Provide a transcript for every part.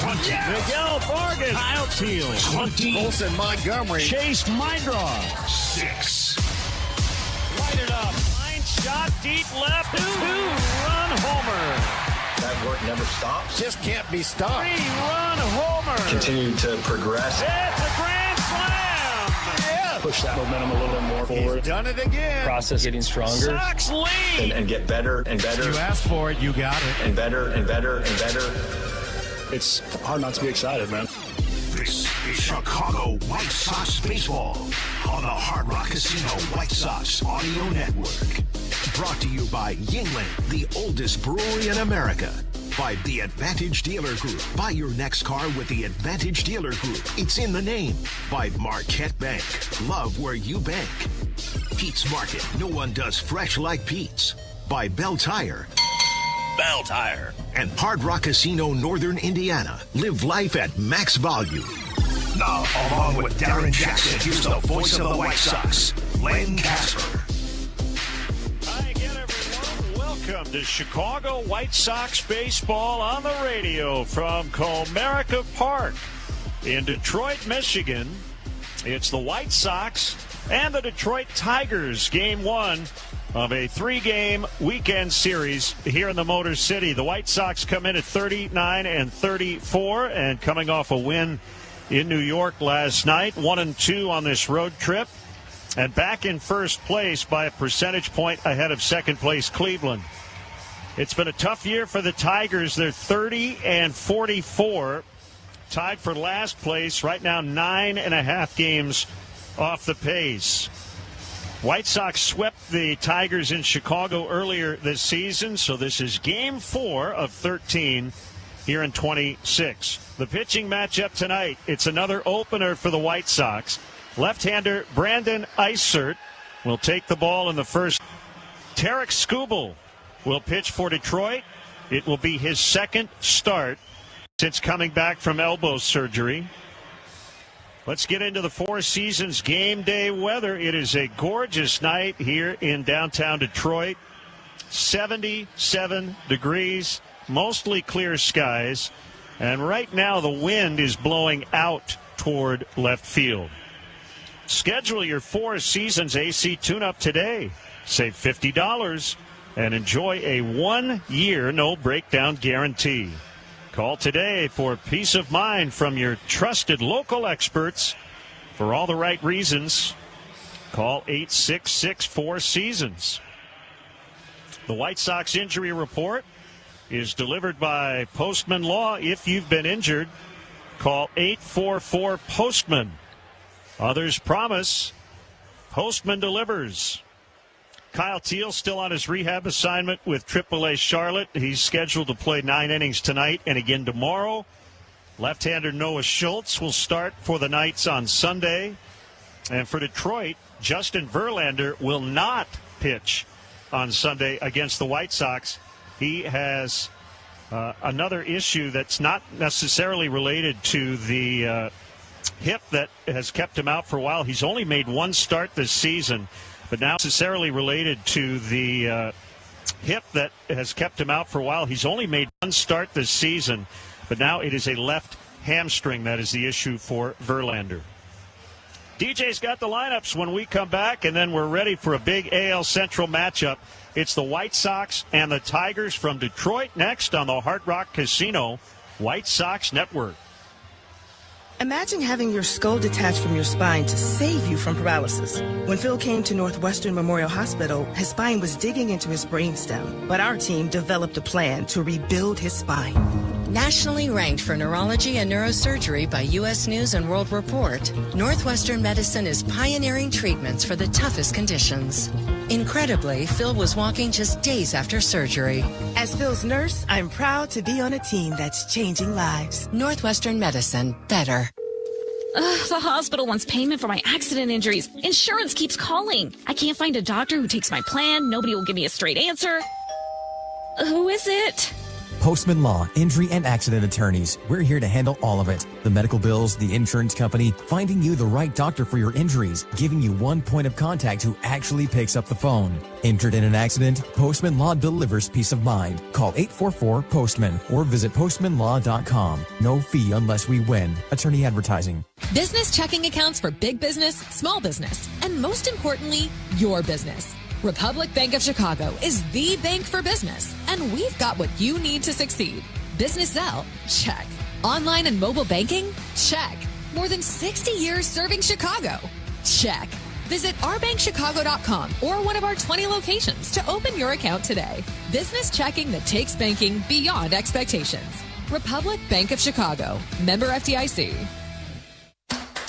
20. Miguel Vargas. Kyle Teal. 20. Olsen Montgomery. Chase Mindra. 6. Light it up. Line shot deep left. Two-run homer. That work never stops. Just can't be stopped. 3-run homer. Continue to progress. It's a grand slam. Yeah. Push that momentum a little bit more forward. He's done it again. Process getting stronger. Sox lead. And get better and better. You asked for it, you got it. And better and better and better. It's hard not to be excited, man. This is Chicago White Sox baseball on the Hard Rock Casino White Sox Audio Network. Brought to you by Yingling, the oldest brewery in America. By the Advantage Dealer Group. Buy your next car with the Advantage Dealer Group. It's in the name. By Marquette Bank. Love where you bank. Pete's Market. No one does fresh like Pete's. By Bell Tire. Bell Tire. And Hard Rock Casino, Northern Indiana. Live life at max value. Now, along with Darren Jackson, here's the voice of the White Sox, Len Casper. Hi again, everyone. Welcome to Chicago White Sox baseball on the radio from Comerica Park in Detroit, Michigan. It's the White Sox and the Detroit Tigers, game one of a 3-game weekend series here in the Motor City. The White Sox come in at 39-34 and coming off a win in New York last night, 1-2 on this road trip, and back in first place by a percentage point ahead of second place Cleveland. It's been a tough year for the Tigers. They're 30-44, tied for last place right now, 9.5 games off the pace. White Sox swept the Tigers in Chicago earlier this season, so this is game 4 of 13 here in 26. The pitching matchup tonight, it's another opener for the White Sox. Left-hander Brandon Eisert will take the ball in the first. Tarek Skubal will pitch for Detroit. It will be his second start since coming back from elbow surgery. Let's get into the Four Seasons game day weather. It is a gorgeous night here in downtown Detroit. 77 degrees, mostly clear skies. And right now the wind is blowing out toward left field. Schedule your Four Seasons AC tune-up today. Save $50 and enjoy a 1-year no breakdown guarantee. Call today for peace of mind from your trusted local experts for all the right reasons. Call 866-4Seasons. The White Sox injury report is delivered by Postman Law. If you've been injured, call 844-POSTMAN. Others promise, Postman delivers. Kyle Teal still on his rehab assignment with AAA Charlotte. He's scheduled to play 9 innings tonight and again tomorrow. Left-hander Noah Schultz will start for the Knights on Sunday. And for Detroit, Justin Verlander will not pitch on Sunday against the White Sox. He has another issue that's not necessarily related to the hip that has kept him out for a while. He's only made one start this season, but now necessarily related to the hip that has kept him out for a while. He's only made one start this season, but now it is a left hamstring that is the issue for Verlander. DJ's got the lineups when we come back, and then we're ready for a big AL Central matchup. It's the White Sox and the Tigers from Detroit next on the Hard Rock Casino White Sox Network. Imagine having your skull detached from your spine to save you from paralysis. When Phil came to Northwestern Memorial Hospital, his spine was digging into his brainstem, but our team developed a plan to rebuild his spine. Nationally ranked for neurology and neurosurgery by U.S. News and World Report, Northwestern Medicine is pioneering treatments for the toughest conditions. Incredibly, Phil was walking just days after surgery. As Phil's nurse, I'm proud to be on a team that's changing lives. Northwestern Medicine, better. The hospital wants payment for my accident injuries. Insurance keeps calling. I can't find a doctor who takes my plan. Nobody will give me a straight answer. Who is it? Postman Law, Injury and Accident Attorneys. We're here to handle all of it. The medical bills, the insurance company, finding you the right doctor for your injuries, giving you one point of contact who actually picks up the phone. Injured in an accident? Postman Law delivers peace of mind. Call 844-POSTMAN or visit postmanlaw.com. No fee unless we win. Attorney advertising. Business checking accounts for big business, small business, and most importantly, your business. Republic Bank of Chicago is the bank for business, and we've got what you need to succeed. Business Zelle? Check. Online and mobile banking? Check. More than 60 years serving Chicago? Check. Visit ourbankchicago.com or one of our 20 locations to open your account today. Business checking that takes banking beyond expectations. Republic Bank of Chicago. Member FDIC.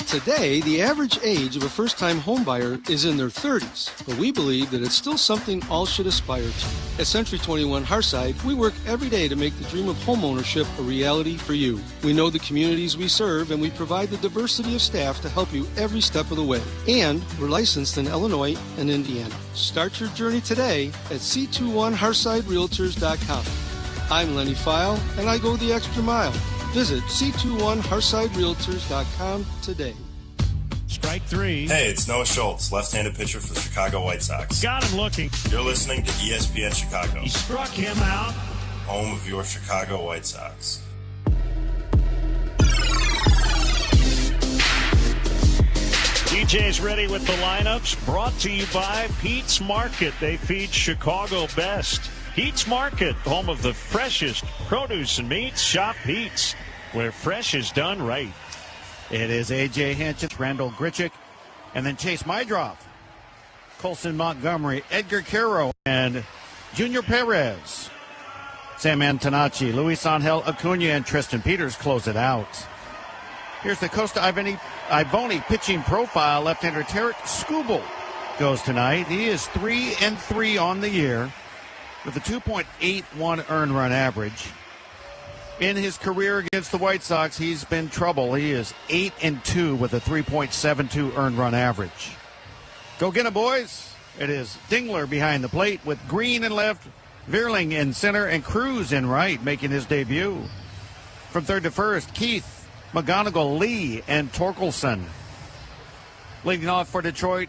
Today, the average age of a first-time homebuyer is in their 30s, but we believe that it's still something all should aspire to. At Century 21 Hearthside, we work every day to make the dream of homeownership a reality for you. We know the communities we serve, and we provide the diversity of staff to help you every step of the way. And we're licensed in Illinois and Indiana. Start your journey today at C21HearthsideRealtors.com. I'm Lenny File, and I go the extra mile. Visit C21HearthsideRealtors.com today. Strike three. Hey, it's Noah Schultz, left-handed pitcher for the Chicago White Sox. Got him looking. You're listening to ESPN Chicago. He struck him out. Home of your Chicago White Sox. DJ's ready with the lineups. Brought to you by Pete's Market. They feed Chicago best. Pete's Market, home of the freshest produce and meats. Shop Pete's, where fresh is done right. It is A.J. Hinch, Randall Grichuk, and then Chase Mydroff, Colson Montgomery, Edgar Caro, and Junior Perez. Sam Antonacci, Luis Angel Acuna, and Tristan Peters close it out. Here's the Costa Ivoni pitching profile. Left-hander Tarek Skubal goes tonight. He is 3-3 on the year with a 2.81 earned run average. In his career against the White Sox, he's been trouble. He is 8-2 with a 3.72 earned run average. Go get 'em, boys. It is Dingler behind the plate with Green in left, Vierling in center, and Cruz in right, making his debut. From third to first, Keith, McGonigal, Lee, and Torkelson. Leading off for Detroit,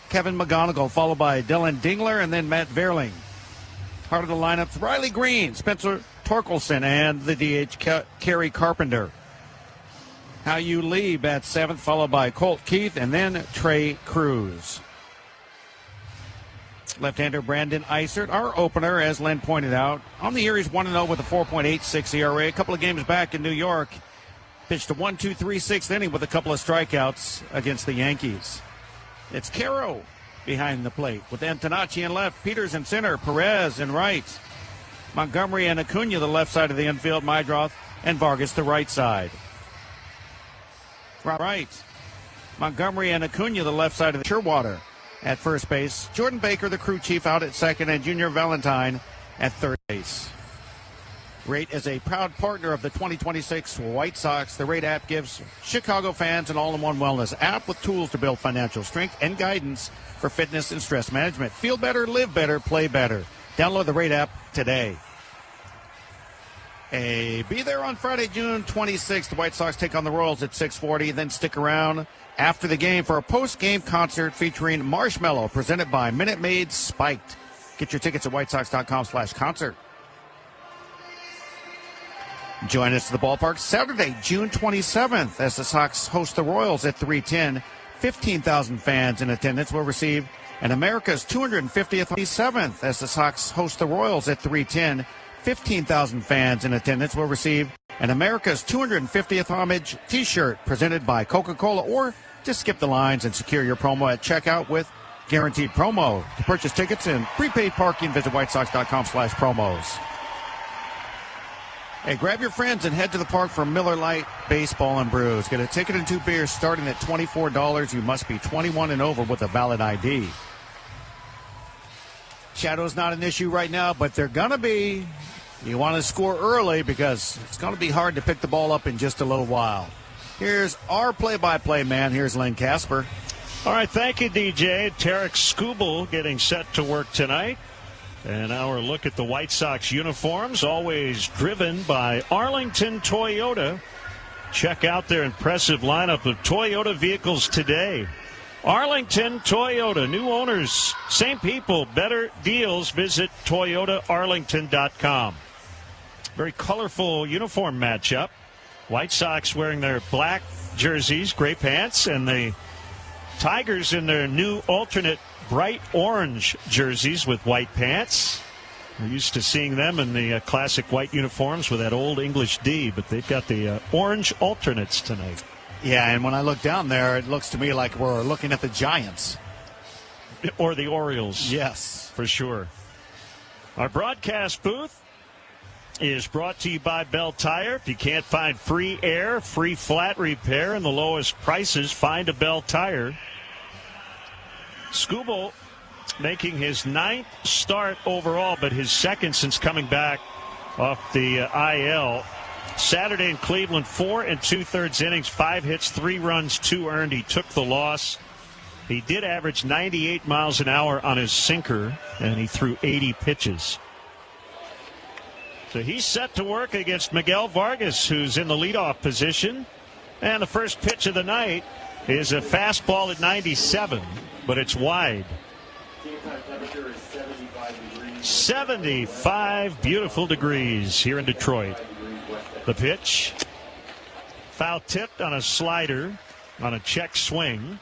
Kevin McGonigal, followed by Dylan Dingler, and then Matt Vierling. Part of the lineups, Riley Green, Spencer Torkelson, and the DH Kerry Carpenter. Hao-Yu Lee bats seventh, followed by Colt Keith, and then Trey Cruz. Left-hander Brandon Eisert, our opener, as Len pointed out. On the year, he's 1-0 with a 4.86 ERA. A couple of games back in New York, pitched a 1-2-3 sixth inning with a couple of strikeouts against the Yankees. It's Caro behind the plate with Antonacci in left, Peters in center, Perez in right, Montgomery and Acuna the left side of the infield, Mydroth and Vargas the right side. Right, Montgomery and Acuna the left side of the Shearwater at first base, Jordan Baker the crew chief out at second, and Junior Valentine at third base. Rate is a proud partner of the 2026 White Sox. The Rate app gives Chicago fans an all-in-one wellness app with tools to build financial strength and guidance for fitness and stress management. Feel better, live better, play better. Download the Rate app today. Be there on Friday, June 26th. The White Sox take on the Royals at 6:40. Then stick around after the game for a post-game concert featuring Marshmello, presented by Minute Maid Spiked. Get your tickets at whitesox.com/concert. Join us at the ballpark Saturday, June 27th, as the Sox host the Royals at 3:10. 15,000 fans in attendance will receive an America's 250th 27th, as the Sox host the Royals at 3:10. 15,000 fans in attendance will receive an America's 250th homage T-shirt presented by Coca-Cola, or just skip the lines and secure your promo at checkout with guaranteed promo. To purchase tickets and prepaid parking, visit whitesox.com/promos. Hey, grab your friends and head to the park for Miller Lite Baseball and Brews. Get a ticket and 2 beers starting at $24. You must be 21 and over with a valid ID. Shadow's not an issue right now, but they're going to be. You want to score early because it's going to be hard to pick the ball up in just a little while. Here's our play-by-play man. Here's Len Casper. All right, thank you, DJ. Tarek Skubal getting set to work tonight. And our look at the White Sox uniforms, always driven by Arlington Toyota. Check out their impressive lineup of Toyota vehicles today. Arlington Toyota, new owners, same people, better deals. Visit ToyotaArlington.com. Very colorful uniform matchup. White Sox wearing their black jerseys, gray pants, and the Tigers in their new alternate bright orange jerseys with white pants. We're used to seeing them in the classic white uniforms with that old English D, but they've got the orange alternates tonight. Yeah, and when I look down there, it looks to me like we're looking at the Giants. Or the Orioles. Yes. For sure. Our broadcast booth is brought to you by Bell Tire. If you can't find free air, free flat repair, and the lowest prices, find a Bell Tire. Skubal making his 9th start overall, but his 2nd since coming back off the IL. Saturday in Cleveland, 4 2/3 innings, 5 hits, 3 runs, 2 earned. He took the loss. He did average 98 miles an hour on his sinker, and he threw 80 pitches. So he's set to work against Miguel Vargas, who's in the leadoff position. And the first pitch of the night is a fastball at 97, but it's wide. 75 beautiful degrees here in Detroit. The pitch, foul tipped on a slider on a check swing.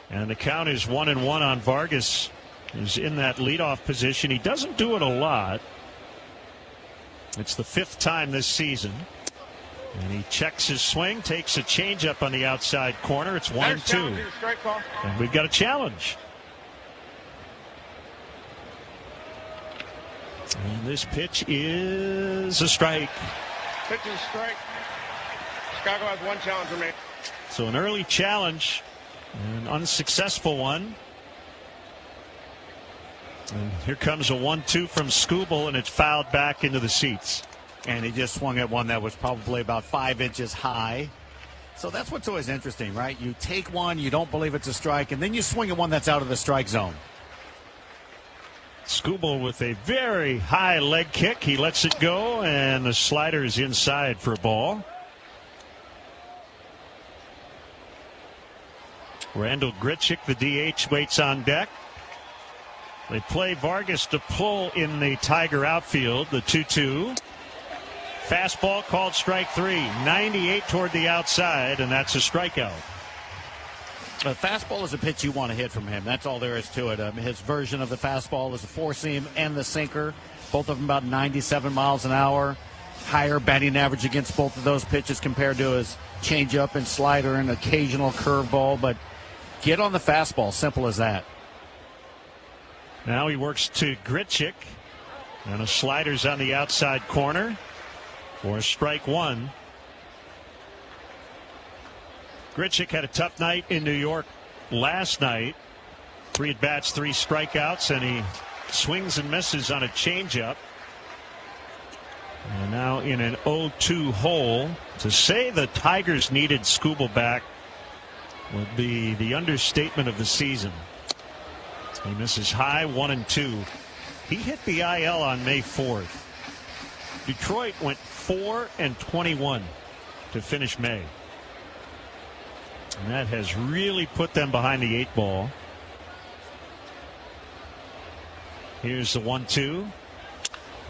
And the count is 1-1 on Vargas, who's in that leadoff position. He doesn't do it a lot. It's the 5th time this season. And he checks his swing, takes a changeup on the outside corner. It's 1-2. And we've got a challenge. And this pitch is a strike. Pitch is a strike. Chicago has 1 challenge remaining. So an early challenge, an unsuccessful one. And here comes a 1-2 from Skubal, and it's fouled back into the seats. And he just swung at one that was probably about 5 inches high. So that's what's always interesting, right? You take one, you don't believe it's a strike, and then you swing at one that's out of the strike zone. Skubal with a very high leg kick. He lets it go, and the slider is inside for a ball. Randall Grichuk, the DH, waits on deck. They play Vargas to pull in the Tiger outfield, the 2-2. Fastball called strike 3. 98 toward the outside, and that's a strikeout. A fastball is a pitch you want to hit from him. That's all there is to it. His version of the fastball is a 4-seam and the sinker. Both of them about 97 miles an hour. Higher batting average against both of those pitches compared to his changeup and slider and occasional curveball. But get on the fastball. Simple as that. Now he works to Grichuk. And a slider's on the outside corner for strike 1. Grichuk had a tough night in New York last night. 3 at-bats, 3 strikeouts, and he swings and misses on a changeup. And now in an 0-2 hole. To say the Tigers needed Skubal back would be the understatement of the season. He misses high, 1-2. He hit the IL on May 4th. Detroit went 4-21 to finish May. And that has really put them behind the 8 ball. Here's the 1-2.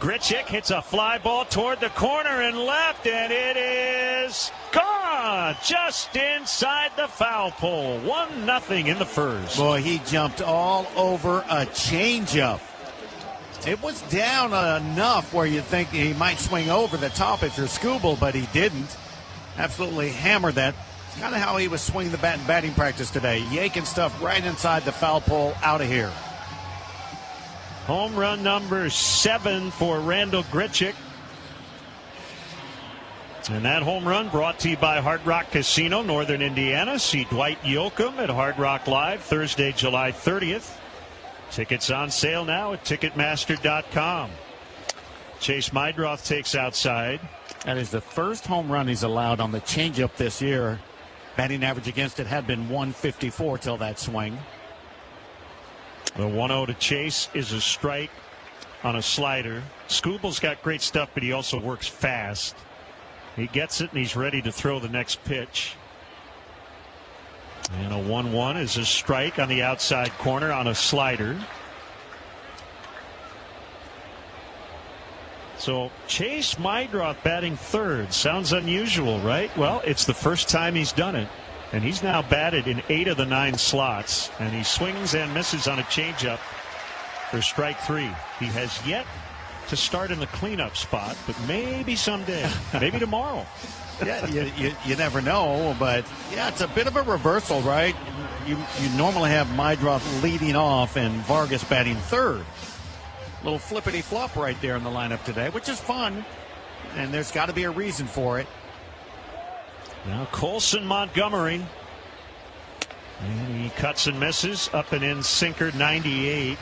Grichuk hits a fly ball toward the corner and left, and it is gone just inside the foul pole. 1-0 in the first. Boy, he jumped all over a changeup. It was down enough where you'd think he might swing over the top if you're Skubal, but he didn't. Absolutely hammered that. It's kind of how he was swinging the bat in batting practice today. Yanking stuff right inside the foul pole, out of here. Home run number 7 for Randall Grichuk. And that home run brought to you by Hard Rock Casino, Northern Indiana. See Dwight Yoakam at Hard Rock Live Thursday, July 30th. Tickets on sale now at Ticketmaster.com. Chase Mydroth takes outside. That is the first home run he's allowed on the changeup this year. Batting average against it had been 154 till that swing. The 1-0 to Chase is a strike on a slider. Scooble's got great stuff, but he also works fast. He gets it, and he's ready to throw the next pitch. And a 1-1 is a strike on the outside corner on a slider. So Chase Mydroth batting third. Sounds unusual, right? Well, it's the first time he's done it. And he's now batted in 8 of the 9 slots. And he swings and misses on a changeup for strike 3. He has yet to start in the cleanup spot, but maybe someday, maybe tomorrow. Yeah, you never know, but yeah, it's a bit of a reversal, right? You normally have Mydroth leading off and Vargas batting third. Little flippity flop right there in the lineup today, which is fun, and there's got to be a reason for it. Now Colson Montgomery, and he cuts and misses, up and in, sinker 98.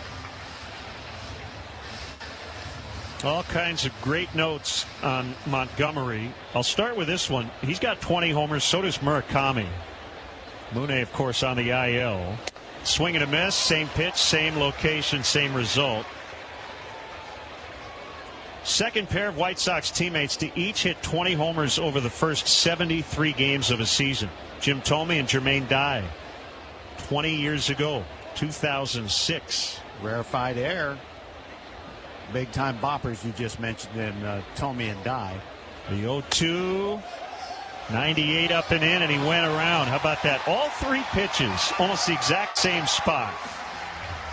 All kinds of great notes on Montgomery. I'll start with this one. He's got 20 homers. So does Murakami. Mune, of course, on the IL. Swing and a miss. Same pitch, same location, same result. Second pair of White Sox teammates to each hit 20 homers over the first 73 games of a season. Jim Thome and Jermaine Dye. 20 years ago, 2006. Rarefied air. Big time boppers you just mentioned in Thome and Dye. The 0-2, 98 up and in, and he went around. How about that? All 3 pitches, almost the exact same spot.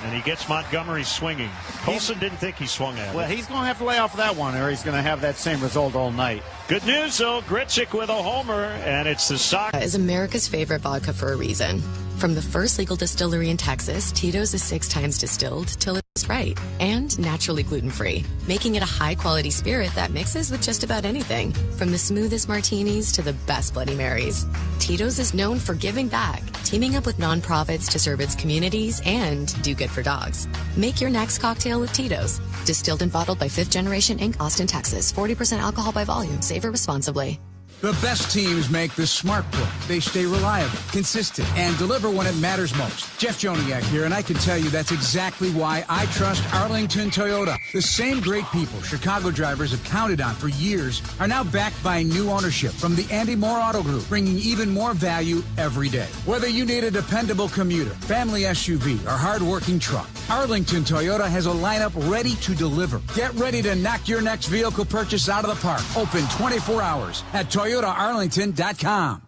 And he gets Montgomery swinging. Colson didn't think he swung at it. Well, he's going to have to lay off that one, or he's going to have that same result all night. Good news, though. Grichuk with a homer, and it's the Sox. Is America's favorite vodka for a reason. From the first legal distillery in Texas, Tito's is 6 times distilled till it's right, and naturally gluten-free, making it a high-quality spirit that mixes with just about anything, from the smoothest martinis to the best Bloody Marys. Tito's is known for giving back, teaming up with nonprofits to serve its communities and do good for dogs. Make your next cocktail with Tito's. Distilled and bottled by 5th Generation Inc., Austin, Texas. 40% alcohol by volume. Savor responsibly. The best teams make the smart play. They stay reliable, consistent, and deliver when it matters most. Jeff Joniak here, and I can tell you that's exactly why I trust Arlington Toyota. The same great people Chicago drivers have counted on for years are now backed by new ownership from the Andy Moore Auto Group, bringing even more value every day. Whether you need a dependable commuter, family SUV, or hard-working truck, Arlington Toyota has a lineup ready to deliver. Get ready to knock your next vehicle purchase out of the park. Open 24 hours at ToyotaArlington.com.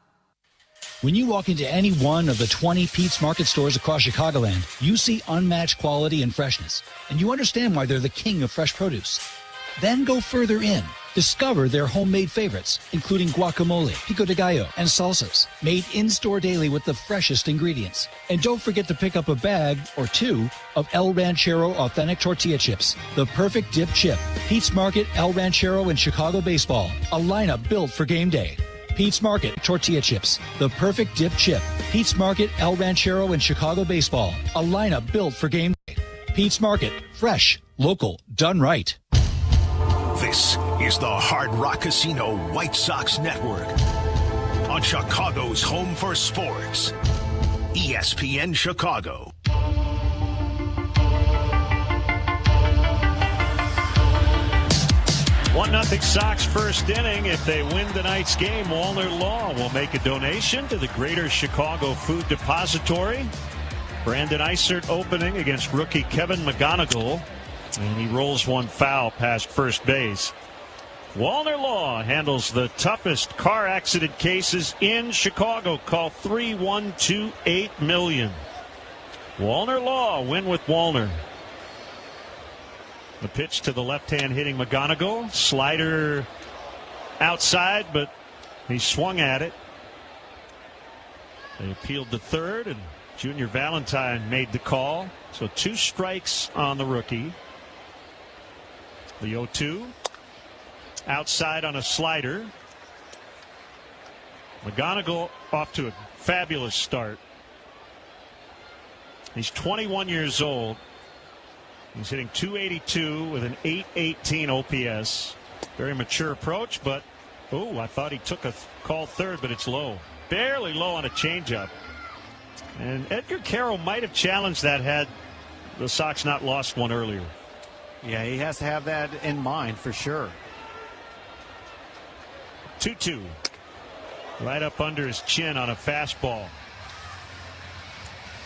When you walk into any one of the 20 Pete's Market stores across Chicagoland, you see unmatched quality and freshness, and you understand why they're the king of fresh produce. Then go further in. Discover their homemade favorites, including guacamole, pico de gallo, and salsas, made in-store daily with the freshest ingredients. And don't forget to pick up a bag or 2 of El Ranchero authentic tortilla chips, the perfect dip chip. Pete's Market, El Ranchero, and Chicago baseball, a lineup built for game day. Pete's Market tortilla chips, the perfect dip chip. Pete's Market, El Ranchero, and Chicago baseball, a lineup built for game day. Pete's Market, fresh, local, done right. This is the Hard Rock Casino White Sox Network on Chicago's home for sports, ESPN Chicago. 1-0 Sox first inning. If they win tonight's game, Walner Law will make a donation to the Greater Chicago Food Depository. Brandon Eisert opening against rookie Kevin McGonigal. And he rolls one foul past first base. Walner Law handles the toughest car accident cases in Chicago. Call 3-128-million. Walner Law, win with Walner. The pitch to the left-hand hitting McGonigal. Slider outside, but he swung at it. They appealed to third, and Junior Valentine made the call. So 2 strikes on the rookie. The 0-2. Outside on a slider. McGonigal off to a fabulous start. He's 21 years old. He's hitting .282 with an .818 OPS. Very mature approach, but I thought he took a call third, but it's low. Barely low on a changeup. And Edgar Carroll might have challenged that had the Sox not lost one earlier. Yeah, he has to have that in mind for sure. 2-2. Right up under his chin on a fastball.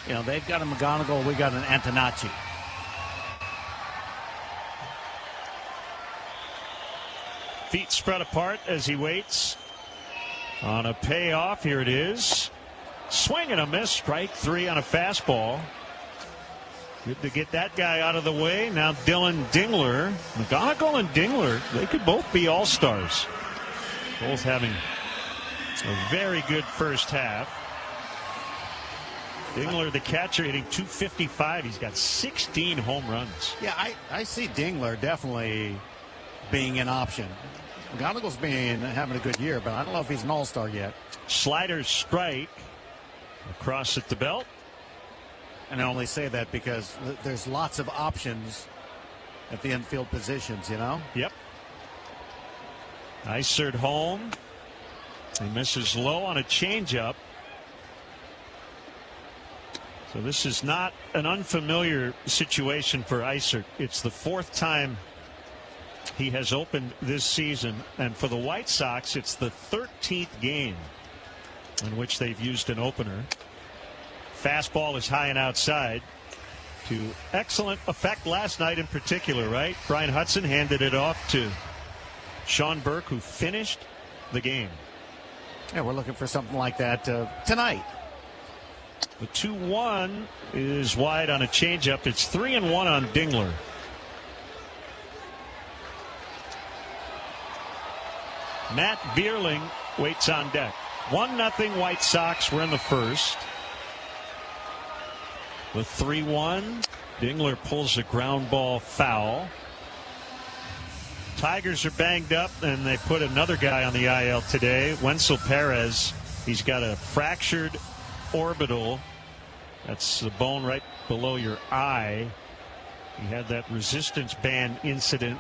You know, they've got a McGonigal, we got an Antonacci. Feet spread apart as he waits on a payoff. Here it is. Swing and a miss. Strike three on a fastball. Good to get that guy out of the way. Now Dylan Dingler. McGonigal and Dingler, they could both be all-stars. Both having a very good first half. Dingler, the catcher, hitting .255. He's got 16 home runs. Yeah, I see Dingler definitely being an option. McGonigal's having a good year, but I don't know if he's an all-star yet. Slider strike across at the belt. And I only say that because there's lots of options at the infield positions, you know? Yep. Isert home. He misses low on a changeup. So this is not an unfamiliar situation for Isert. It's the fourth time he has opened this season, and for the White Sox it's the 13th game in which they've used an opener. Fastball is high and outside to excellent effect last night in particular, right? Brian Hudson handed it off to Sean Burke, who finished the game. Yeah, we're looking for something like that tonight. The 2-1 is wide on a changeup. It's 3-1 on Dingler. Matt Bierling waits on deck. 1-0 White Sox. We're in the first. The 3-1. Dingler pulls a ground ball foul. Tigers are banged up, and they put another guy on the IL today. Wenzel Perez. He's got a fractured orbital. That's the bone right below your eye. He had that resistance band incident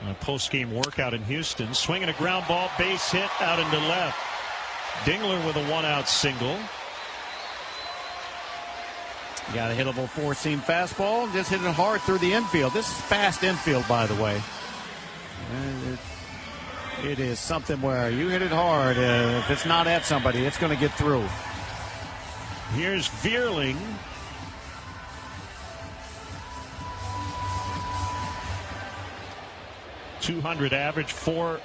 in a post-game workout in Houston. Swinging a ground ball, base hit out into left. Dingler with a one-out single. You got a hittable four-seam fastball. Just hit it hard through the infield. This is fast infield, by the way. It is something where you hit it hard. If it's not at somebody, it's going to get through. Here's Vierling. .200 average, 4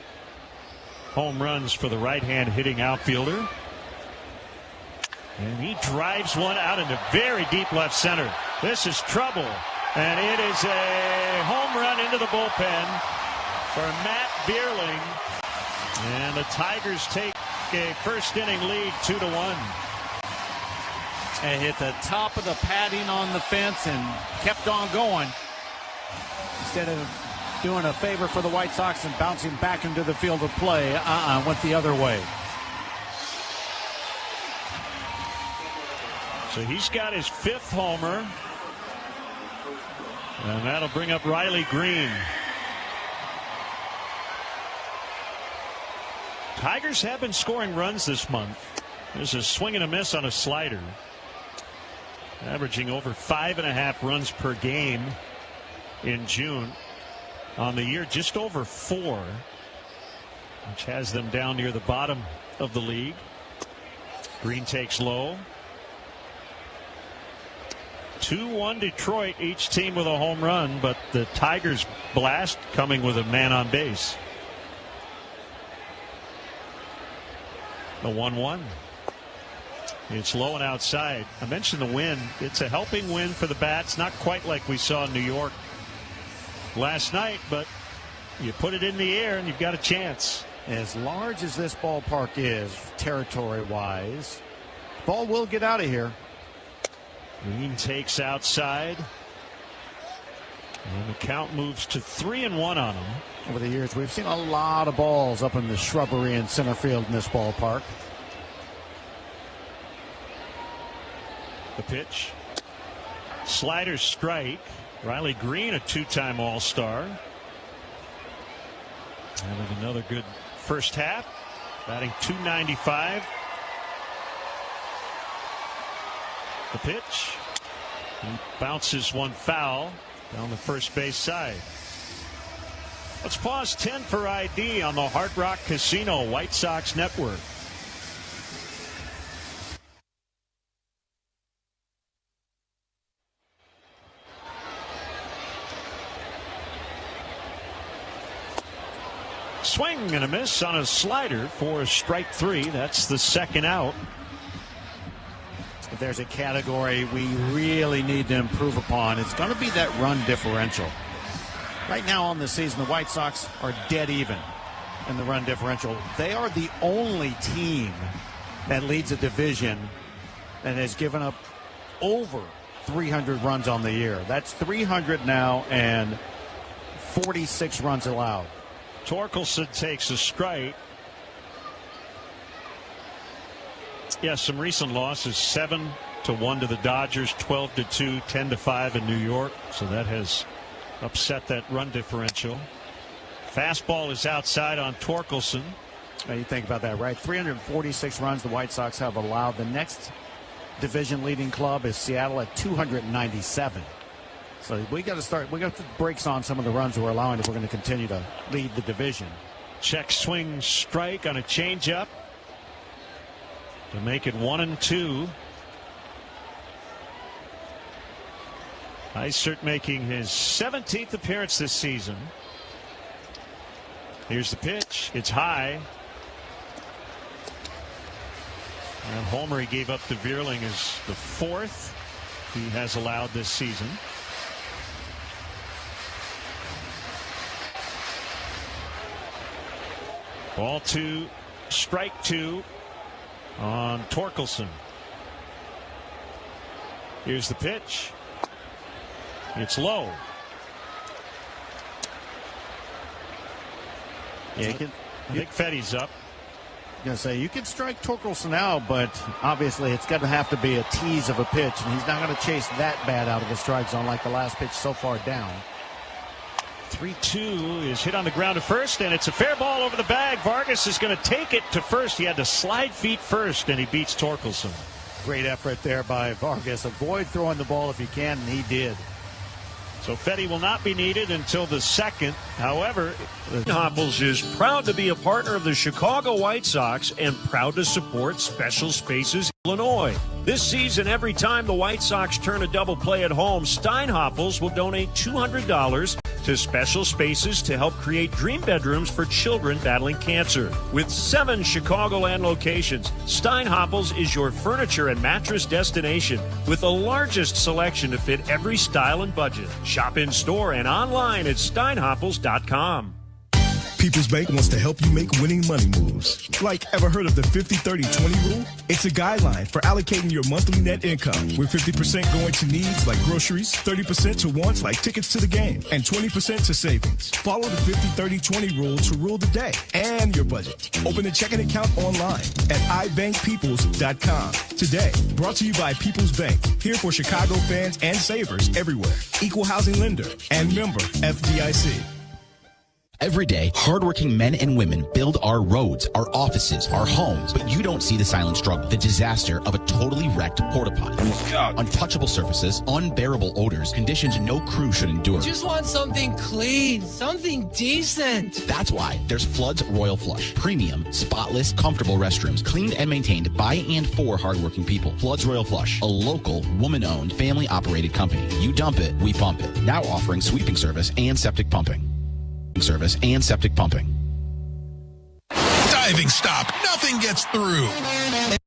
home runs for the right-hand hitting outfielder. And he drives one out into very deep left center. This is trouble. And it is a home run into the bullpen for Matt Bierling. And the Tigers take a first inning lead 2-1. And hit the top of the padding on the fence and kept on going. Instead of doing a favor for the White Sox and bouncing back into the field of play, went the other way. So he's got his 5th homer. And that'll bring up Riley Green. Tigers have been scoring runs this month. There's a swing and a miss on a slider. Averaging over 5.5 runs per game in June. On the year, just over 4, which has them down near the bottom of the league. Green takes low. 2-1 Detroit, each team with a home run, but the Tigers blast coming with a man on base. The 1-1. It's low and outside. I mentioned the wind. It's a helping wind for the bats. Not quite like we saw in New York last night, but you put it in the air and you've got a chance. As large as this ballpark is, territory-wise, ball will get out of here. Green takes outside. And the count moves to 3-1 on him. Over the years, we've seen a lot of balls up in the shrubbery and center field in this ballpark. The pitch. Slider strike. Riley Green, a 2-time All-Star. Having another good first half. Batting .295. The pitch. He bounces one foul down the first base side. Let's pause 10 for ID on the Hard Rock Casino White Sox Network. Swing and a miss on a slider for strike 3. That's the second out. If there's a category we really need to improve upon, it's going to be that run differential. Right now on the season, the White Sox are dead even in the run differential. They are the only team that leads a division that has given up over 300 runs on the year. That's 300 now and 46 runs allowed. Torkelson takes a strike. Yes, some recent losses, 7-1 to the Dodgers, 12-2, 10-5 in New York. So that has upset that run differential. Fastball is outside on Torkelson. Now you think about that, right? 346 runs the White Sox have allowed. The next division leading club is Seattle at 297. So we got to put the brakes on some of the runs we're allowing if we're going to continue to lead the division. Check swing strike on a changeup to make it 1-2. Eisert making his 17th appearance this season. Here's the pitch. It's high. And homer he gave up to Vierling is the 4th he has allowed this season. Ball 2, strike 2 on Torkelson. Here's the pitch. It's low. Yeah, I think Fetty's up. I'm going to say you can strike Torkelson out, but obviously it's going to have to be a tease of a pitch, and he's not going to chase that bad out of the strike zone like the last pitch so far down. 3-2 is hit on the ground to first, and it's a fair ball over the bag. Vargas is going to take it to first. He had to slide feet first, and he beats Torkelson. Great effort there by Vargas. Avoid throwing the ball if you can, and he did. So Fetty will not be needed until the second. However, Hopples is proud to be a partner of the Chicago White Sox and proud to support Special Spaces Illinois. This season, every time the White Sox turn a double play at home, Steinhoppels will donate $200 to Special Spaces to help create dream bedrooms for children battling cancer. With 7 Chicagoland locations, Steinhoppels is your furniture and mattress destination with the largest selection to fit every style and budget. Shop in store and online at steinhoppels.com. People's Bank wants to help you make winning money moves. Like, ever heard of the 50-30-20 rule? It's a guideline for allocating your monthly net income, with 50% going to needs like groceries, 30% to wants like tickets to the game, and 20% to savings. Follow the 50-30-20 rule to rule the day and your budget. Open a checking account online at ibankpeoples.com today. Brought to you by People's Bank, here for Chicago fans and savers everywhere. Equal housing lender and member FDIC. Every day, hardworking men and women build our roads, our offices, our homes, but you don't see the silent struggle, the disaster of a totally wrecked porta potty. Untouchable surfaces, unbearable odors, conditions no crew should endure. Just want something clean, something decent. That's why there's Flood's Royal Flush. Premium, spotless, comfortable restrooms, cleaned and maintained by and for hardworking people. Flood's Royal Flush, a local, woman-owned, family-operated company. You dump it, we pump it. Now offering sweeping service and septic pumping. Diving stop. Nothing gets through.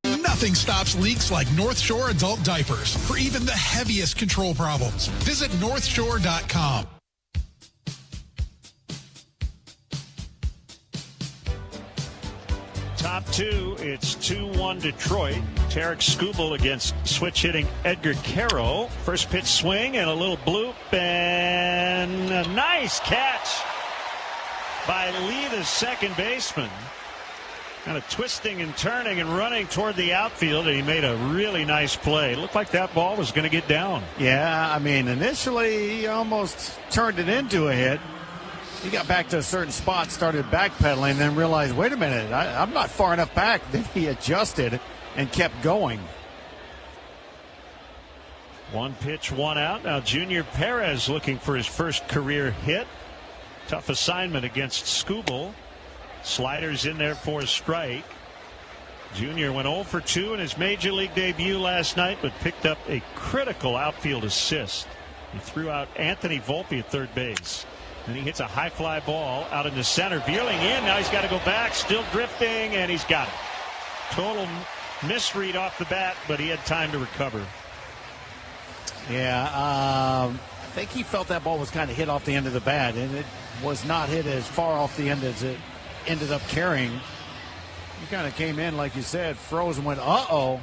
And nothing stops leaks like North Shore adult diapers for even the heaviest control problems. Visit northshore.com. Top 2, it's 2-1 Detroit. Tarek Skubal against switch-hitting Edgar Caro. First pitch swing and a little bloop, and a nice catch by Lee, the second baseman. Kind of twisting and turning and running toward the outfield, and he made a really nice play. It looked like that ball was going to get down. Yeah, I mean, initially he almost turned it into a hit. He got back to a certain spot, started backpedaling, then realized, wait a minute, I'm not far enough back. Then he adjusted and kept going. 1 pitch, 1 out. Now Junior Perez looking for his first career hit. Tough assignment against Skubal. Sliders in there for a strike. Junior went 0 for 2 in his major league debut last night, but picked up a critical outfield assist. He threw out Anthony Volpe at third base. And he hits a high fly ball out in the center. Veerling in. Now he's got to go back. Still drifting, and he's got it. Total misread off the bat, but he had time to recover. Yeah, I think he felt that ball was kind of hit off the end of the bat, and it was not hit as far off the end as it ended up carrying. He kind of came in, like you said, froze and went, uh-oh,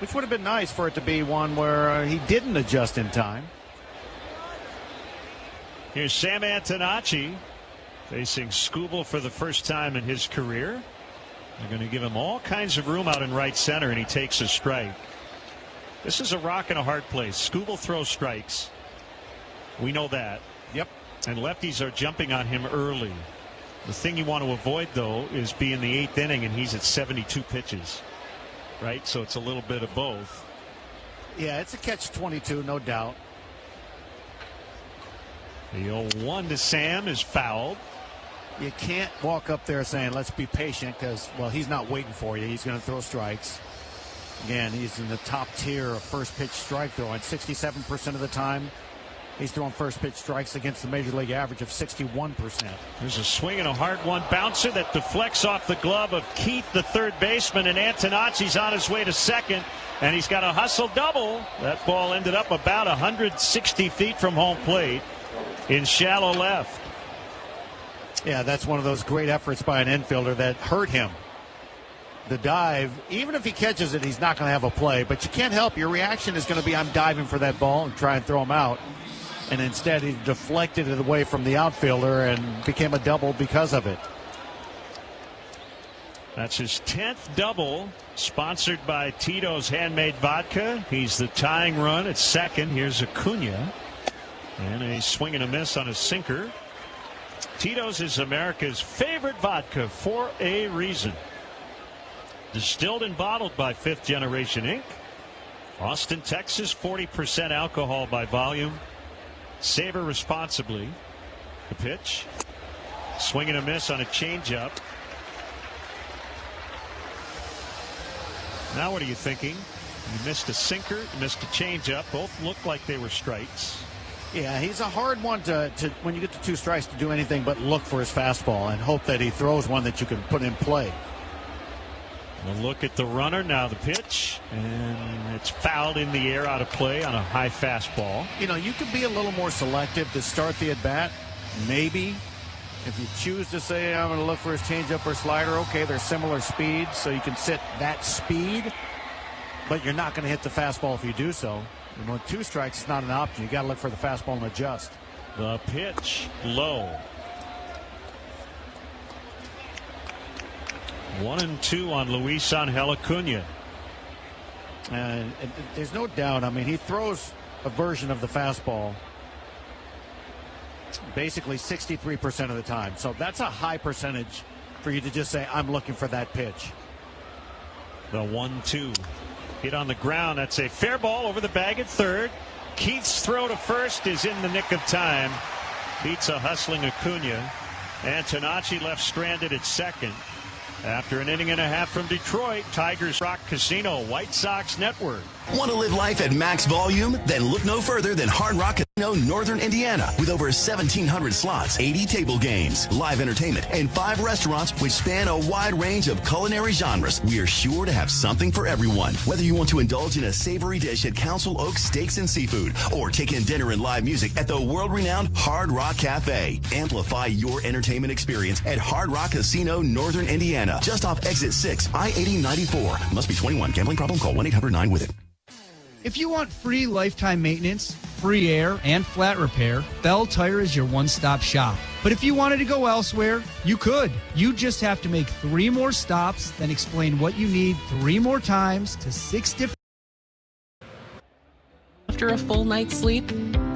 which would have been nice for it to be one where he didn't adjust in time. Here's Sam Antonacci facing Skubal for the first time in his career. They're going to give him all kinds of room out in right center, and he takes a strike. This is a rock and a hard place. Skubal throws strikes. We know that. Yep. And lefties are jumping on him early. The thing you want to avoid, though, is being the 8th inning and he's at 72 pitches. Right? So it's a little bit of both. Yeah, it's a catch-22, no doubt. The 0-1 to Sam is fouled. You can't walk up there saying, let's be patient, because, well, he's not waiting for you. He's going to throw strikes. Again, he's in the top tier of first pitch strike throwing. 67% of the time, he's throwing first pitch strikes against the major league average of 61%. There's a swing and a hard one. Bouncer that deflects off the glove of Keith, the third baseman, and Antonacci's on his way to second, and he's got a hustle double. That ball ended up about 160 feet from home plate in shallow left. Yeah, that's one of those great efforts by an infielder that hurt him. The dive, even if he catches it, he's not going to have a play, but you can't help. Your reaction is going to be, I'm diving for that ball and try and throw him out. And instead he deflected it away from the outfielder and became a double because of it. That's his 10th double, sponsored by Tito's Handmade Vodka. He's the tying run at second. Here's Acuna. And a swing and a miss on a sinker. Tito's is America's favorite vodka for a reason. Distilled and bottled by Fifth Generation Inc. Austin, Texas, 40% alcohol by volume. Savor responsibly. The pitch. Swing and a miss on a changeup. Now what are you thinking? You missed a sinker, you missed a changeup. Both looked like they were strikes. Yeah, he's a hard one to when you get to 2 strikes to do anything but look for his fastball and hope that he throws one that you can put in play. A look at the runner. Now the pitch, and it's fouled in the air, out of play on a high fastball. You know, you could be a little more selective to start the at bat. Maybe if you choose to say I'm going to look for his changeup or slider, okay, they're similar speeds, so you can sit that speed, but you're not going to hit the fastball if you do so. And with 2 strikes, it's not an option. You got to look for the fastball and adjust. The pitch low. 1-2 on Luis Angel Acuna. And there's no doubt. I mean, he throws a version of the fastball basically 63% of the time. So that's a high percentage for you to just say, I'm looking for that pitch. The 1-2. Hit on the ground. That's a fair ball over the bag at third. Keith's throw to first is in the nick of time. Beats a hustling Acuna. Antonacci left stranded at second. After an inning and a half from Detroit, Tigers Rock Casino, White Sox Network. Want to live life at max volume? Then look no further than Hard Rock Casino, Northern Indiana, with over 1,700 slots, 80 table games, live entertainment, and 5 restaurants which span a wide range of culinary genres. We are sure to have something for everyone. Whether you want to indulge in a savory dish at Council Oaks Steaks and Seafood, or take in dinner and live music at the world-renowned Hard Rock Cafe, amplify your entertainment experience at Hard Rock Casino, Northern Indiana, just off exit 6, I-8094. Must be 21. Gambling problem? Call 1-800-9-WITH-IT. If you want free lifetime maintenance, free air, and flat repair, Bell Tire is your one-stop shop. But if you wanted to go elsewhere, you could. You just have to make 3 more stops, then explain what you need 3 more times to 6 different... After a full night's sleep,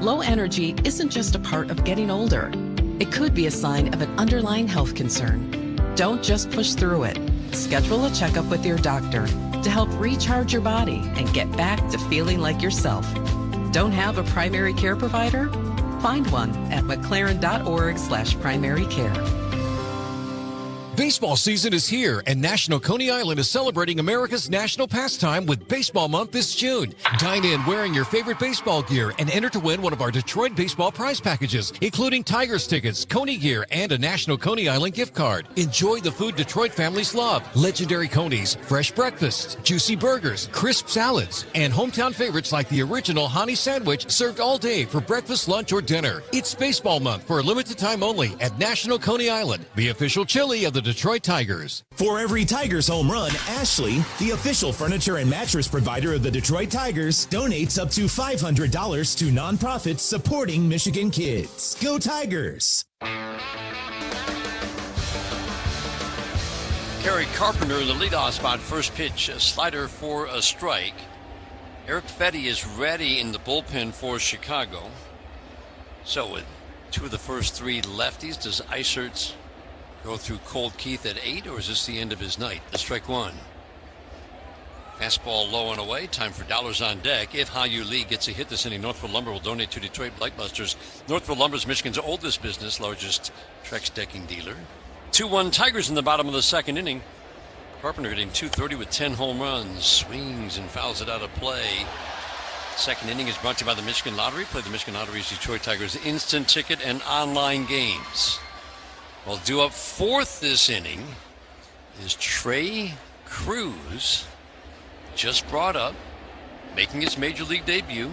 low energy isn't just a part of getting older. It could be a sign of an underlying health concern. Don't just push through it. Schedule a checkup with your doctor to help recharge your body and get back to feeling like yourself. Don't have a primary care provider? Find one at mclaren.org/primary care. Baseball season is here, and National Coney Island is celebrating America's national pastime with Baseball Month this June. Dine in wearing your favorite baseball gear and enter to win one of our Detroit baseball prize packages, including Tigers tickets, Coney gear, and a National Coney Island gift card. Enjoy the food Detroit families love: legendary Coneys, fresh breakfasts, juicy burgers, crisp salads, and hometown favorites like the original honey sandwich served all day for breakfast, lunch, or dinner. It's Baseball Month for a limited time only at National Coney Island, the official chili of the Detroit Tigers. For every Tigers home run, Ashley, the official furniture and mattress provider of the Detroit Tigers, donates up to $500 to nonprofits supporting Michigan kids. Go Tigers! Kerry Carpenter in the leadoff spot. First pitch, a slider for a strike. Eric Fetty is ready in the bullpen for Chicago. So with two of the first three lefties, does Eisertz go through Colt Keith at 8, or is this the end of his night? The strike one. Fastball low and away. Time for dollars on deck. If Ha-Yu Lee gets a hit this inning, Northfield Lumber will donate to Detroit Blightbusters. Northfield Lumber is Michigan's oldest business, largest Trex decking dealer. 2-1 Tigers in the bottom of the second inning. Carpenter hitting .230 with 10 home runs. Swings and fouls it out of play. Second inning is brought to you by the Michigan Lottery. Play the Michigan Lottery's Detroit Tigers instant ticket and online games. Well, due up fourth this inning is Trey Cruz, just brought up, making his major league debut.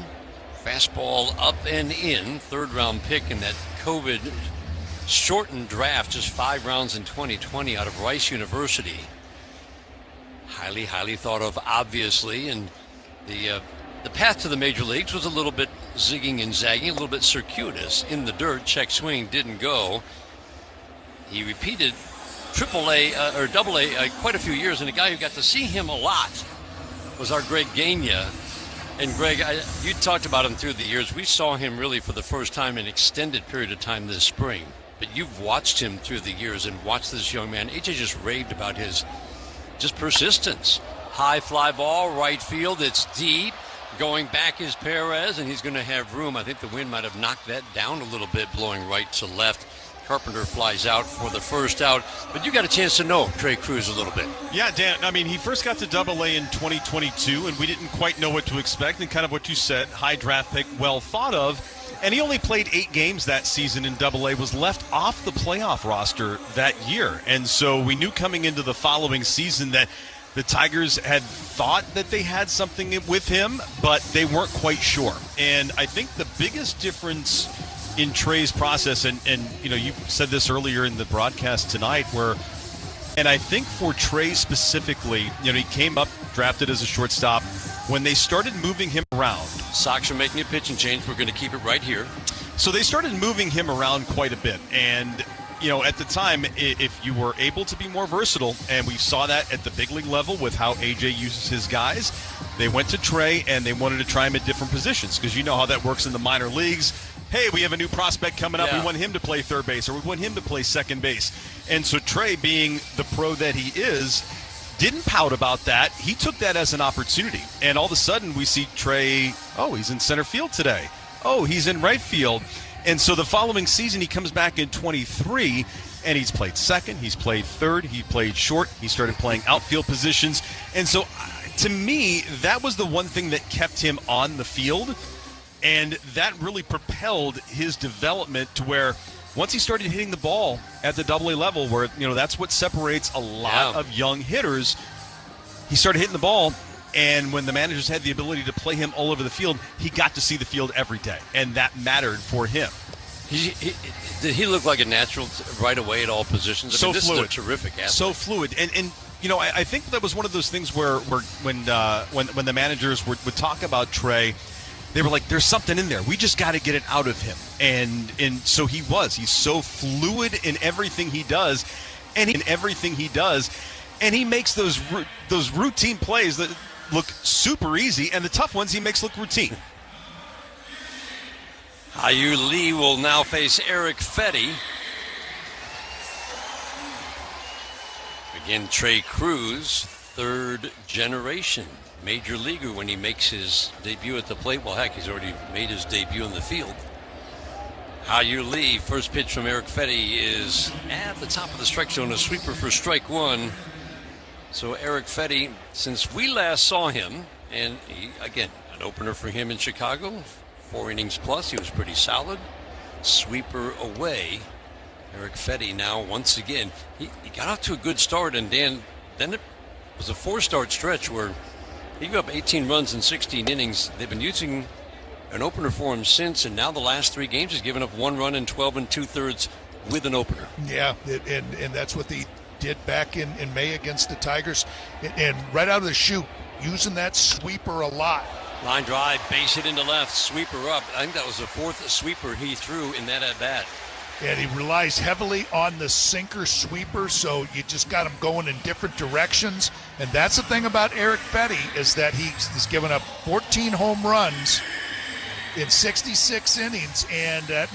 Fastball up and in, third-round pick in that COVID-shortened draft, just 5 rounds in 2020 out of Rice University. Highly, highly thought of, obviously, and the path to the major leagues was a little bit zigging and zagging, a little bit circuitous. In the dirt, check swing didn't go. He repeated AAA or AA quite a few years, and a guy who got to see him a lot was our Greg Gagne. And Greg, you talked about him through the years. We saw him really for the first time in an extended period of time this spring. But you've watched him through the years and watched this young man. AJ just raved about his just persistence. High fly ball, right field. It's deep. Going back is Perez, and he's going to have room. I think the wind might have knocked that down a little bit, blowing right to left. Carpenter flies out for the first out, but you got a chance to know Trey Cruz a little bit. Yeah, Dan, I mean, he first got to AA in 2022, and we didn't quite know what to expect, and kind of what you said, high draft pick, well thought of, and he only played 8 games that season in AA, was left off the playoff roster that year, and so we knew coming into the following season that the Tigers had thought that they had something with him, but they weren't quite sure, and I think the biggest difference in Trey's process, and you know, you said this earlier in the broadcast tonight, and I think for Trey specifically, you know, he came up drafted as a shortstop. When they started moving him around, Sox are making a pitching change. We're going to keep it right here. So they started moving him around quite a bit, and you know, at the time, if you were able to be more versatile, and we saw that at the big league level with how AJ uses his guys, they went to Trey and they wanted to try him at different positions, because you know how that works in the minor leagues. Hey, we have a new prospect coming up. Yeah. We want him to play third base, or we want him to play second base. And so Trey, being the pro that he is, didn't pout about that. He took that as an opportunity. And all of a sudden we see Trey, oh, he's in center field today. Oh, he's in right field. And so the following season he comes back in 23, and he's played second, he's played third, he played short, he started playing outfield positions. And so to me, that was the one thing that kept him on the field. And that really propelled his development to where once he started hitting the ball at the AA level, where, you know, that's what separates a lot of young hitters, he started hitting the ball, and when the managers had the ability to play him all over the field, he got to see the field every day, and that mattered for him. Did he look like a natural right away at all positions? I mean, this fluid. Is a terrific athlete. So fluid. And you know, I think that was one of those things where when the managers would talk about Trey, they were like, there's something in there. We just got to get it out of him. And so he's so fluid in everything he does. And he makes those routine plays that look super easy, and the tough ones he makes look routine. Ha-Yu Lee will now face Eric Fetty. Again, Trey Cruz, third generation major leaguer when he makes his debut at the plate. Well, heck, he's already made his debut in the field. Hao-Yu Lee, first pitch from Eric Fetty is at the top of the strike zone, a sweeper for strike one. So Eric Fetty, since we last saw him, and he, again, an opener for him in Chicago, 4 innings plus, he was pretty solid. Sweeper away. Eric Fetty now, once again, he got off to a good start, and then it was a 4-start stretch where he gave up 18 runs in 16 innings. They've been using an opener for him since, and now the last 3 games he's given up 1 run in 12 2/3 with an opener. Yeah, and that's what they did back in May against the Tigers. And right out of the chute, using that sweeper a lot. Line drive, base hit into left, sweeper up. I think that was the 4th sweeper he threw in that at-bat. And he relies heavily on the sinker sweeper, so you just got him going in different directions. And that's the thing about Eric Fetty, is that he's given up 14 home runs in 66 innings, and that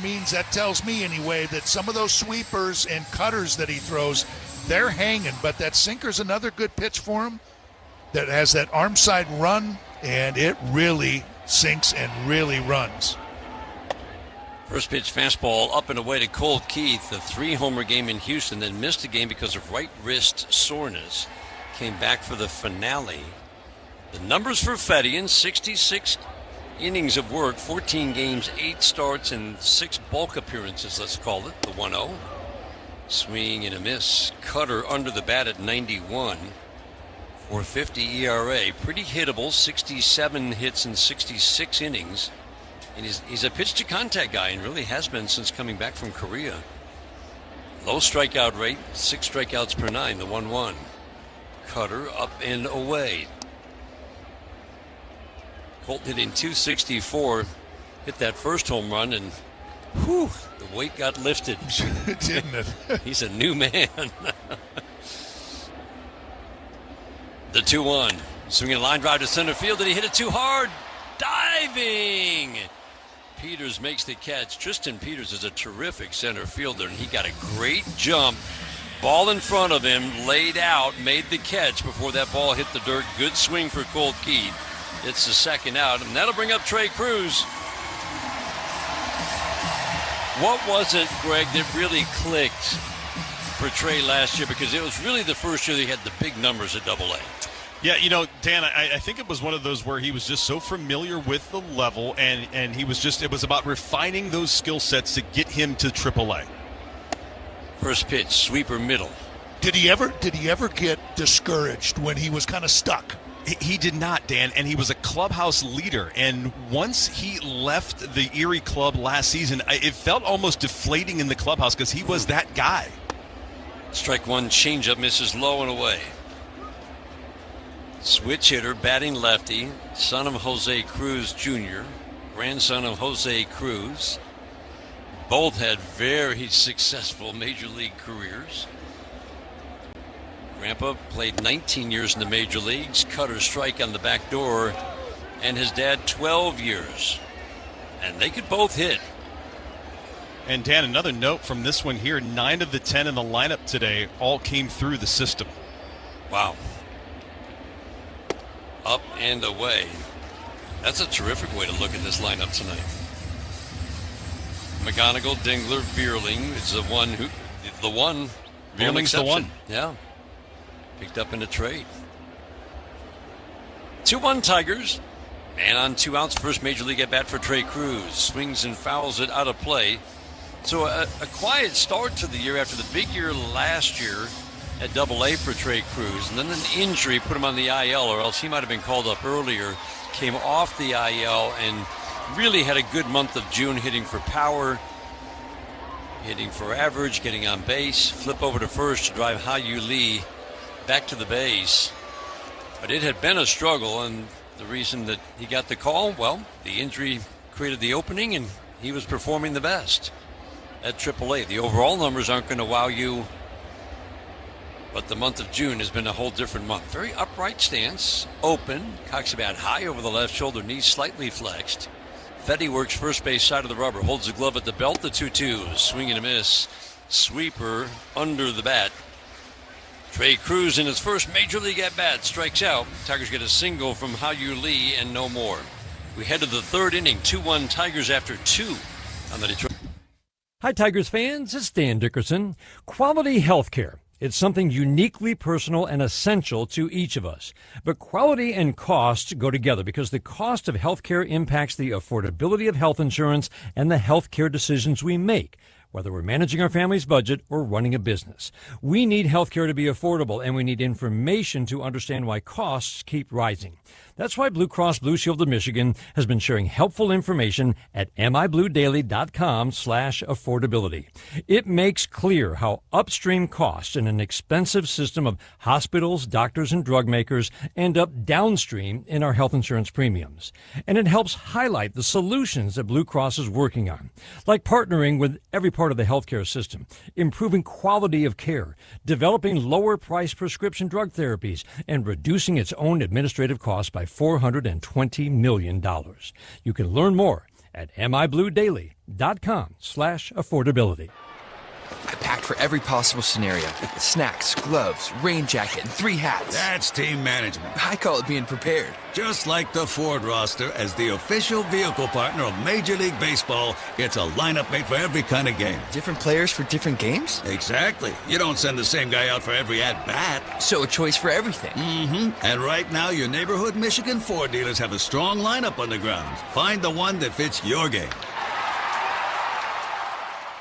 tells me anyway that some of those sweepers and cutters that he throws, they're hanging. But that sinker's another good pitch for him that has that arm side run, and it really sinks and really runs. First pitch fastball up and away to Colt Keith, a 3-homer game in Houston, then missed a game because of right wrist soreness. Came back for the finale. The numbers for Fetty in 66 innings of work, 14 games, 8 starts, and 6 bulk appearances, let's call it, the 1-0. Swing and a miss. Cutter under the bat at 91. 4.50 ERA. Pretty hittable, 67 hits in 66 innings. And he's a pitch-to-contact guy and really has been since coming back from Korea. Low strikeout rate, 6 strikeouts per 9, the 1-1. Cutter up and away. Colt hitting .264, hit that first home run, and whew, the weight got lifted. Didn't it? He's a new man. The 2-1. Swinging a line drive to center field, and he hit it too hard. Diving! Peters makes the catch. Tristan Peters is a terrific center fielder, and he got a great jump. Ball in front of him, laid out, made the catch before that ball hit the dirt. Good swing for Colt Keith. It's the second out, and that'll bring up Trey Cruz. What was it, Greg, that really clicked for Trey last year? Because it was really the first year they had the big numbers at AA. Yeah, Dan, I think it was one of those where he was just so familiar with the level, and it was about refining those skill sets to get him to AAA. First pitch, sweeper middle. Did he ever get discouraged when he was kind of stuck? He did not, Dan, and he was a clubhouse leader. And once he left the Erie club last season, it felt almost deflating in the clubhouse because he was that guy. Strike one, changeup, misses low and away. Switch hitter, batting lefty, son of Jose Cruz Jr., grandson of Jose Cruz. Both had very successful major league careers. Grandpa played 19 years in the major leagues, cutter strike on the back door, and his dad 12 years. And they could both hit. And Dan, another note from this one here, 9 of the 10 in the lineup today all came through the system. Wow. Up and away. That's a terrific way to look at this lineup tonight. McGonigal, Dingler, Vierling is the one. Vierling's the one. Yeah. Picked up in a trade. 2-1 Tigers. Man on 2 outs. First major league at bat for Trey Cruz. Swings and fouls it out of play. So a quiet start to the year after the big year last year at AA for Trey Cruz. And then an injury put him on the IL, or else he might have been called up earlier. Came off the IL and really had a good month of June, hitting for power, hitting for average, getting on base. Flip over to first to drive Hao-Yu Lee back to the base. But it had been a struggle, and the reason that he got the call, well, the injury created the opening, and he was performing the best at AAA. The overall numbers aren't going to wow you, but the month of June has been a whole different month. Very upright stance, open, cocks about high over the left shoulder, knees slightly flexed. Fetty works first base side of the rubber, holds the glove at the belt, the 2-2, swing and a miss. Sweeper under the bat. Trey Cruz in his first Major League at-bat strikes out. Tigers get a single from Hao-Yu Lee and no more. We head to the third inning, 2-1 Tigers after 2 on the Detroit. Hi, Tigers fans. It's Dan Dickerson. Quality health care. It's something uniquely personal and essential to each of us. But quality and cost go together because the cost of health care impacts the affordability of health insurance and the health care decisions we make, whether we're managing our family's budget or running a business. We need health care to be affordable, and we need information to understand why costs keep rising. That's why Blue Cross Blue Shield of Michigan has been sharing helpful information at mibluedaily.com/affordability. It makes clear how upstream costs in an expensive system of hospitals, doctors, and drug makers end up downstream in our health insurance premiums. And it helps highlight the solutions that Blue Cross is working on, like partnering with every part of the healthcare system, improving quality of care, developing lower-priced prescription drug therapies, and reducing its own administrative costs by $420 million. You can learn more at mibluedaily.com/affordability. I packed for every possible scenario. Snacks, gloves, rain jacket, and 3 hats. That's team management. I call it being prepared. Just like the Ford roster, as the official vehicle partner of Major League Baseball, it's a lineup made for every kind of game. Different players for different games? Exactly. You don't send the same guy out for every at-bat. So a choice for everything. Mm-hmm. And right now, your neighborhood Michigan Ford dealers have a strong lineup on the grounds. Find the one that fits your game.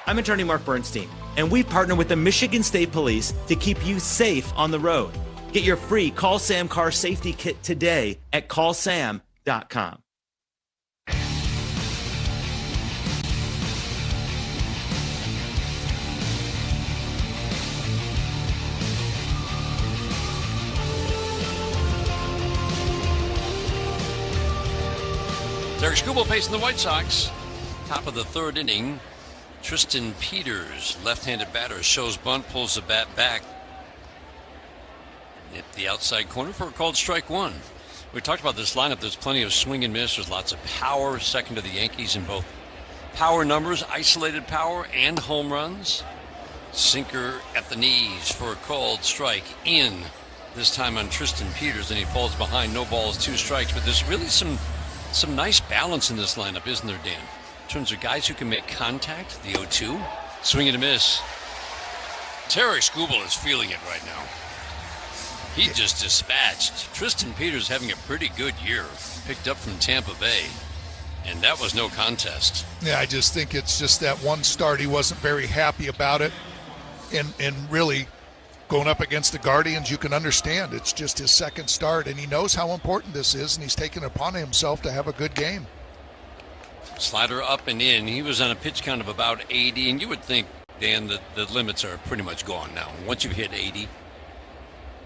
I'm attorney Mark Bernstein, and we've partnered with the Michigan State Police to keep you safe on the road. Get your free Call Sam car safety kit today at callsam.com. Derek Skubal facing the White Sox. Top of the third inning. Tristan Peters, left-handed batter, shows bunt, pulls the bat back at the outside corner for a called strike one. We talked about this lineup. There's plenty of swing and miss. There's lots of power, second to the Yankees in both power numbers, isolated power, and home runs. Sinker at the knees for a called strike in, this time on Tristan Peters, and he falls behind. No balls, 2 strikes. But there's really some nice balance in this lineup, isn't there, Dan? In terms of guys who can make contact, the 0-2, swing and a miss. Terry Skubal is feeling it right now. He just dispatched. Tristan Peters having a pretty good year, picked up from Tampa Bay, and that was no contest. Yeah, I just think it's just that one start. He wasn't very happy about it, and really going up against the Guardians, you can understand. It's just his second start, and he knows how important this is, and he's taken it upon himself to have a good game. Slider up and in. He was on a pitch count of about 80, and you would think, Dan, that the limits are pretty much gone now. Once you hit 80,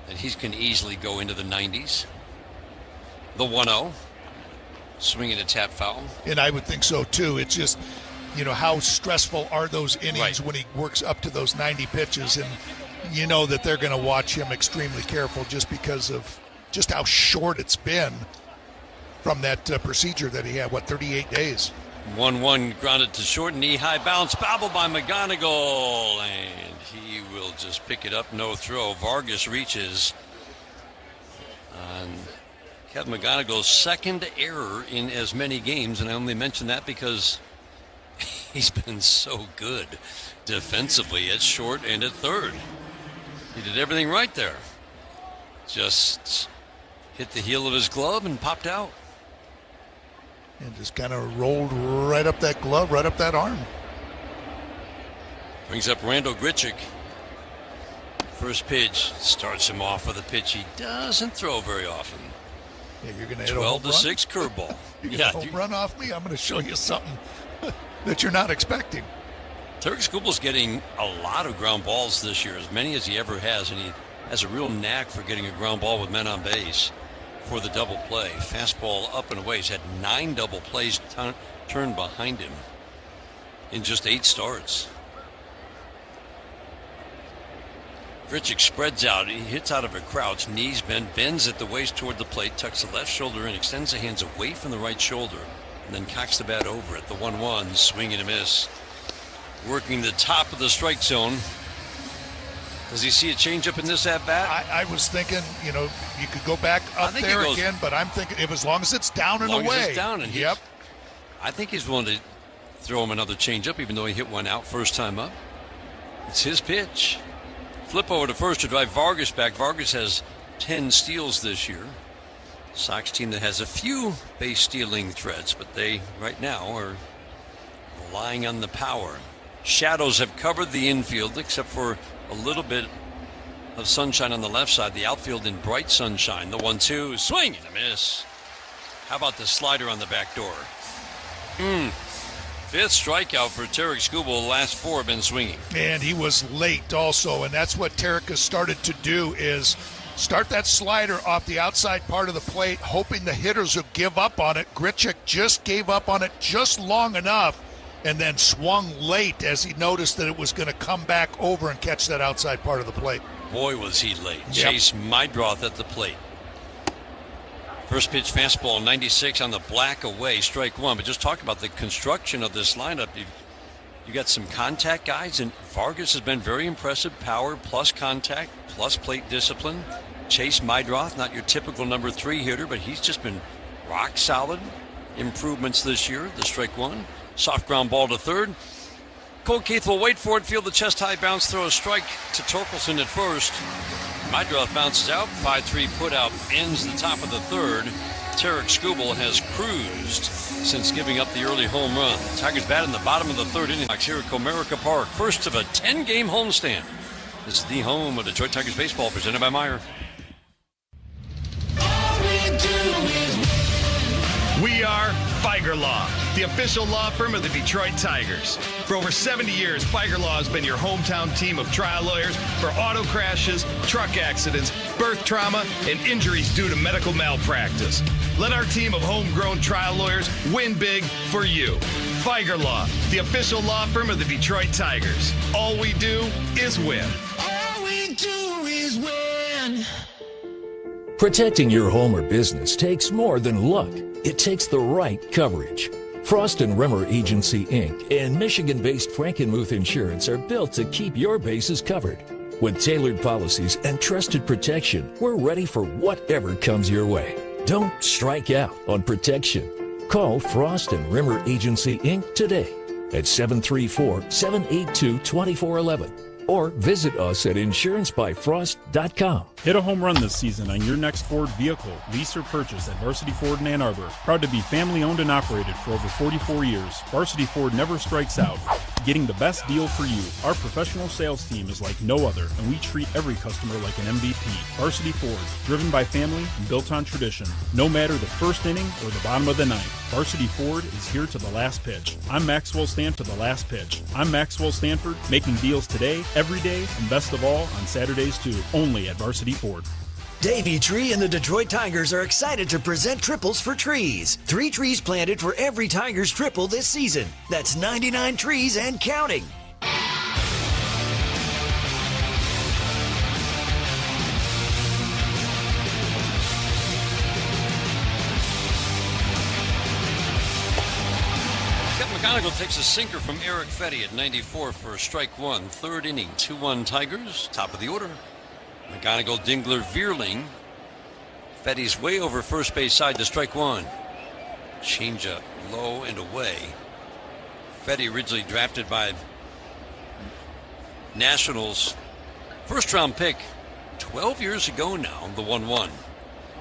that he can easily go into the 90s. The 1-0, swinging a tap foul. And I would think so, too. It's just, how stressful are those innings when he works up to those 90 pitches, and you know that they're going to watch him extremely careful just because of just how short it's been from that procedure that he had, 38 days. 1-1 grounded to short, knee-high bounce, bobbled by McGonigal, and he will just pick it up, no throw. Vargas reaches on Kevin McGonigal's second error in as many games, and I only mention that because he's been so good defensively at short and at third. He did everything right there. Just hit the heel of his glove and popped out. And just kind of rolled right up that glove, right up that arm. Brings up Randall Grichuk. First pitch starts him off with a pitch he doesn't throw very often. Yeah, you're going to hit a home run? 12-6 curveball. You're going to home run off me? I'm going to show you something that you're not expecting. Terry Skubal's getting a lot of ground balls this year, as many as he ever has, and he has a real knack for getting a ground ball with men on base for the double play. Fastball up and away. He's had 9 double plays turned behind him in just 8 starts. Grichuk spreads out. He hits out of a crouch, knees bent, bends at the waist toward the plate, tucks the left shoulder in, extends the hands away from the right shoulder, and then cocks the bat over at the 1-1, swing and a miss. Working the top of the strike zone. Does he see a changeup in this at-bat? I was thinking, you could go back up there again, but I'm thinking as long as it's down and away. As it's down and I think he's willing to throw him another changeup, even though he hit one out first time up. It's his pitch. Flip over to first to drive Vargas back. Vargas has 10 steals this year. Sox team that has a few base stealing threats, but they right now are relying on the power. Shadows have covered the infield except for a little bit of sunshine on the left side. The outfield in bright sunshine. The 1-2 swing and a miss. How about the slider on the back door? Fifth strikeout for Tarek Skubal. The last 4 have been swinging. And he was late also, and that's what Tarek has started to do is start that slider off the outside part of the plate, hoping the hitters will give up on it. Grichuk just gave up on it just long enough and then swung late as he noticed that it was going to come back over and catch that outside part of the plate. Boy, was he late. Yep. Chase Mydroth at the plate. First pitch fastball, 96 on the black away, strike 1. But just talk about the construction of this lineup. You got some contact guys, and Vargas has been very impressive. Power plus contact plus plate discipline. Chase Mydroth, not your typical number 3 hitter, but he's just been rock solid. Improvements this year. The strike 1. Soft ground ball to third. Cole Keith will wait for it, field the chest high bounce, throw a strike to Torkelson at first. Mydroth bounces out, 5-3 put out, ends the top of the third. Tarek Skubal has cruised since giving up the early home run. Tigers bat in the bottom of the third inning here at Comerica Park. First of a 10-game homestand. This is the home of Detroit Tigers baseball, presented by Meyer. We are Feiger Law, the official law firm of the Detroit Tigers. For over 70 years, Feiger Law has been your hometown team of trial lawyers for auto crashes, truck accidents, birth trauma, and injuries due to medical malpractice. Let our team of homegrown trial lawyers win big for you. Feiger Law, the official law firm of the Detroit Tigers. All we do is win. All we do is win. Protecting your home or business takes more than luck. It takes the right coverage. Frost & Rimmer Agency, Inc. and Michigan-based Frankenmuth Insurance are built to keep your bases covered. With tailored policies and trusted protection, we're ready for whatever comes your way. Don't strike out on protection. Call Frost & Rimmer Agency, Inc. today at 734-782-2411 or visit us at insurancebyfrost.com. Hit a home run this season on your next Ford vehicle, lease or purchase at Varsity Ford in Ann Arbor. Proud to be family owned and operated for over 44 years. Varsity Ford never strikes out, getting the best deal for you. Our professional sales team is like no other, and we treat every customer like an MVP. Varsity Ford, driven by family and built on tradition. No matter the first inning or the bottom of the ninth, Varsity Ford is here to the last pitch. I'm Maxwell Stanford to the last pitch. I'm Maxwell Stanford, making deals today, every day, and best of all, on Saturdays too, only at Varsity Ford. Davey Tree and the Detroit Tigers are excited to present triples for trees. 3 trees planted for every Tigers triple this season. That's 99 trees and counting. McGonigal takes a sinker from Eric Fetty at 94 for strike 1. Third inning, 2-1 Tigers. Top of the order. McGonigal, Dingler, Vierling. Fetty's way over first base side to strike 1. Changeup low and away. Fetty originally drafted by Nationals first round pick 12 years ago now, the 1-1.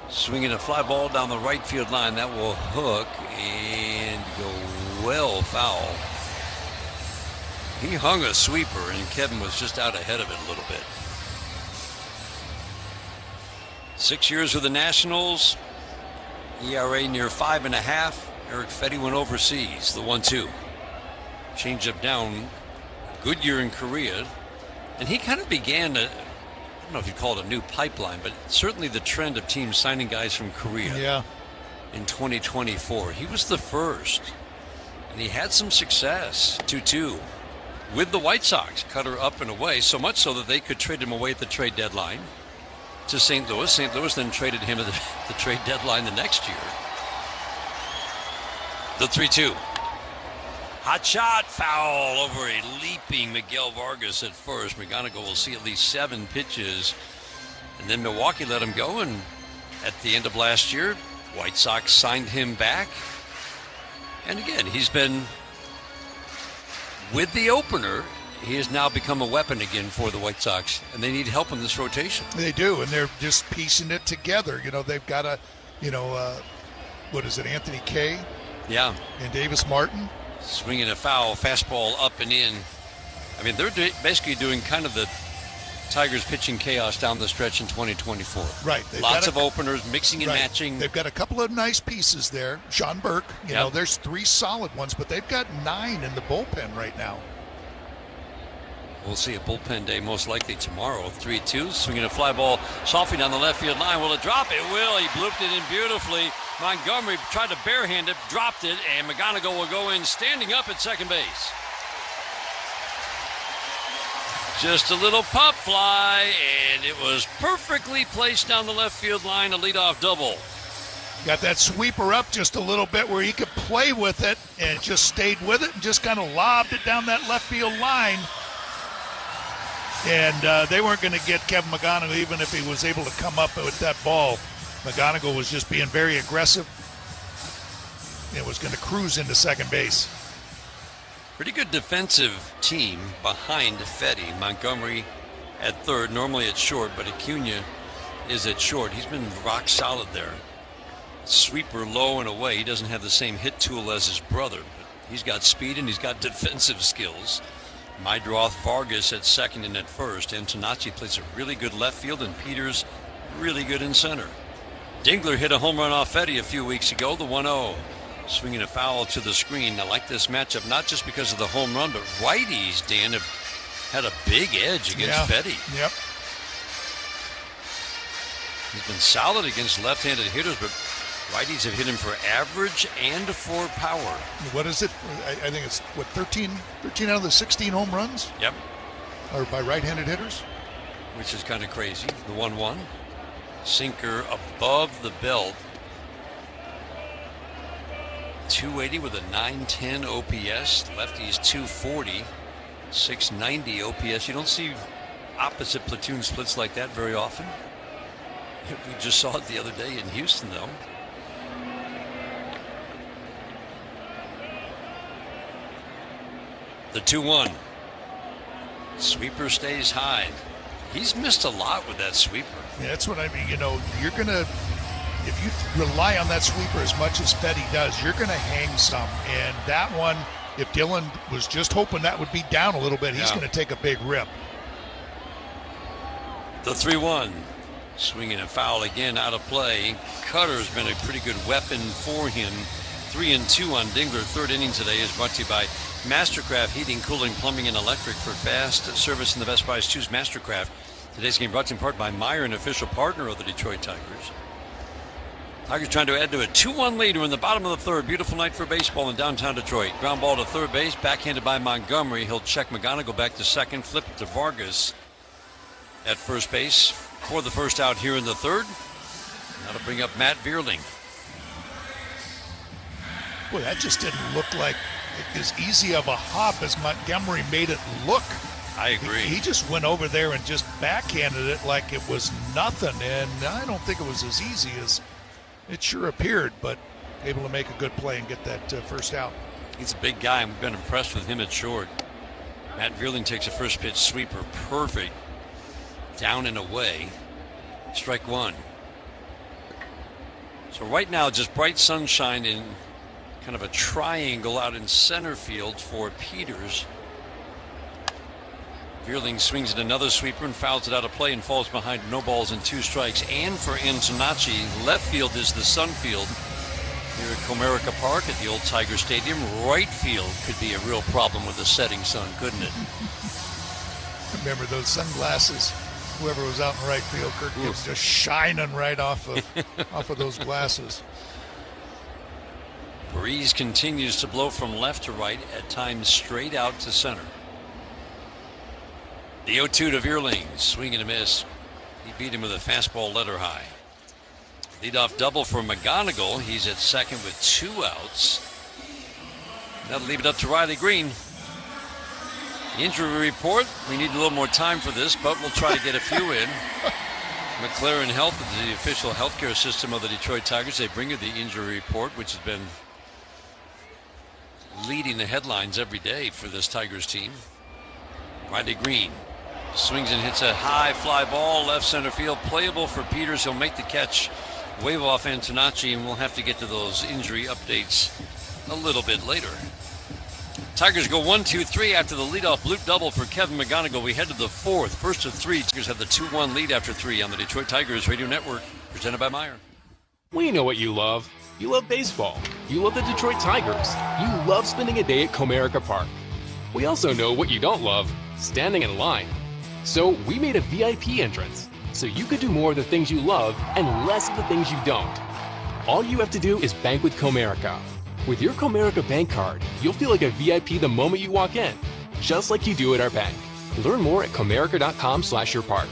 Swinging a fly ball down the right field line. That will hook and go well foul. He hung a sweeper and Kevin was just out ahead of it a little bit. 6 years with the Nationals, ERA near 5.5. Eric Fetty went overseas. The 1-2. Changeup down. Good year in Korea. And he kind of began I don't know if you'd call it a new pipeline, but certainly the trend of teams signing guys from Korea in 2024. He was the first. And he had some success. 2-2 with the White Sox. Cutter up and away, so much so that they could trade him away at the trade deadline to St. Louis. St. Louis then traded him at the trade deadline the next year. The 3-2. Hot shot, foul over a leaping Miguel Vargas at first. McGonigal will see at least 7 pitches. And then Milwaukee let him go, and at the end of last year, White Sox signed him back. And again, he's been with the opener. He has now become a weapon again for the White Sox, and they need help in this rotation. They do, and they're just piecing it together. They've got Anthony Kay? Yeah. And Davis Martin? Swinging a foul, fastball up and in. I mean, they're basically doing kind of the Tigers pitching chaos down the stretch in 2024. Right. Lots of openers, mixing and matching. They've got a couple of nice pieces there. Sean Burke, there's 3 solid ones, but they've got 9 in the bullpen right now. We'll see a bullpen day most likely tomorrow. 3-2, swinging a fly ball softly down the left field line. Will it drop? It will. He blooped it in beautifully. Montgomery tried to barehand it, dropped it, and McGonigal will go in standing up at second base. Just a little pop fly, and it was perfectly placed down the left field line, a leadoff double. Got that sweeper up just a little bit where he could play with it, and just stayed with it and just kind of lobbed it down that left field line. And they weren't going to get Kevin McGonigal even if he was able to come up with that ball. McGonigal was just being very aggressive and was going to cruise into second base. Pretty good defensive team behind Fetty. Montgomery at third, normally at short, but Acuna is at short. He's been rock solid there. Sweeper low and away. He doesn't have the same hit tool as his brother, but he's got speed and he's got defensive skills. Mydroth, Vargas at second and at first. Antonacci plays a really good left field, and Peters really good in center. Dingler hit a home run off Fetty a few weeks ago, the 1-0. Swinging a foul to the screen. I like this matchup, not just because of the home run, but righties, Dan, have had a big edge against Fetty. Yep. He's been solid against left-handed hitters, but righties have hit him for average and for power. What is it? I think it's, 13 out of the 16 home runs? Yep. Are by right-handed hitters? Which is kind of crazy. The 1-1. Sinker above the belt. 280 with a 910 OPS. Lefty's 240. 690 OPS. You don't see opposite platoon splits like that very often. We just saw it the other day in Houston, though. The 2-1. Sweeper stays high. He's missed a lot with that sweeper. Yeah, that's what I mean. You're going to, if you rely on that sweeper as much as Fetty does, you're going to hang some. And that one, if Dylan was just hoping that would be down a little bit, he's going to take a big rip. The 3-1. Swinging a foul again out of play. Cutter's been a pretty good weapon for him. 3-2 on Dingler. Third inning today is brought to you by Mastercraft Heating, Cooling, Plumbing, and Electric. For fast service and the best price, choose Mastercraft. Today's game brought to you in part by Meyer, an official partner of the Detroit Tigers. Tigers trying to add to a 2-1 lead. We're in the bottom of the third. Beautiful night for baseball in downtown Detroit. Ground ball to third base, backhanded by Montgomery. He'll check McGonigal back to second, flip it to Vargas at first base for the first out here in the third. That'll bring up Matt Vierling. Boy, that just didn't look like as easy of a hop as Montgomery made it look. I agree. He just went over there and just backhanded it like it was nothing, and I don't think it was as easy as it sure appeared, but able to make a good play and get that first out. He's a big guy, and we've been impressed with him at short. Matt Vierling takes a first pitch sweeper. Perfect. Down and away. Strike one. So right now, just bright sunshine in kind of a triangle out in center field for Peters. Vierling swings at another sweeper and fouls it out of play and falls behind. No balls and 2 strikes. And for Antonacci, left field is the sun field here at Comerica Park at the old Tiger Stadium. Right field could be a real problem with the setting sun, couldn't it? Remember those sunglasses? Whoever was out in right field, Kirk Gibbs, just shining right off of those glasses. Breeze continues to blow from left to right, at times straight out to center. The 0-2 to Vierling, swing and a miss. He beat him with a fastball letter high. Leadoff double for McGonigal. He's at second with 2 outs. That'll leave it up to Riley Green. Injury report. We need a little more time for this, but we'll try to get a few in. McLaren Health is the official healthcare system of the Detroit Tigers. They bring you the injury report, which has been leading the headlines every day for this Tigers team. Riley Green swings and hits a high fly ball, left center field, playable for Peters. He'll make the catch, wave off Antonacci, and we'll have to get to those injury updates a little bit later. Tigers go 1-2-3 after the leadoff bloop double for Kevin McGonigal. We head to the fourth. First of three. Tigers have the 2-1 lead after three on the Detroit Tigers Radio Network, presented by Meyer. We know what you love. You love baseball. You love the Detroit Tigers. You love spending a day at Comerica Park. We also know what you don't love, standing in line. So we made a VIP entrance, so you could do more of the things you love and less of the things you don't. All you have to do is bank with Comerica. With your Comerica bank card, you'll feel like a VIP the moment you walk in, just like you do at our bank. Learn more at comerica.com/yourpark.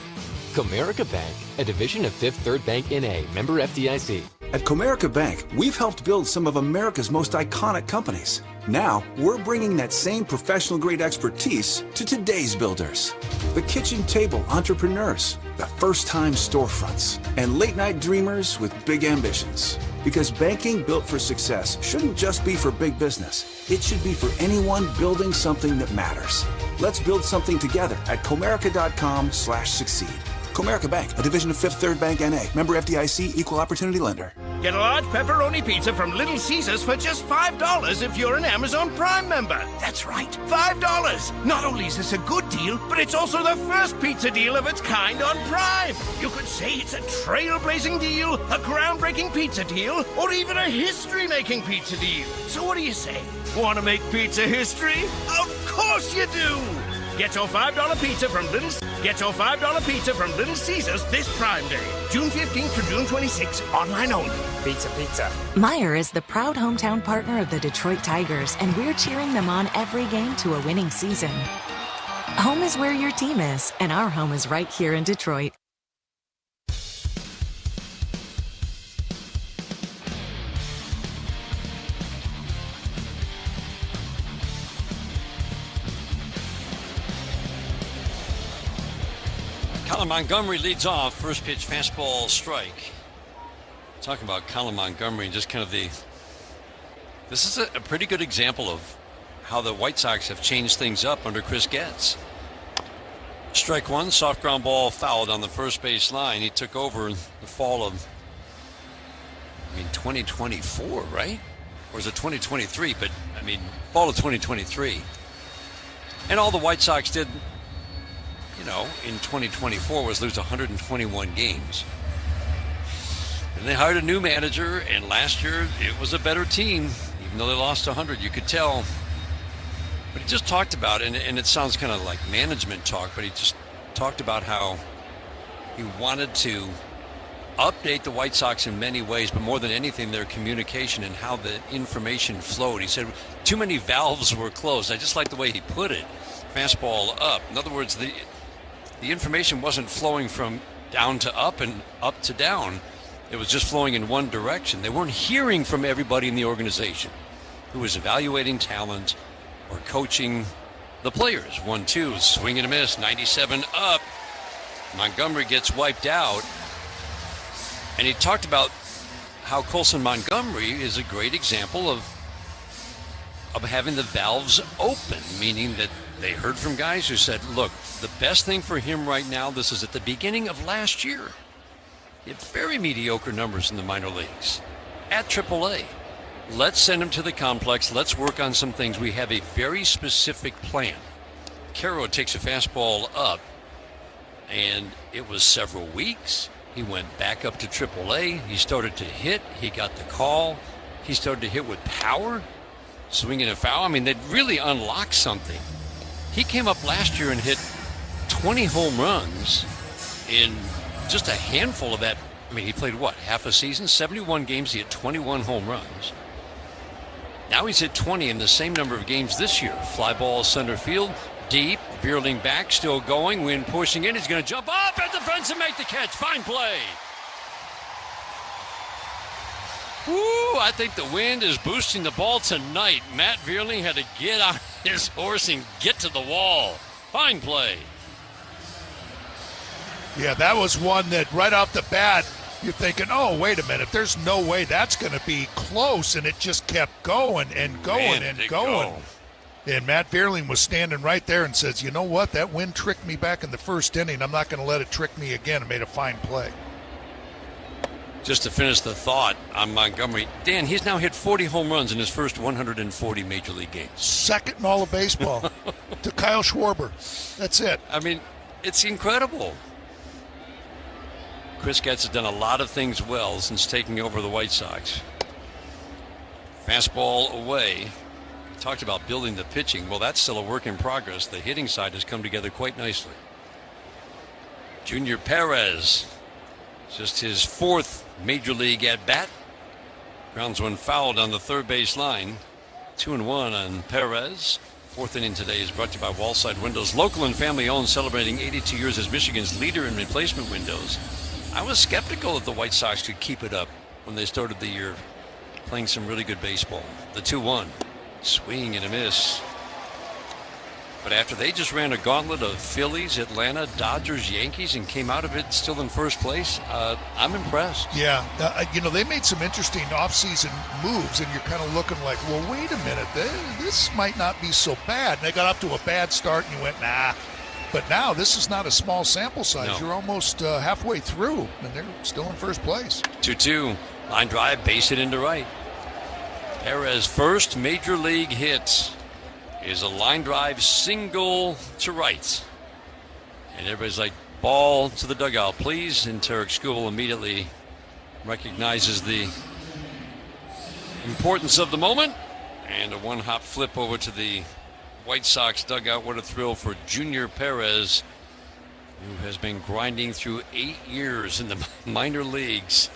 Comerica Bank, a division of Fifth Third Bank N.A., member FDIC. At Comerica Bank, we've helped build some of America's most iconic companies. Now, we're bringing that same professional-grade expertise to today's builders. The kitchen table entrepreneurs, the first-time storefronts, and late-night dreamers with big ambitions. Because banking built for success shouldn't just be for big business. It should be for anyone building something that matters. Let's build something together at Comerica.com/succeed. Comerica Bank, a division of Fifth Third Bank N.A., member FDIC, equal opportunity lender. Get a large pepperoni pizza from Little Caesars for just $5 if you're an Amazon Prime member. That's right, $5. Not only is this a good deal, but it's also the first pizza deal of its kind on Prime. You could say it's a trailblazing deal, a groundbreaking pizza deal, or even a history-making pizza deal. So what do you say? Want to make pizza history? Of course you do! Get your $5 pizza from Little Caesars this Prime Day, June 15th to June 26th, online only. Pizza. Meyer is the proud hometown partner of the Detroit Tigers, and we're cheering them on every game to a winning season. Home is where your team is, and our home is right here in Detroit. Colin Montgomery leads off. First pitch, fastball, strike. Talking about Colin Montgomery, just kind of this is a pretty good example of how the White Sox have changed things up under Chris Getz. Strike one, soft ground ball fouled on the first base line. He took over in the fall of, 2024, right? Or is it 2023? But, fall of 2023. And all the White Sox did, in 2024 was lose 121 games. And they hired a new manager, and last year it was a better team, even though they lost 100. You could tell. But he just talked about, and it sounds kind of like management talk, but he just talked about how he wanted to update the White Sox in many ways, but more than anything, their communication and how the information flowed. He said too many valves were closed. I just like the way he put it. Fastball up. In other words, the information wasn't flowing from down to up and up to down. It was just flowing in one direction. They weren't hearing from everybody in the organization who was evaluating talent or coaching the players. 1-2, swing and a miss, 97 up. Montgomery gets wiped out. And he talked about how Colson Montgomery is a great example of having the valves open, meaning that they heard from guys who said, look, the best thing for him right now, this is at the beginning of last year. He had very mediocre numbers in the minor leagues at AAA. Let's send him to the complex. Let's work on some things. We have a very specific plan. Caro takes a fastball up, and it was several weeks. He went back up to AAA. He started to hit. He got the call. He started to hit with power, swinging a foul. They'd really unlocked something. He came up last year and hit 20 home runs in just a handful of that. He played half a season, 71 games. He had 21 home runs. Now he's hit 20 in the same number of games this year. Fly ball center field, deep, veering back, still going. Wind pushing in. He's going to jump up at the fence and make the catch. Fine play. Ooh, I think the wind is boosting the ball tonight. Matt Vierling had to get on his horse and get to the wall. Fine play. Yeah, that was one that right off the bat, you're thinking, oh, wait a minute, there's no way that's going to be close, and it just kept going and going and going. And Matt Vierling was standing right there and says, you know what, that wind tricked me back in the first inning. I'm not going to let it trick me again. It made a fine play. Just to finish the thought on Montgomery, Dan, he's now hit 40 home runs in his first 140 Major League games. Second in all of baseball to Kyle Schwarber. That's it. I mean, it's incredible. Chris Getz has done a lot of things well since taking over the White Sox. Fastball away. We talked about building the pitching. Well, that's still a work in progress. The hitting side has come together quite nicely. Junior Perez, just his fourth Major League at-bat. Grounds one fouled on the third base line. 2-1 on Perez. Fourth inning today is brought to you by Wallside Windows. Local and family owned, celebrating 82 years as Michigan's leader in replacement windows. I was skeptical that the White Sox could keep it up when they started the year, playing some really good baseball. The 2-1. Swing and a miss. But after they just ran a gauntlet of Phillies, Atlanta, Dodgers, Yankees, and came out of it still in first place, I'm impressed. Yeah. They made some interesting offseason moves, and you're kind of looking like, well, wait a minute. This might not be so bad. And they got off to a bad start, and you went, nah. But now this is not a small sample size. No. You're almost halfway through, and they're still in first place. 2-2. Line drive, base hit into right. Perez's first Major League hit is a line drive single to right. And everybody's like, ball to the dugout, please. And Tarek Skubal immediately recognizes the importance of the moment. And a one-hop flip over to the White Sox dugout. What a thrill for Junior Perez, who has been grinding through 8 years in the minor leagues.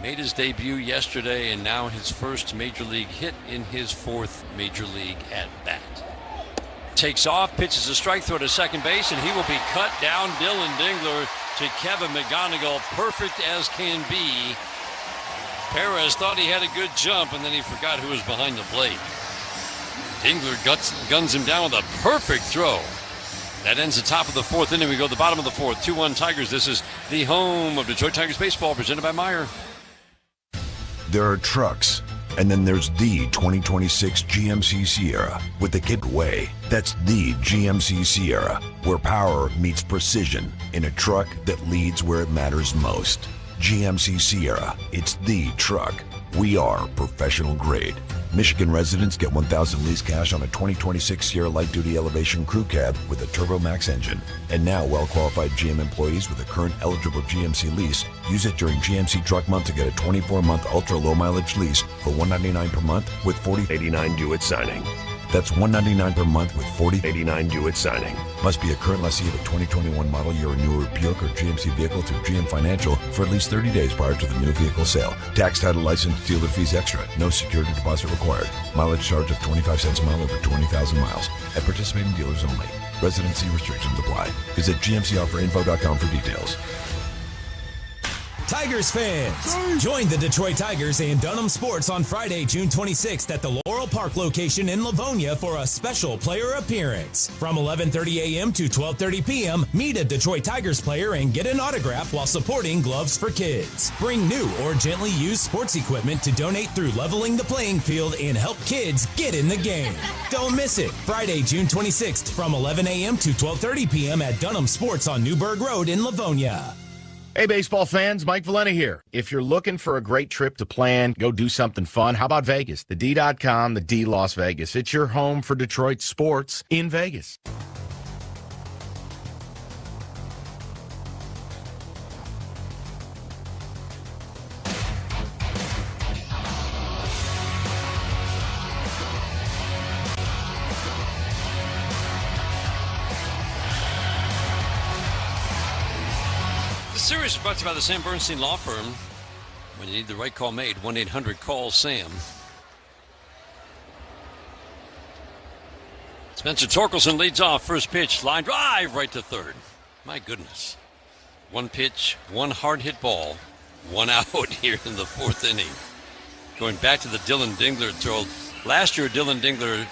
Made his debut yesterday, and now his first Major League hit in his fourth Major League at-bat. Takes off, pitches a strike throw to second base, and he will be cut down. Dylan Dingler to Kevin McGonigal, perfect as can be. Perez thought he had a good jump, and then he forgot who was behind the plate. Dingler guns him down with a perfect throw. That ends the top of the fourth inning. We go to the bottom of the fourth. 2-1 Tigers. This is the home of Detroit Tigers baseball, presented by Meijer. There are trucks, and then there's the 2026 GMC Sierra with the kit way. That's the GMC Sierra, where power meets precision in a truck that leads where it matters most. GMC Sierra, it's the truck. We are professional grade. Michigan residents get $1,000 lease cash on a 2026 Sierra Light Duty Elevation Crew Cab with a Turbo Max engine. And now well-qualified GM employees with a current eligible GMC lease use it during GMC Truck Month to get a 24-month ultra-low mileage lease for $199 per month with $40.89 due at signing. That's $199 per month with $40.89 due at signing. Must be a current lessee of a 2021 model year or newer Buick or GMC vehicle through GM Financial for at least 30 days prior to the new vehicle sale. Tax, title, license, dealer fees extra. No security deposit required. Mileage charge of 25 cents a mile over 20,000 miles. At participating dealers only. Residency restrictions apply. Visit GMCOfferInfo.com for details. Tigers fans, join the Detroit Tigers and Dunham Sports on Friday, June 26th at the Laurel Park location in Livonia for a special player appearance. From 11:30 a.m. to 12:30 p.m., meet a Detroit Tigers player and get an autograph while supporting Gloves for Kids. Bring new or gently used sports equipment to donate through Leveling the Playing Field and help kids get in the game. Don't miss it. Friday, June 26th from 11 a.m. to 12:30 p.m. at Dunham Sports on Newburgh Road in Livonia. Hey, baseball fans, Mike Valena here. If you're looking for a great trip to plan, go do something fun, how about Vegas? The D.com, the D Las Vegas. It's your home for Detroit sports in Vegas. The series is brought to you by the Sam Bernstein Law Firm. When you need the right call made, 1-800-CALL-SAM. Spencer Torkelson leads off. First pitch, line drive right to third. My goodness. One pitch, one hard hit ball, one out here in the fourth inning. going back to the Dylan Dingler throw. Last year, Dylan Dingler,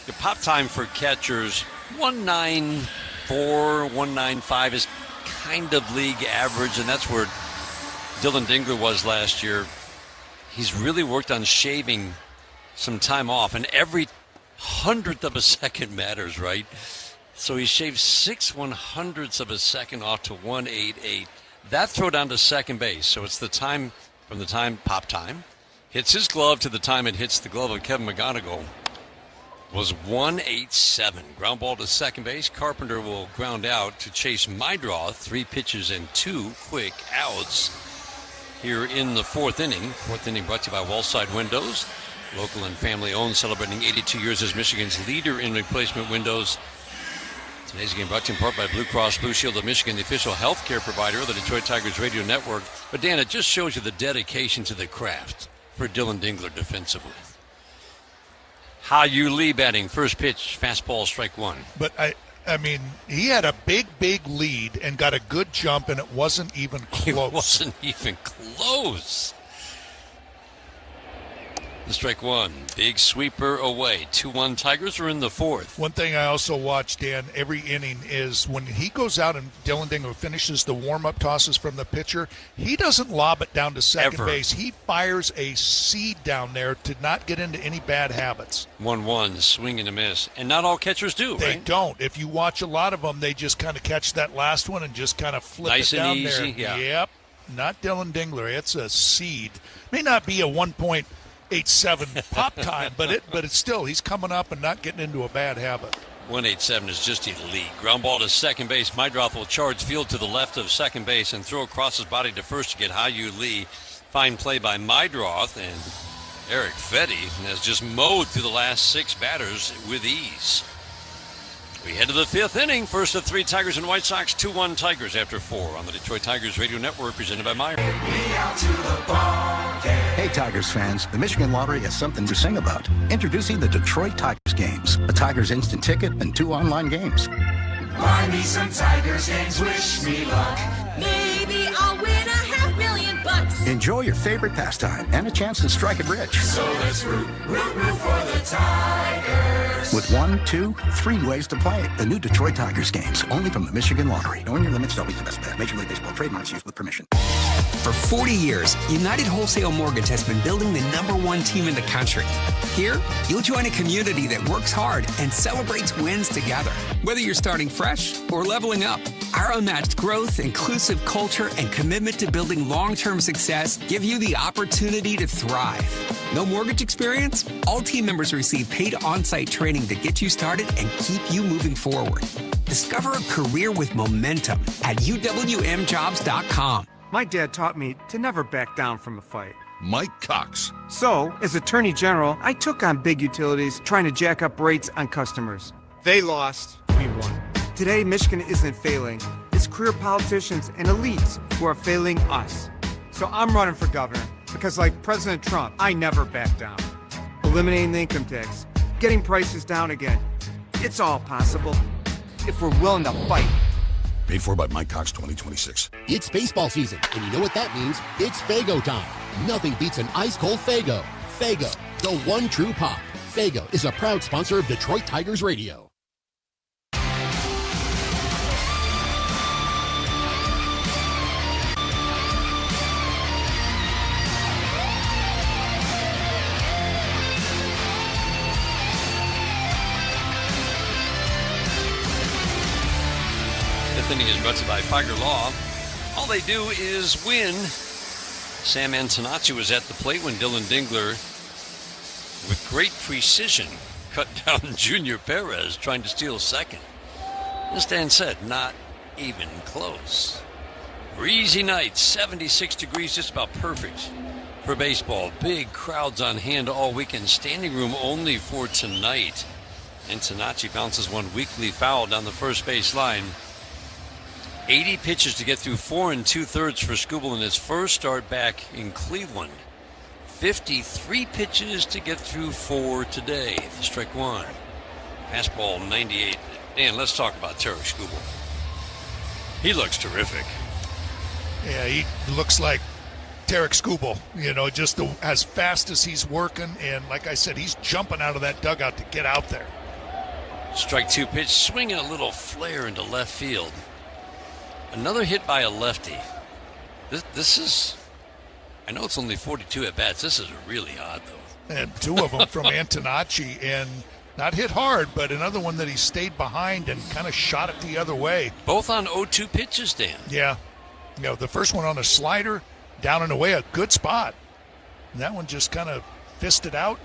the pop time for catchers, 1.94, 1.95 is kind of league average, and that's where Dylan Dingler was last year. He's really worked on shaving some time off, and every 100th of a second matters, right? So he shaved 6/100ths of a second off to 1.88. That throw down to second base, so it's the time from the time pop time hits his glove to the time it hits the glove of Kevin McGonigal was 1.87. Ground ball to second base. Carpenter will ground out to chase Mydroth. 3 pitches and 2 quick outs here in the 4th inning. 4th inning brought to you by Wallside Windows. Local and family owned, celebrating 82 years as Michigan's leader in replacement windows. Today's game brought to you in part by Blue Cross Blue Shield of Michigan, the official health care provider of the Detroit Tigers radio network. But Dan, it just shows you the dedication to the craft for Dylan Dingler defensively. Ha-Yu Lee batting, first pitch, fastball, strike 1. But I mean, he had a big lead and got a good jump, and it wasn't even close. It wasn't even close. The strike 1, big sweeper away. 2-1 Tigers are in the 4th. One thing I also watch, Dan, every inning is when he goes out and Dylan Dingler finishes the warm-up tosses from the pitcher, he doesn't lob it down to second base. He fires a seed down there to not get into any bad habits. 1-1, swing and a miss. And not all catchers do, They right? don't. If you watch a lot of them, they just kind of catch that last one and just kind of flip nice it down and easy, there. yeah. Yep. Not Dylan Dingler. It's a seed. May not be a 1.87 pop time, but it's still, he's coming up and not getting into a bad habit. 1.87 is just elite. Ground ball to second base. Mydroth will charge field to the left of second base and throw across his body to first to get Ha-Yu Lee. Fine play by Mydroth, and Eric Fetty has just mowed through the last 6 batters with ease. We head to the 5th inning. First of 3 Tigers and White Sox. 2-1 Tigers after 4 on the Detroit Tigers radio network, presented by Meyer. Hey Tigers fans, the Michigan Lottery has something to sing about. Introducing the Detroit Tigers games, a Tigers instant ticket and 2 online games. Buy me some Tigers games, wish me luck. Maybe I'll win $500,000. Enjoy your favorite pastime and a chance to strike it rich. So let's root for the Tigers. With 1, 2, 3 ways to play. The new Detroit Tigers games, only from the Michigan Lottery. Knowing your limits, always the best bet. Major League Baseball trademarks used with permission. For 40 years, United Wholesale Mortgage has been building the #1 team in the country. Here, you'll join a community that works hard and celebrates wins together. Whether you're starting fresh or leveling up, our unmatched growth, inclusive culture, and commitment to building long-term success give you the opportunity to thrive. No mortgage experience? All team members receive paid on-site training to get you started and keep you moving forward. Discover a career with momentum at uwmjobs.com. My dad taught me to never back down from a fight. Mike Cox. So, as Attorney General, I took on big utilities trying to jack up rates on customers. They lost, we won. Today, Michigan isn't failing. It's career politicians and elites who are failing us. So I'm running for governor because, like President Trump, I never back down. Eliminating the income tax, getting prices down again. It's all possible if we're willing to fight. Paid for by Mike Cox 2026. It's baseball season, and you know what that means. It's Faygo time. Nothing beats an ice-cold Faygo. Faygo, the one true pop. Faygo is a proud sponsor of Detroit Tigers Radio. Fifth inning is brought to you by Tiger Law. All they do is win. Sam Antonacci was at the plate when Dylan Dingler, with great precision, cut down Junior Perez trying to steal second. As Dan said, not even close. Breezy night, 76 degrees, just about perfect for baseball. Big crowds on hand all weekend. Standing room only for tonight. Antonacci bounces one weakly foul down the first base line. 80 pitches to get through 4 2/3 for Skubal in his first start back in Cleveland. 53 pitches to get through 4 today. The strike 1. Fastball 98. Dan, let's talk about Tarik Skubal. He looks terrific. Yeah, he looks like Tarik Skubal, just as fast as he's working. And like I said, he's jumping out of that dugout to get out there. Strike 2 pitch, swinging a little flare into left field. Another hit by a lefty. This is, I know it's only 42 at-bats. This is really odd, though. And 2 of them from Antonacci, and not hit hard, but another one that he stayed behind and kind of shot it the other way. Both on 0-2 pitches, Dan. Yeah. The first one on a slider, down and away, a good spot. And that one just kind of fisted out,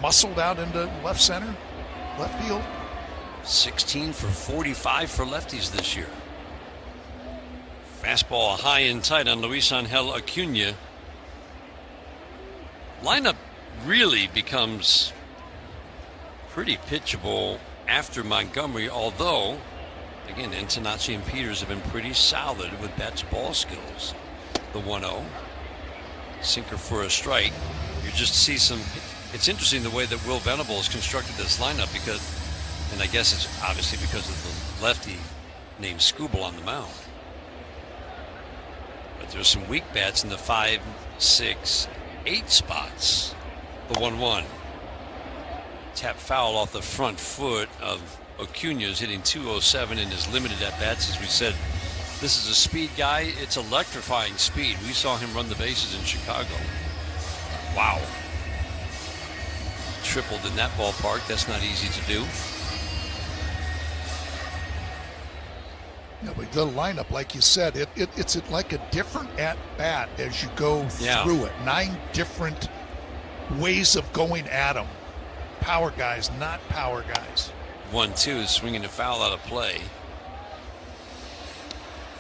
muscled out into left center, left field. 16 for 45 for lefties this year. Fastball high and tight on Luis Angel Acuna. Lineup really becomes pretty pitchable after Montgomery, although, again, Antonacci and Peters have been pretty solid with bat-to-ball skills. The 1-0. Sinker for a strike. You just see some. It's interesting the way that Will Venable has constructed this lineup because, and I guess it's obviously because of the lefty named Skubal on the mound. But there's some weak bats in the 5, 6, 8 spots. The 1-1. Tap foul off the front foot of Acuna's, hitting 207 in his limited at-bats. As we said, this is a speed guy. It's electrifying speed. We saw him run the bases in Chicago. Wow. Tripled in that ballpark. That's not easy to do. Yeah, but the lineup, like you said, it's like a different at-bat as you go through it. 9 different ways of going at them. Power guys, not power guys. 1-2 is swinging a foul out of play.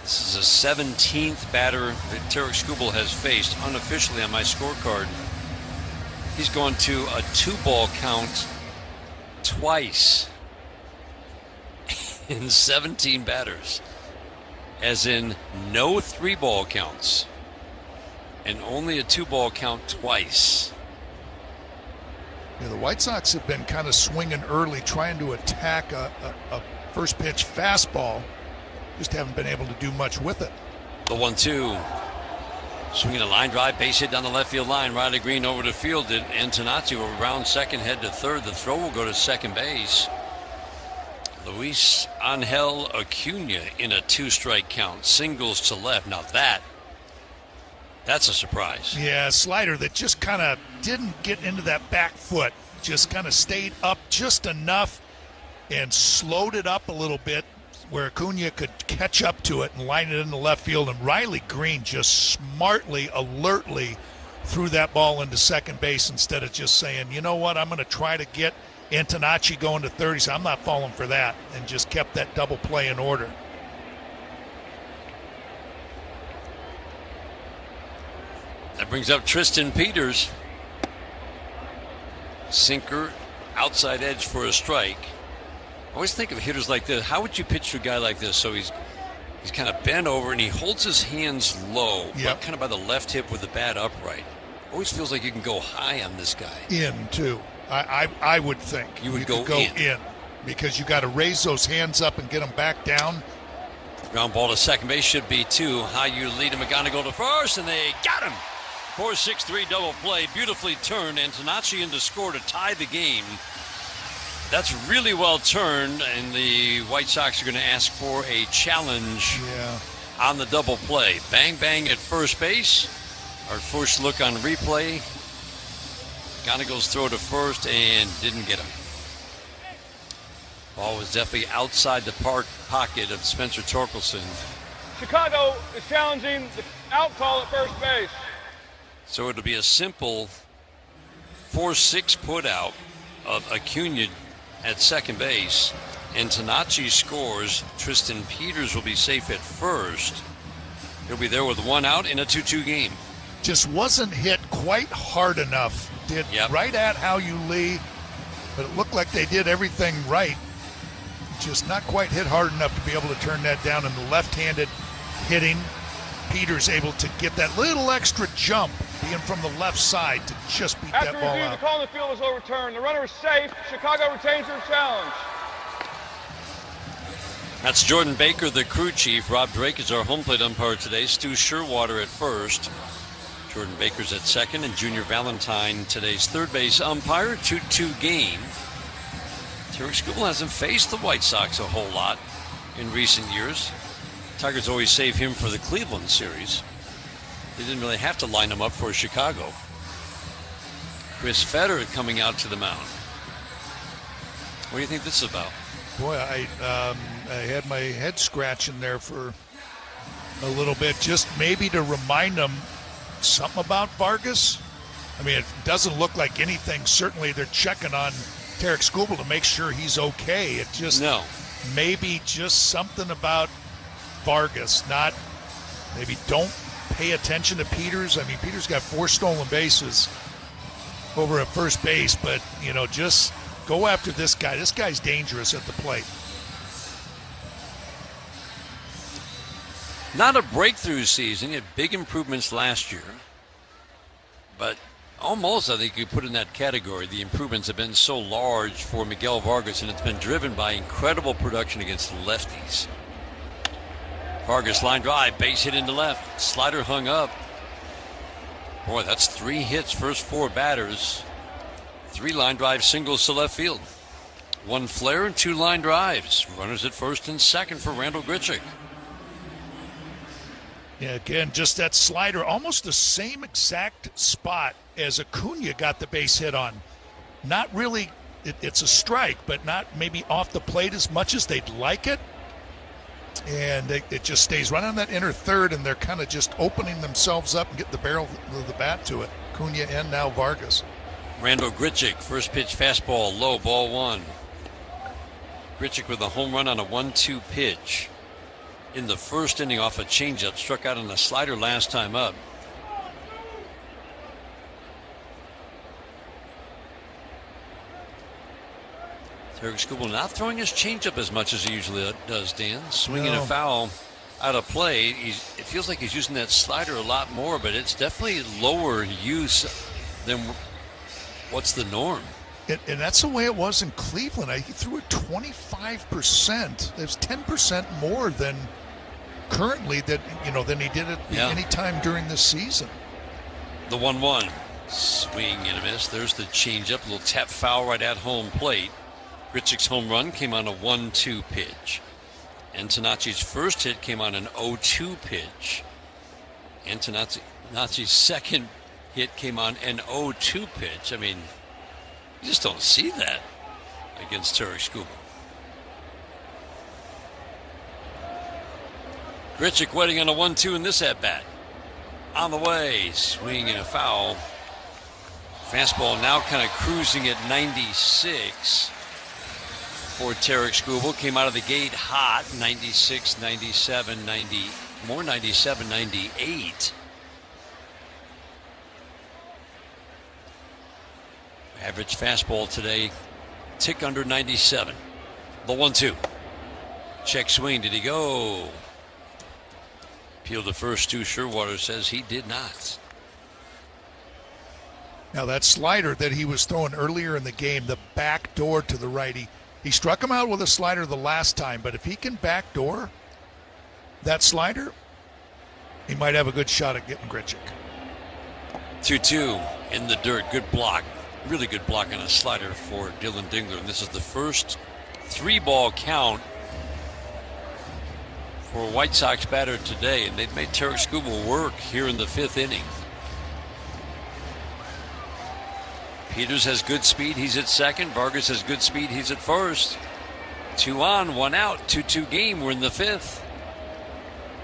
This is the 17th batter that Tarik Skubal has faced unofficially on my scorecard. He's gone to a 2-ball count twice in 17 batters, as in no 3-ball counts and only a 2-ball count twice. Yeah, the White Sox have been kind of swinging early, trying to attack a first pitch fastball. Just haven't been able to do much with it. The 1-2. Swinging a line drive, base hit down the left field line. Riley Green over the field. Antonacci will round second, head to third. The throw will go to second base. Luis Angel Acuna in a 2-strike count. Singles to left. Now that's a surprise. Yeah, a slider that just kind of didn't get into that back foot. Just kind of stayed up just enough and slowed it up a little bit where Acuna could catch up to it and line it into left field. And Riley Green just smartly, alertly threw that ball into second base instead of just saying, you know what, I'm going to try to get Antonacci going to third. So I'm not falling for that, and just kept that double play in order. That brings up Tristan Peters. Sinker, outside edge for a strike. I always think of hitters like this. How would you pitch to a guy like this? So he's kind of bent over and he holds his hands low, but kind of by the left hip with the bat upright. Always feels like you can go high on this guy. In, too. I would think. You would go in. Because you got to raise those hands up and get them back down. Ground ball to second base should be 2. High you lead him. McGonigal to first, and they got him. 4-6-3 double play. Beautifully turned. Antonacci in to score to tie the game. That's really well turned, and the White Sox are going to ask for a challenge on the double play. Bang, bang at first base. Our first look on replay. McGonigal's throw to first and didn't get him. Ball was definitely outside the pocket of Spencer Torkelson. Chicago is challenging the out call at first base. So it'll be a simple 4-6 put out of Acuna at second base. Antonacci scores. Tristan Peters will be safe at first. He'll be there with 1 out in a 2-2 game. Just wasn't hit quite hard enough. Did right at Hao-Yu Lee, but it looked like they did everything right. Just not quite hit hard enough to be able to turn that down. And the left-handed hitting, Peters able to get that little extra jump, being from the left side, to just beat that ball out. The call on the field was overturned. The runner is safe. Chicago retains their challenge. That's Jordan Baker, the crew chief. Rob Drake is our home plate umpire today. Stu Sherwater at first. Jordan Baker's at second, and Junior Valentine, today's third base umpire. 2-2 game. Tarek Skubal hasn't faced the White Sox a whole lot in recent years. Tigers always save him for the Cleveland series. They didn't really have to line him up for Chicago. Chris Fetter coming out to the mound. What do you think this is about? Boy, I had my head scratching there for a little bit, just maybe to remind them something about Vargas. I mean, it doesn't look like anything. Certainly they're checking on Tarek Skubal to make sure he's okay. It just maybe just something about Vargas. Not maybe don't pay attention to Peters. I mean, Peters got 4 stolen bases over at first base, but just go after this guy. This guy's dangerous at the plate. Not a breakthrough season. He had big improvements last year. But almost, I think you put in that category. The improvements have been so large for Miguel Vargas, and it's been driven by incredible production against lefties. Vargas line drive, base hit into left. Slider hung up. Boy, that's 3 hits, first 4 batters. 3 line drive singles to left field. 1 flare and 2 line drives. Runners at first and second for Randall Grichuk. Yeah, again, just that slider, almost the same exact spot as Acuna got the base hit on. Not really, it's a strike, but not maybe off the plate as much as they'd like it. And it just stays right on that inner third, and they're kind of just opening themselves up and getting the barrel of the bat to it. Acuna and now Vargas. Randall Grichuk, first pitch fastball, low, ball 1. Grichuk with a home run on a 1-2 pitch in the first inning off a changeup, struck out on a slider last time up. Tarek Skubal not throwing his changeup as much as he usually does, Dan. Swinging a foul out of play. It feels like he's using that slider a lot more, but it's definitely lower use than what's the norm. And that's the way it was in Cleveland. He threw it 25%. There's 10% more than currently than he did it any time during this season. The 1-1 swing and a miss. There's the changeup, little tap foul right at home plate. Grichuk's home run came on a 1-2 pitch. Antonacci's first hit came on an 0-2 pitch. Antonacci's second hit came on an 0-2 pitch. I mean, you just don't see that against Tarek Skubal. Grichuk waiting on a 1-2 in this at-bat. On the way, swing and a foul. Fastball now kind of cruising at 96 for Tarek Skubal. Came out of the gate hot, 96, 97, 90, more 97, 98. Average fastball today, tick under 97. The 1-2. Check swing, did he go? Peeled the first 2, Sherwater says he did not. Now that slider that he was throwing earlier in the game, the back door to the righty, he struck him out with a slider the last time, but if he can backdoor that slider, he might have a good shot at getting Grichuk. 2-2 in the dirt, good block. Really good block on a slider for Dylan Dingler, and this is the first 3-ball count for a White Sox batter today, and they've made Tarek Skubal work here in the 5th inning. Peters has good speed, he's at second. Vargas has good speed, he's at first. 2 on, 1 out, 2-2 game, we're in the 5th.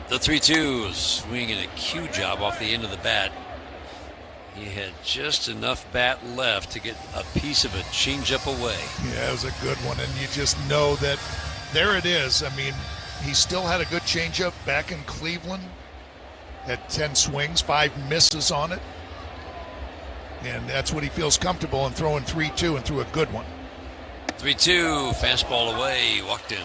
The 3-2, swinging a cue job off the end of the bat. He had just enough bat left to get a piece of a changeup away. Yeah, it was a good one, and you just know that there it is. I mean, he still had a good changeup back in Cleveland. Had 10 swings, 5 misses on it. And that's what he feels comfortable in, throwing 3-2 and threw a good one. 3-2, fastball away, walked in.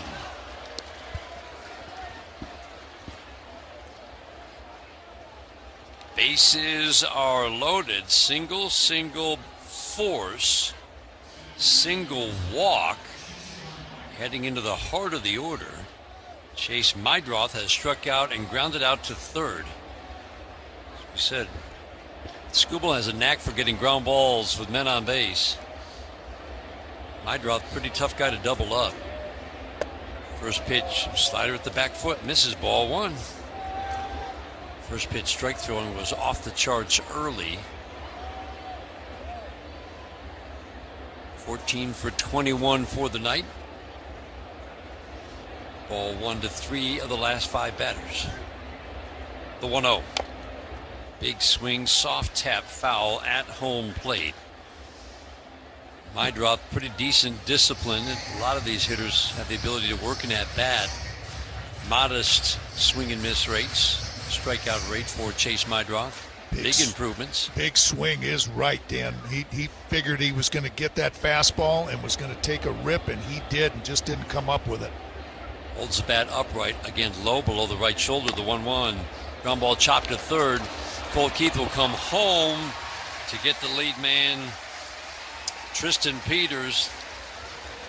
Bases are loaded. Single, force, single walk. Heading into the heart of the order. Chase Meidroth has struck out and grounded out to third. As we said, Skubal has a knack for getting ground balls with men on base. Mydroth, pretty tough guy to double up. First pitch, slider at the back foot, misses, ball one. First pitch strike throwing was off the charts early. 14 for 21 for the night. Ball 1-3 of the last 5 batters. The 1-0. Big swing, soft tap, foul at home plate. Mydroth, pretty decent discipline. A lot of these hitters have the ability to work in at bat. Modest swing and miss rates. Strikeout rate for Chase Mydroth. Big improvements. Big swing is right, Dan. He figured he was going to get that fastball and was going to take a rip, and he did, and just didn't come up with it. Holds the bat upright, again low below the right shoulder, the 1-1. Ground ball chopped to third. Cole Keith will come home to get the lead man, Tristan Peters.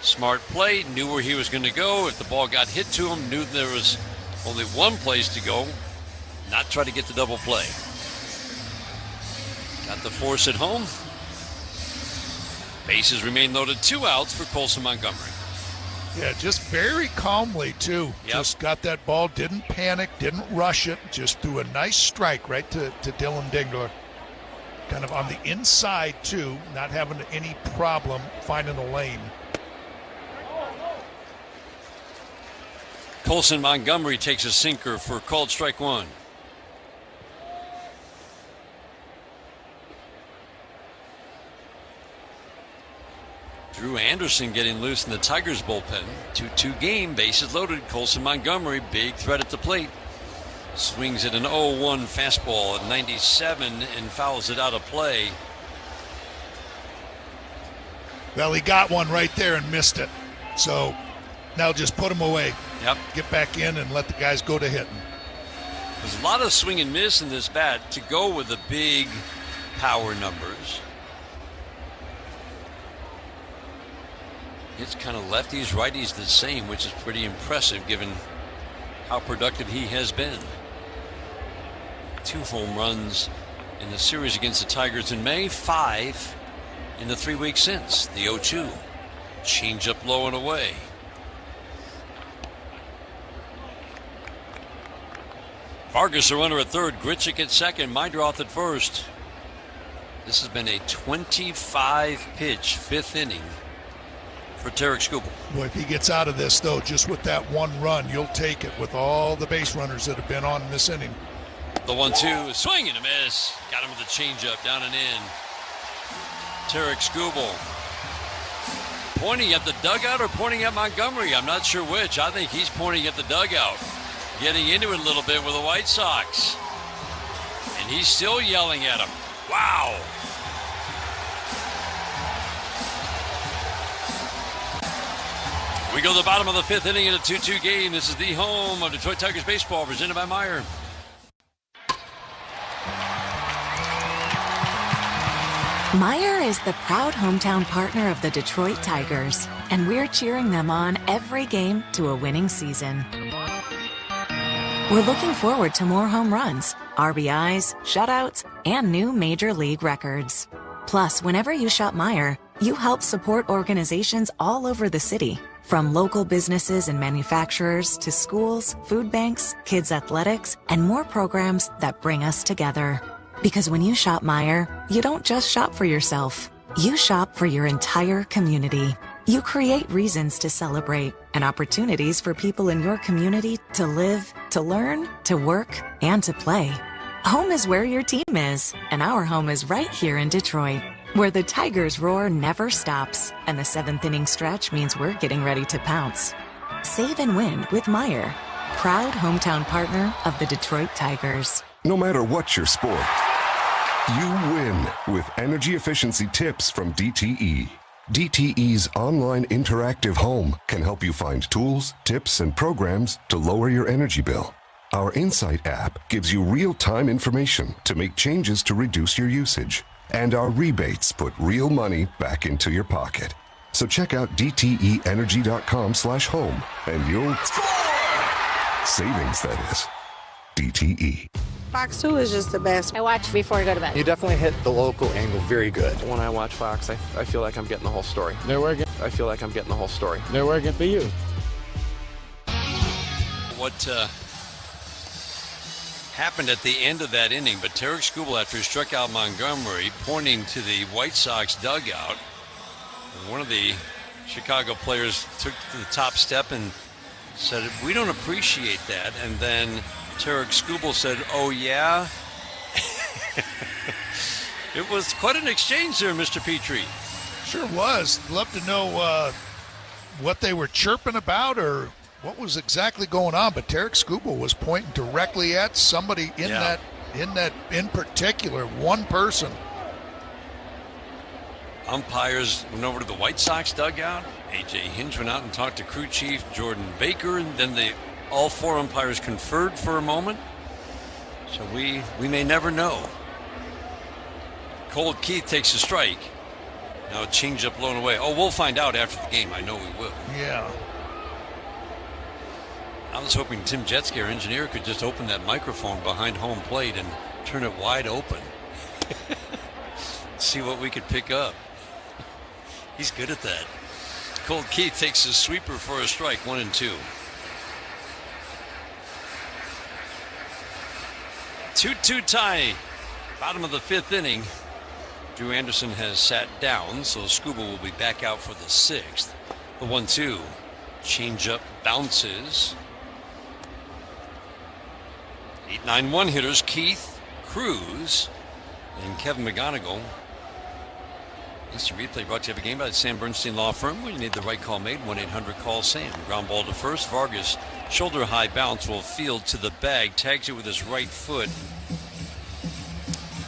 Smart play, knew where he was going to go. If the ball got hit to him, knew there was only one place to go. Not try to get the double play. Got the force at home. Bases remain loaded, 2 outs for Colson Montgomery. Yeah, just very calmly, too. Yep. Just got that ball, didn't panic, didn't rush it, just threw a nice strike right to Dylan Dingler. Kind of on the inside, too, not having any problem finding a lane. Colson Montgomery takes a sinker for called strike 1. Drew Anderson getting loose in the Tigers bullpen. 2-2 game, bases loaded. Colson Montgomery, big threat at the plate. Swings at an 0-1 fastball at 97 and fouls it out of play. Well, he got one right there and missed it. So now just put him away. Yep. Get back in and let the guys go to hitting. There's a lot of swing and miss in this bat to go with the big power numbers. It's kind of lefties, righties the same, which is pretty impressive given how productive he has been. 2 home runs in the series against the Tigers in May, 5 in the 3 weeks since. The 0-2. Change up low and away. Vargas a runner at third, Grichuk at second, Mydroth at first. This has been a 25-pitch 5th inning for Tarek Skubal. Boy, if he gets out of this, though, just with that 1 run, you'll take it with all the base runners that have been on in this inning. The 1-2, swing and a miss. Got him with a changeup down and in. Tarek Skubal pointing at the dugout or pointing at Montgomery. I'm not sure which. I think he's pointing at the dugout. Getting into it a little bit with the White Sox. And he's still yelling at him. Wow. We go to the bottom of the 5th inning in a 2-2 game. This is the home of Detroit Tigers baseball, presented by Meijer. Meijer is the proud hometown partner of the Detroit Tigers, and we're cheering them on every game to a winning season. We're looking forward to more home runs, RBIs, shutouts, and new major league records. Plus, whenever you shop Meijer, you help support organizations all over the city, from local businesses and manufacturers to schools, food banks, kids' athletics, and more programs that bring us together. Because when you shop Meijer, you don't just shop for yourself. You shop for your entire community. You create reasons to celebrate and opportunities for people in your community to live, to learn, to work, and to play. Home is where your team is, and our home is right here in Detroit, where the Tigers' roar never stops, and the 7th inning stretch means we're getting ready to pounce. Save and win with Meijer, proud hometown partner of the Detroit Tigers. No matter what your sport, you win with energy efficiency tips from DTE. DTE's online interactive home can help you find tools, tips, and programs to lower your energy bill. Our Insight app gives you real-time information to make changes to reduce your usage. And our rebates put real money back into your pocket. So check out DTEenergy.com/home and you'll... Savings, that is. DTE. Fox 2 is just the best. I watch before I go to bed. You definitely hit the local angle very good. When I watch Fox, I feel like I'm getting the whole story. They're working. I feel like I'm getting the whole story. They're working for you. What happened at the end of that inning, but Tarek Skubal, after he struck out Montgomery, pointing to the White Sox dugout, one of the Chicago players took to the top step and said, "We don't appreciate that." And then Tarek Skubal said, "Oh, yeah?" It was quite an exchange there, Mr. Petrie. Sure was. Love to know what they were chirping about or what was exactly going on. But Tarek Skubal was pointing directly at somebody in particular, one person. Umpires went over to the White Sox dugout. A.J. Hinch went out and talked to crew chief Jordan Baker, and then all four umpires conferred for a moment. So we may never know. Cold Keith takes a strike. Now a changeup blown away. Oh, we'll find out after the game. I know we will. Yeah. I was hoping Tim Jetski, our engineer, could just open that microphone behind home plate and turn it wide open. See what we could pick up. He's good at that. Cold Keith takes his sweeper for a strike, 1-2. 2-2 tie. Bottom of the fifth inning. Drew Anderson has sat down, so Skubal will be back out for the sixth. The 1-2. Changeup bounces. 8-9-1 hitters, Keith, Cruz, and Kevin McGonigal. Instant replay brought to you every game by the Sam Bernstein Law Firm. When you need the right call made, 1-800-CALL-SAM. Ground ball to first. Vargas, shoulder high bounce, will field to the bag. Tags it with his right foot.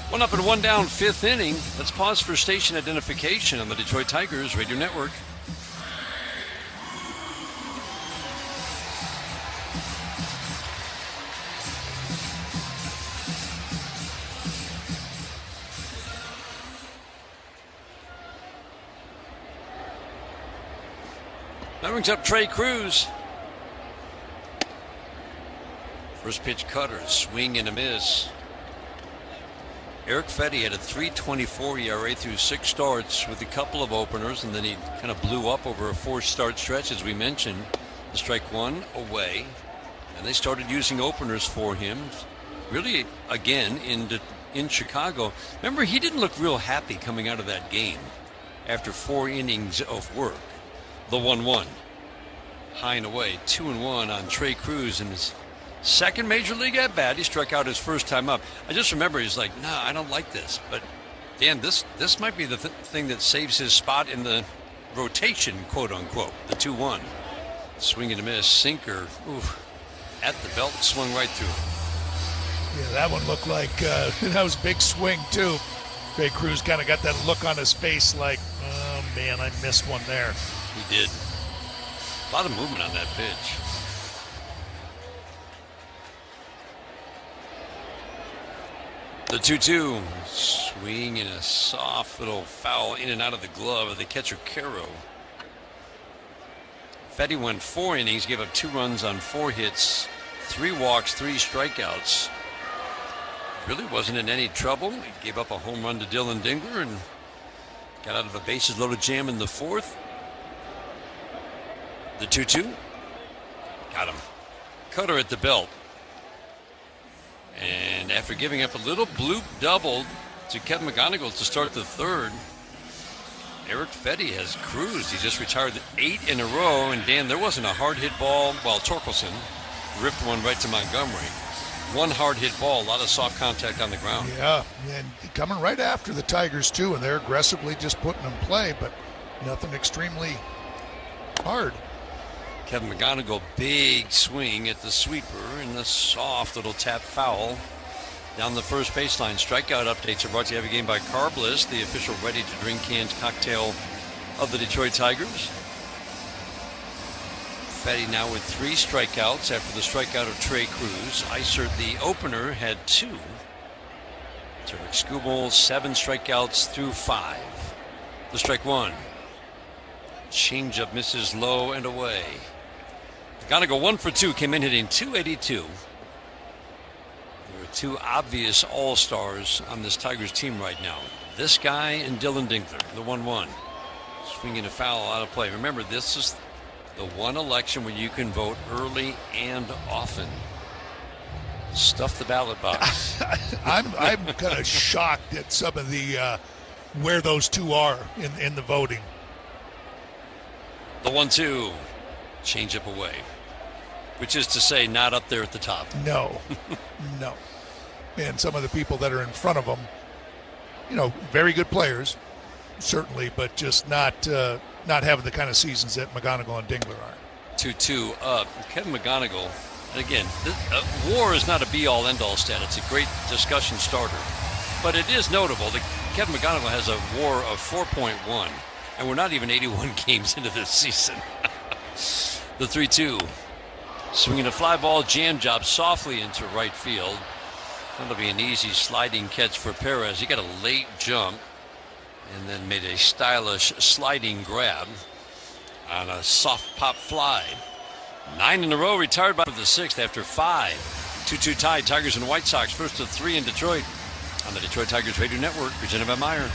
1 up and 1 down, fifth inning. Let's pause for station identification on the Detroit Tigers Radio Network. That brings up Trey Cruz. First pitch cutter, swing and a miss. Eric Fetty had a 3.24 ERA through 6 starts with a couple of openers, and then he kind of blew up over a 4-start stretch, as we mentioned. The strike one away, and they started using openers for him. Really, again, in Chicago. Remember, he didn't look real happy coming out of that game after 4 innings of work. The 1-1. High and away, 2-1 on Trey Cruz in his second major league at bat. He struck out his first time up. I just remember he's like, "No, I don't like this." But Dan, this might be the thing that saves his spot in the rotation, quote unquote. The 2-1. Swing and a miss, sinker. Oof, at the belt, swung right through. Yeah, that one looked like that was a big swing too. Trey Cruz kind of got that look on his face like, "Oh man, I missed one there." He did. A lot of movement on that pitch. The 2-2. Swing and a soft little foul in and out of the glove of the catcher, Caro. Fetty went 4 innings, gave up 2 runs on 4 hits, 3 walks, 3 strikeouts. Really wasn't in any trouble. He gave up a home run to Dylan Dingler and got out of a bases loaded jam in the 4th. The 2-2. Got him. Cutter at the belt. And after giving up a little bloop double to Kevin McGonigal to start the 3rd, Eric Fetty has cruised. He just retired 8 in a row. And Dan, there wasn't a hard hit ball. Well, Torkelson ripped one right to Montgomery. 1 hard hit ball, a lot of soft contact on the ground. Yeah, and coming right after the Tigers too, and they're aggressively just putting them in play, but nothing extremely hard. Kevin McGonigal, big swing at the sweeper and the soft little tap foul down the first baseline. Strikeout updates are brought to you every game by Carbliss, the official ready-to-drink canned cocktail of the Detroit Tigers. Fetty now with 3 strikeouts after the strikeout of Trey Cruz. Isert, the opener, had 2. Tarek Skubal, 7 strikeouts through 5. The strike 1. Changeup misses low and away. Gotta go 1 for 2. Came in hitting .282. There were two obvious all-stars on this Tigers team right now. This guy and Dylan Dinkler, the 1-1. Swinging a foul out of play. Remember, this is the one election where you can vote early and often. Stuff the ballot box. I'm kind of shocked at some of the where those two are in the voting. The 1-2, change up away, which is to say not up there at the top. No, no. And some of the people that are in front of them, very good players, certainly, but just not having the kind of seasons that McGonigal and Dingler are. 2-2 up. Kevin McGonigal, and again, WAR is not a be-all, end-all stat. It's a great discussion starter. But it is notable that Kevin McGonigal has a WAR of 4.1, and we're not even 81 games into this season. The 3-2. Swinging a fly ball, jam job softly into right field. That'll be an easy sliding catch for Perez. He got a late jump and then made a stylish sliding grab on a soft pop fly. 9 in a row, retired by the sixth after 5. 2-2 tie, Tigers and White Sox, first of 3 in Detroit on the Detroit Tigers Radio Network, presented by Meyer.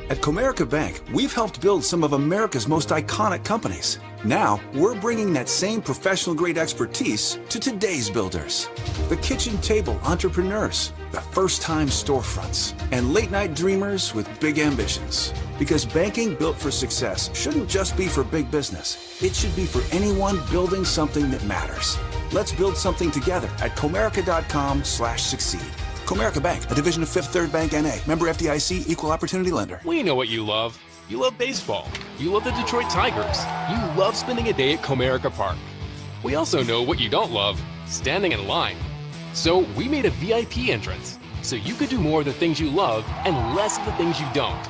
At Comerica Bank, we've helped build some of America's most iconic companies. Now, we're bringing that same professional-grade expertise to today's builders. The kitchen table entrepreneurs, the first-time storefronts, and late-night dreamers with big ambitions. Because banking built for success shouldn't just be for big business. It should be for anyone building something that matters. Let's build something together at Comerica.com/succeed. Comerica Bank, a division of Fifth Third Bank N.A., member FDIC, equal opportunity lender. We know what you love. You love baseball. You love the Detroit Tigers. You love spending a day at Comerica Park. We also know what you don't love, standing in line. So we made a VIP entrance, so you could do more of the things you love and less of the things you don't.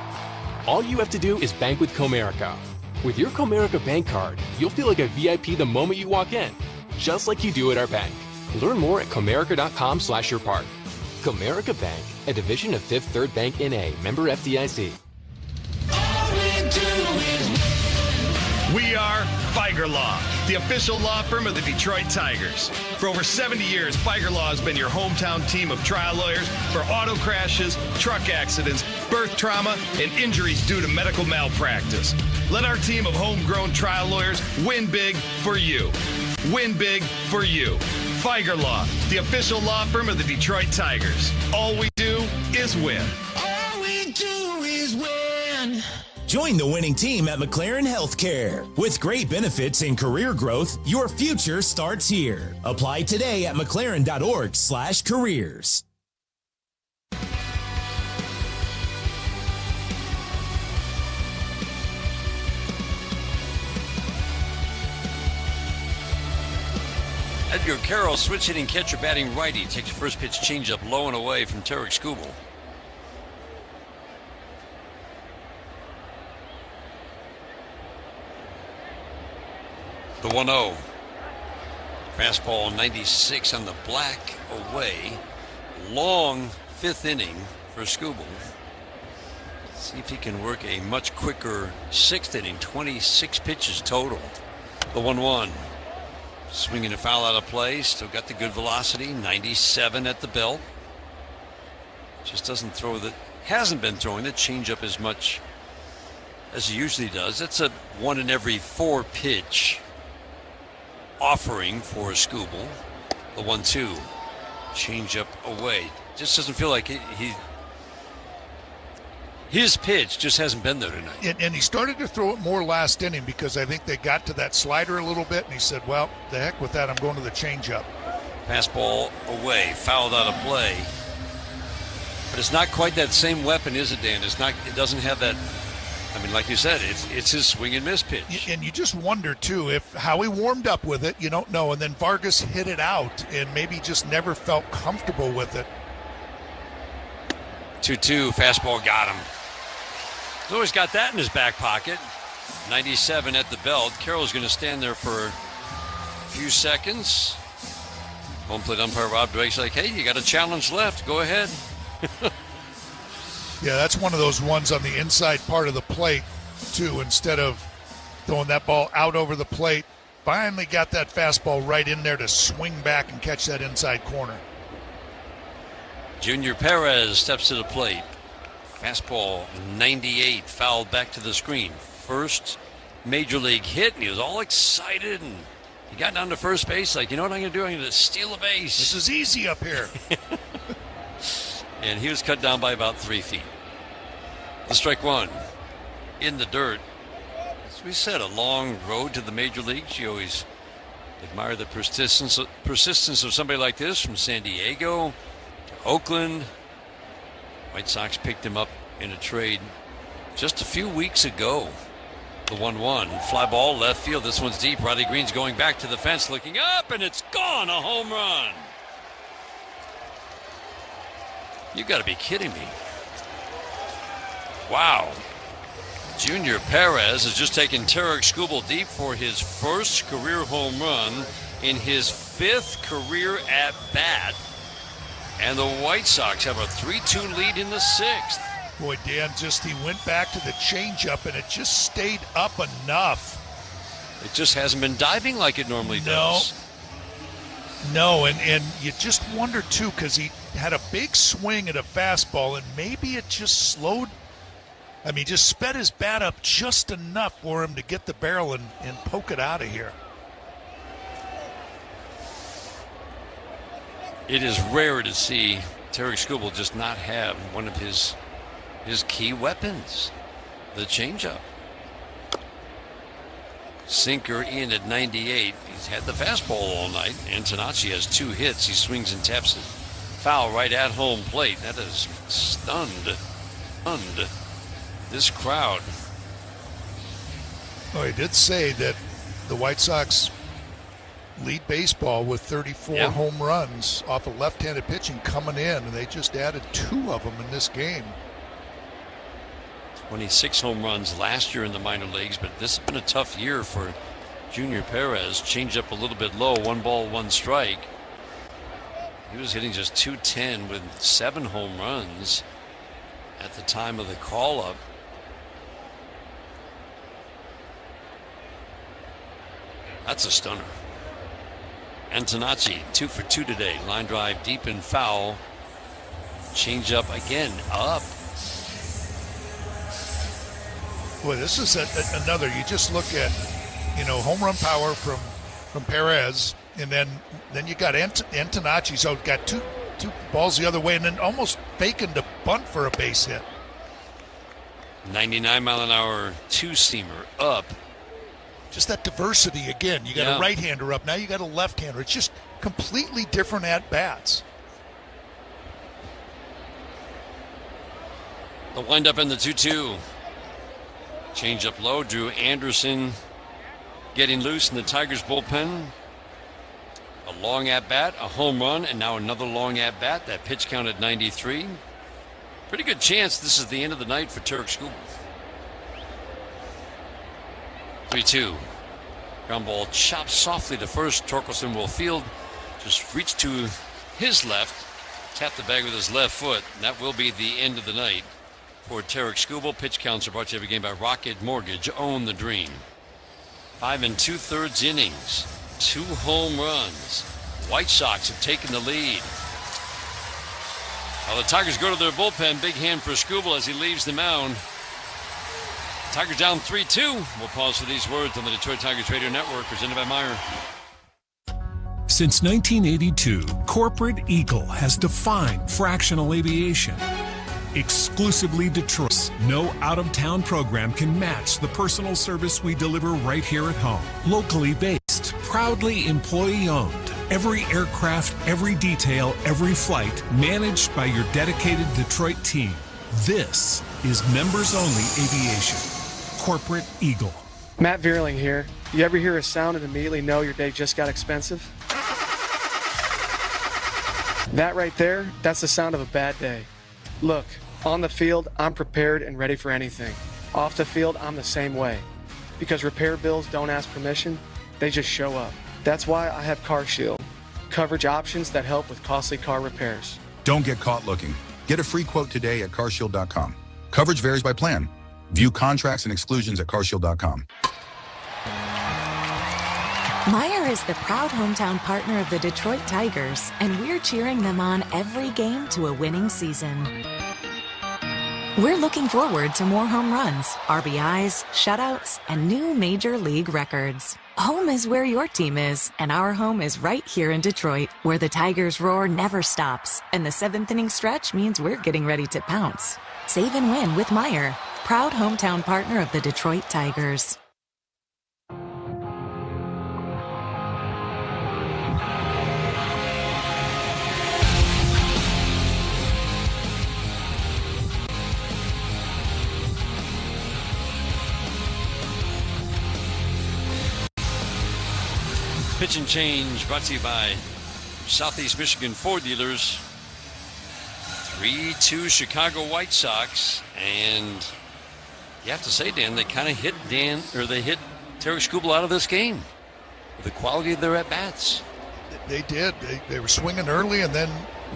All you have to do is bank with Comerica. With your Comerica Bank card, you'll feel like a VIP the moment you walk in, just like you do at our bank. Learn more at Comerica.com/yourpark. Comerica Bank, a division of Fifth Third Bank N.A., member FDIC. We are Feiger Law, the official law firm of the Detroit Tigers. For over 70 years, Feiger Law has been your hometown team of trial lawyers for auto crashes, truck accidents, birth trauma, and injuries due to medical malpractice. Let our team of homegrown trial lawyers win big for you. Win big for you. Feiger Law, the official law firm of the Detroit Tigers. All we do is win. All we do is win. Join the winning team at McLaren Healthcare. With great benefits and career growth, your future starts here. Apply today at mclaren.org/careers. Edgar Carroll, switch hitting catcher, batting righty, takes the first pitch changeup low and away from Tarek Skubal. The 1-0. Fastball 96 on the black away. Long fifth inning for Skubal. See if he can work a much quicker sixth inning. 26 pitches total. The 1-1. Swinging a foul out of play. Still got the good velocity. 97 at the belt. Just doesn't throw the. Hasn't been throwing the changeup as much as he usually does. It's a 1 in every 4 pitch offering for Skubal. The 1-2. Changeup away. Just doesn't feel like his pitch just hasn't been there tonight. And he started to throw it more last inning because I think they got to that slider a little bit, and he said, well, the heck with that, I'm going to the changeup. Fastball away, fouled out of play. But it's not quite that same weapon, is it, Dan? It's not. It doesn't have that. I mean, like you said, it's his swing and miss pitch. And you just wonder, too, if how he warmed up with it, you don't know. And then Vargas hit it out and maybe just never felt comfortable with it. 2-2, fastball got him. He's always got that in his back pocket. 97 at the belt. Carroll's going to stand there for a few seconds. Home plate umpire Rob Drake's like, hey, you got a challenge left. Go ahead. Yeah, that's one of those ones on the inside part of the plate, too. Instead of throwing that ball out over the plate, finally got that fastball right in there to swing back and catch that inside corner. Junior Perez steps to the plate. Fastball 98, fouled back to the screen. First major league hit, and he was all excited, and he got down to first base like, you know what I'm going to do? I'm going to steal a base. This is easy up here. And he was cut down by about 3 feet. The strike one in the dirt. As we said, a long road to the major leagues. You always admire the persistence of somebody like this, from San Diego to Oakland. White Sox picked him up in a trade just a few weeks ago. The 1-1 fly ball left field. This one's deep. Riley Green's going back to the fence, looking up, and it's gone. A home run. You got to be kidding me. Wow. Junior Perez has just taken Tarek Skubal deep for his first career home run in his 5th career at bat. And the White Sox have a 3-2 lead in the 6th. Boy, Dan, he went back to the changeup, and it just stayed up enough. It just hasn't been diving like it normally does. No, and you just wonder, too, because he had a big swing at a fastball, and maybe it just just sped his bat up just enough for him to get the barrel and poke it out of here. It is rare to see Tarek Skubal just not have one of his key weapons, the changeup. Sinker in at 98. He's had the fastball all night. Antonacci has 2 hits. He swings and taps it foul right at home plate. That has stunned this crowd. Well, he did say that the White Sox lead baseball with 34 home runs off of left-handed pitching coming in, and they just added 2 of them in this game. 26 home runs last year in the minor leagues, but this has been a tough year for Junior Perez. Change up a little bit low, 1 ball, 1 strike. He was hitting just .210 with 7 home runs at the time of the call-up. That's a stunner. Antonacci, 2 for 2 today. Line drive deep and foul. Change up again, up. Boy, this is another. You just look at, home run power from Perez, and then you got Antonacci, so got two balls the other way, and then almost faking to bunt for a base hit. 99-mile-an-hour 2-seamer up. Just that diversity again. You got a right-hander up. Now you got a left-hander. It's just completely different at-bats. The windup in the 2-2. Change up low. Drew Anderson getting loose in the Tigers bullpen. A long at-bat, a home run, and now another long at-bat. That pitch count at 93. Pretty good chance this is the end of the night for Tarek Skubal. 3-2. Ground ball chopped softly to first. Torkelson will field. Just reach to his left. Tap the bag with his left foot. And that will be the end of the night for Tarek Skubal. Pitch counts are brought to you every game by Rocket Mortgage. Own the dream. 5 2/3 innings. 2 home runs. White Sox have taken the lead. While the Tigers go to their bullpen, big hand for Skubal as he leaves the mound. Tigers down 3-2. We'll pause for these words on the Detroit Tigers Radio Network, presented by Meyer. Since 1982, Corporate Eagle has defined fractional aviation. Exclusively Detroit. No out-of-town program can match the personal service we deliver right here at home. Locally based, proudly employee-owned. Every aircraft, every detail, every flight managed by your dedicated Detroit team. This is members-only aviation. Corporate Eagle. Matt Vierling here. You ever hear a sound and immediately know your day just got expensive? That right there, that's the sound of a bad day. Look, on the field, I'm prepared and ready for anything. Off the field, I'm the same way. Because repair bills don't ask permission, they just show up. That's why I have CarShield. Coverage options that help with costly car repairs. Don't get caught looking. Get a free quote today at carshield.com. Coverage varies by plan. View contracts and exclusions at carshield.com. Meijer is the proud hometown partner of the Detroit Tigers, and we're cheering them on every game to a winning season. We're looking forward to more home runs, RBIs, shutouts, and new major league records. Home is where your team is, and our home is right here in Detroit, where the Tigers' roar never stops, and the 7th inning stretch means we're getting ready to pounce. Save and win with Meijer, proud hometown partner of the Detroit Tigers. Pitch and Change brought to you by Southeast Michigan Ford Dealers. 3-2 Chicago White Sox, and you have to say, Dan, they kind of hit Terry Skubal out of this game with the quality of their at-bats. They did. They were swinging early, and then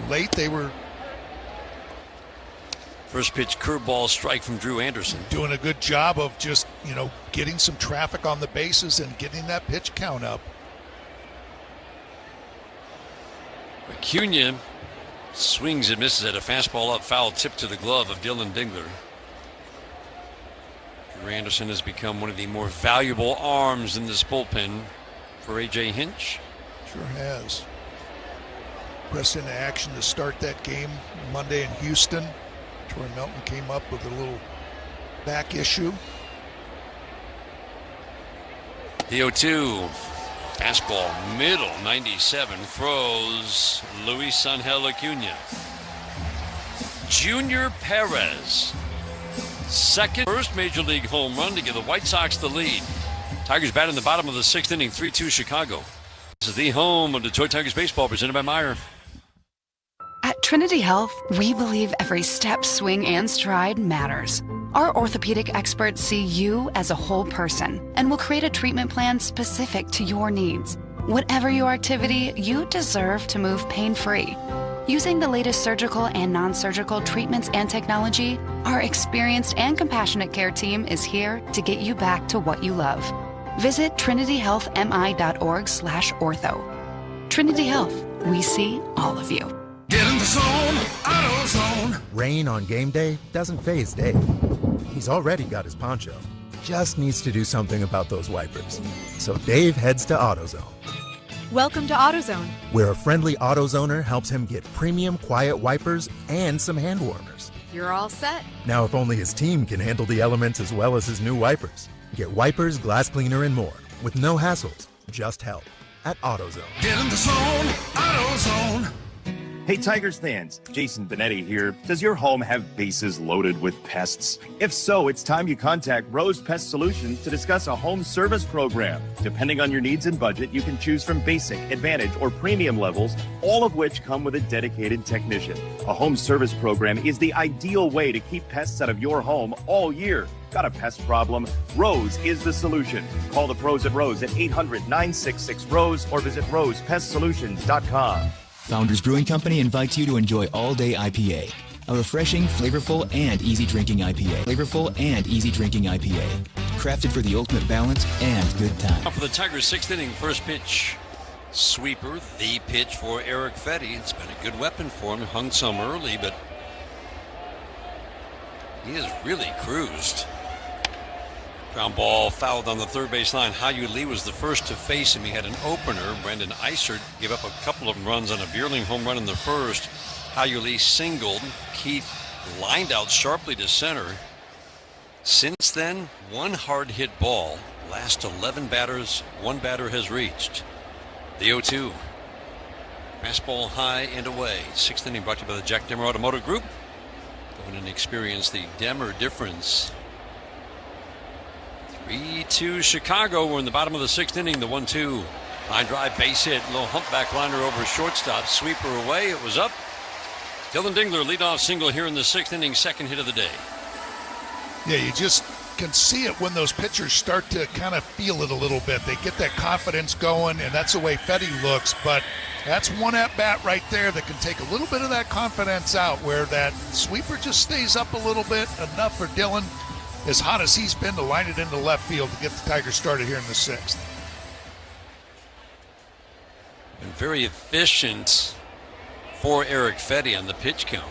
late they were. First pitch curveball strike from Drew Anderson. Doing a good job of just, getting some traffic on the bases and getting that pitch count up. Acuna swings and misses at a fastball up foul, tip to the glove of Dylan Dingler. Drew Anderson has become one of the more valuable arms in this bullpen for A.J. Hinch. Sure has. Pressed into action to start that game Monday in Houston. Troy Melton came up with a little back issue. The 0-2. Fastball, middle, 97, froze Luis Angel Acuna. Junior Perez, first major league home run to give the White Sox the lead. Tigers bat in the bottom of the 6th inning, 3-2 Chicago. This is the home of Detroit Tigers baseball, presented by Meijer. At Trinity Health, we believe every step, swing, and stride matters. Our orthopedic experts see you as a whole person and will create a treatment plan specific to your needs. Whatever your activity, you deserve to move pain-free. Using the latest surgical and non-surgical treatments and technology, our experienced and compassionate care team is here to get you back to what you love. Visit trinityhealthmi.org/ortho. Trinity Health, we see all of you. Get in the zone, AutoZone. Rain on game day doesn't faze Dave. He's already got his poncho. Just needs to do something about those wipers. So Dave heads to AutoZone. Welcome to AutoZone, where a friendly AutoZoner helps him get premium quiet wipers and some hand warmers. You're all set. Now if only his team can handle the elements as well as his new wipers. Get wipers, glass cleaner, and more with no hassles, just help at AutoZone. Get in the zone, AutoZone. Hey Tigers fans, Jason Benetti here. Does your home have bases loaded with pests? If so, it's time you contact Rose Pest Solutions to discuss a home service program. Depending on your needs and budget, you can choose from basic, advantage, or premium levels, all of which come with a dedicated technician. A home service program is the ideal way to keep pests out of your home all year. Got a pest problem? Rose is the solution. Call the pros at Rose at 800-966-ROSE or visit rosepestsolutions.com. Founders Brewing Company invites you to enjoy All Day IPA, a refreshing, flavorful, and easy drinking IPA. Crafted for the ultimate balance and good time. For the Tigers' 6th inning, first pitch, sweeper, the pitch for Eric Fetty. It's been a good weapon for him. Hung some early, but he has really cruised. Ground ball fouled on the third base line. Hao-Yu Lee was the first to face him. He had an opener. Brandon Eisert gave up a couple of runs on a Bierling home run in the first. Hao-Yu Lee singled. Keith lined out sharply to center. Since then, one hard hit ball. Last 11 batters, one batter has reached. The 0-2. Fastball high and away. 6th inning brought to you by the Jack Demmer Automotive Group. Go in and experience the Demmer difference. 3-2 Chicago. We're in the bottom of the 6th inning. The 1-2. Line drive, base hit. Little humpback liner over shortstop. Sweeper away. It was up. Dylan Dingler leadoff single here in the 6th inning. Second hit of the day. Yeah, you just can see it when those pitchers start to kind of feel it a little bit. They get that confidence going, and that's the way Fetty looks. But that's one at-bat right there that can take a little bit of that confidence out, where that sweeper just stays up a little bit, enough for Dylan, as hot as he's been, to line it into left field to get the Tigers started here in the 6th. And very efficient for Eric Fetty on the pitch count.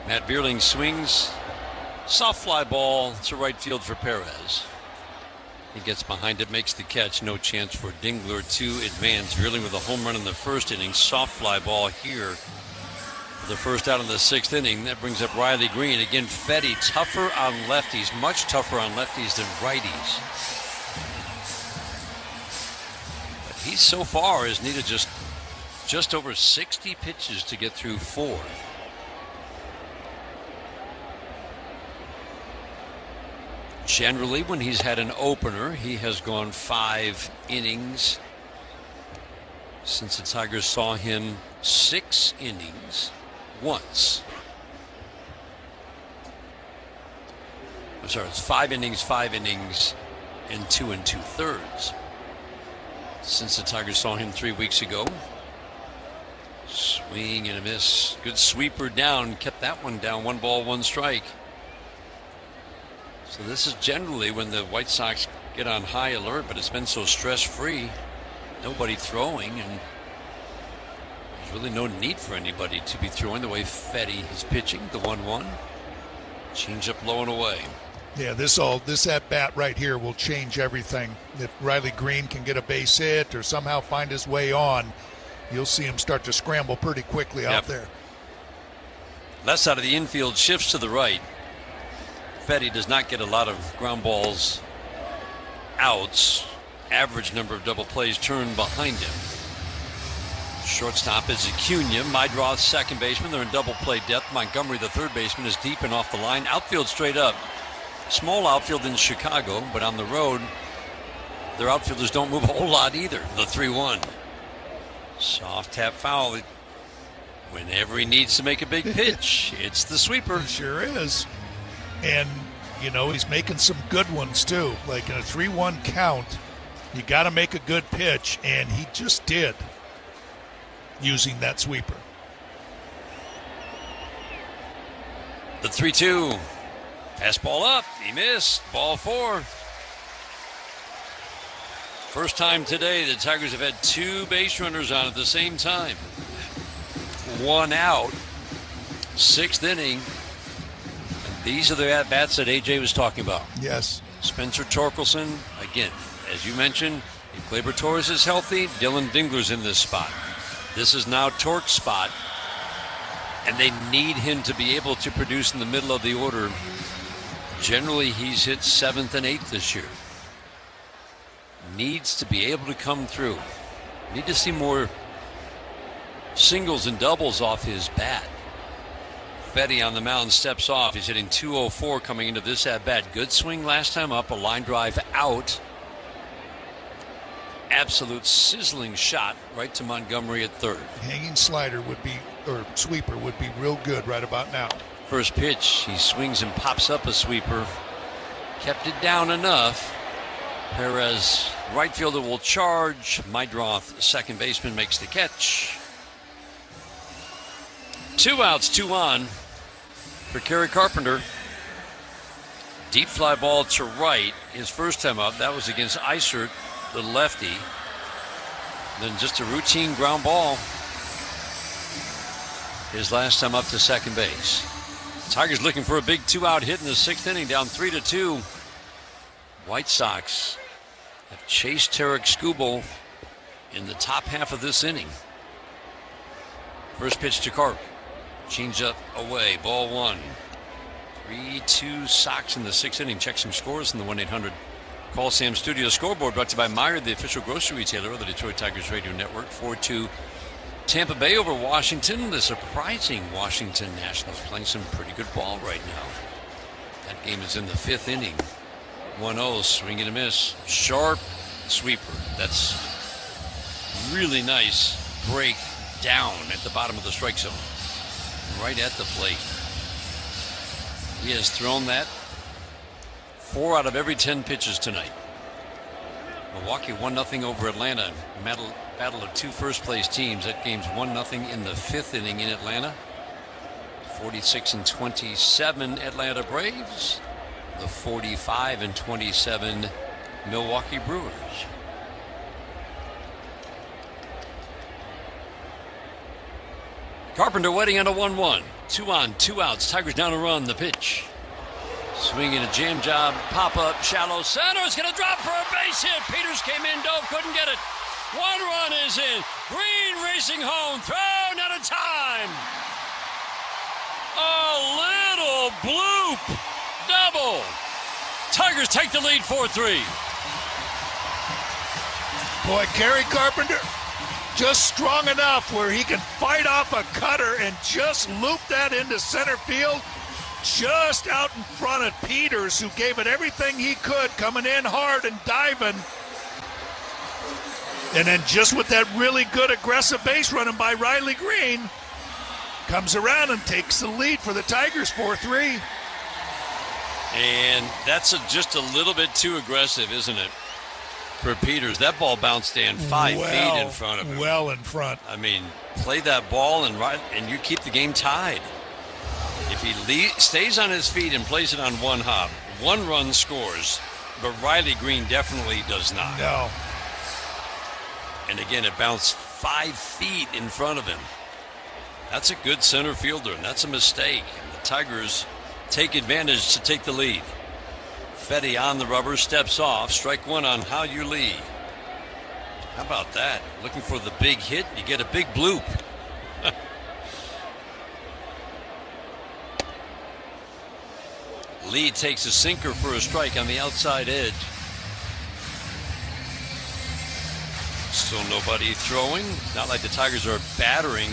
Matt Vierling swings. Soft fly ball to right field for Perez. He gets behind it, makes the catch. No chance for Dingler to advance. Vierling with a home run in the first inning. Soft fly ball here for the first out of the sixth inning. That brings up Riley Green. Again, Fetty tougher on lefties, much tougher on lefties than righties. But he so far has needed just over 60 pitches to get through 4. Generally, when he's had an opener, he has gone 5 innings. Since the Tigers saw him 6 innings once. I'm sorry, it's 5 innings, and 2 2/3. Since the Tigers saw him 3 weeks ago. Swing and a miss. Good sweeper down. Kept that one down. 1 ball, 1 strike. So this is generally when the White Sox get on high alert, but it's been so stress-free. Nobody throwing, and there's really no need for anybody to be throwing the way Fetty is pitching. The 1-1. Change up low and away. Yeah, this at-bat right here will change everything. If Riley Green can get a base hit or somehow find his way on, you'll see him start to scramble pretty quickly out there. Left side of the infield shifts to the right. Fetty does not get a lot of ground balls, outs. Average number of double plays turned behind him. Shortstop is Acuna. Mydroth, second baseman. They're in double play depth. Montgomery, the third baseman, is deep and off the line. Outfield straight up. Small outfield in Chicago, but on the road, their outfielders don't move a whole lot either. The 3-1. Soft tap foul. Whenever he needs to make a big pitch, it's the sweeper. It sure is. And, you know, he's making some good ones, too. Like in a 3-1 count, you got to make a good pitch, and he just did using that sweeper. The 3-2. Pass ball up. He missed. Ball 4. First time today the Tigers have had 2 base runners on at the same time. 1 out. 6th inning. These are the at-bats that AJ was talking about. Yes. Spencer Torkelson, again, as you mentioned, if Gleyber Torres is healthy, Dylan Dingler's in this spot. This is now Torque's spot, and they need him to be able to produce in the middle of the order. Generally, he's hit 7th and 8th this year. Needs to be able to come through. Need to see more singles and doubles off his bat. Fetty on the mound steps off. He's hitting .204 coming into this at-bat. Good swing last time up. A line drive out. Absolute sizzling shot right to Montgomery at third. Hanging slider would be, or sweeper would be real good right about now. First pitch, he swings and pops up a sweeper. Kept it down enough. Perez, right fielder, will charge. Mydroth, second baseman, makes the catch. 2 outs, 2 on for Kerry Carpenter. Deep fly ball to right. His first time up, that was against Eisert, the lefty. Then just a routine ground ball. His last time up to second base. Tigers looking for a big 2-out hit in the 6th inning, down 3-2. White Sox have chased Tarek Skubal in the top half of this inning. First pitch to Carp. Change up away. Ball 1. 3-2 Sox in the 6th inning. Check some scores in the 1-800-CALL SAM Studio scoreboard, brought to you by Meijer, the official grocery retailer of the Detroit Tigers Radio Network. 4-2 Tampa Bay over Washington. The surprising Washington Nationals playing some pretty good ball right now. That game is in the 5th inning. 1-0, swing and a miss. Sharp sweeper. That's really nice break down at the bottom of the strike zone. Right at the plate. He has thrown that 4 out of every 10 pitches tonight. Milwaukee 1-0 over Atlanta. Battle of 2 first-place teams. That game's 1-0 in the 5th inning in Atlanta. 46-27 Atlanta Braves. The 45-27 Milwaukee Brewers. Carpenter waiting on a 1-1. 2 on, 2 outs. Tigers down a run. The pitch. Swinging a jam job. Pop up. Shallow center. It's going to drop for a base hit. Peters came in. Dove couldn't get it. 1 run is in. Green racing home. Thrown out of time. A little bloop. Double. Tigers take the lead 4-3. Boy, Gary Carpenter just strong enough where he can fight off a cutter and just loop that into center field, just out in front of Peters, who gave it everything he could, coming in hard and diving. And then just with that really good aggressive base running by Riley Green, comes around and takes the lead for the Tigers 4-3. And that's just a little bit too aggressive, isn't it, for Peters? That ball bounced in 5 feet in front of him. Well in front. I mean, play that ball and you keep the game tied. If he stays on his feet and plays it on one hop, 1 run scores. But Riley Green definitely does not. No. And again, it bounced 5 feet in front of him. That's a good center fielder, and that's a mistake. And the Tigers take advantage to take the lead. Fetty on the rubber, steps off. Strike 1 on How You Lee. How about that? Looking for the big hit, you get a big bloop. Lee takes a sinker for a strike on the outside edge. Still nobody throwing. Not like the Tigers are battering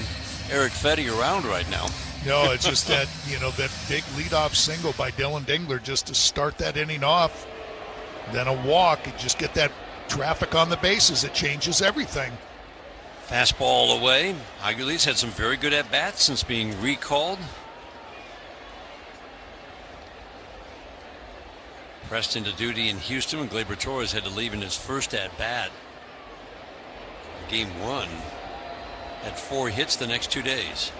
Eric Fetty around right now. No, it's just that, that big leadoff single by Dylan Dingler just to start that inning off. Then a walk. You just get that traffic on the bases. It changes everything. Fastball away. Aguilar's had some very good at-bats since being recalled. Pressed into duty in Houston when Gleyber Torres had to leave in his first at-bat. Game 1. Had 4 hits the next 2 days.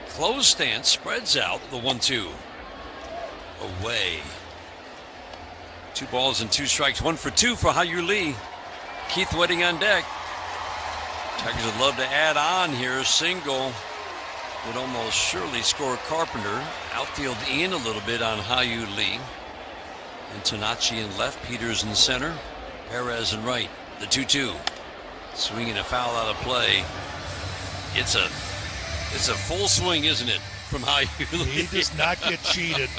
Closed stance, spreads out the 1-2. Away. 2 balls and 2 strikes. 1 for 2 for How You Lee. Keith waiting on deck. Tigers would love to add on here. Single would almost surely score Carpenter. Outfield in a little bit on How You Lee. And Tanachi in left, Peters in center, Perez in right. The 2-2. Swinging a foul out of play. It's a full swing, isn't it, from How You Lee? He does not get cheated.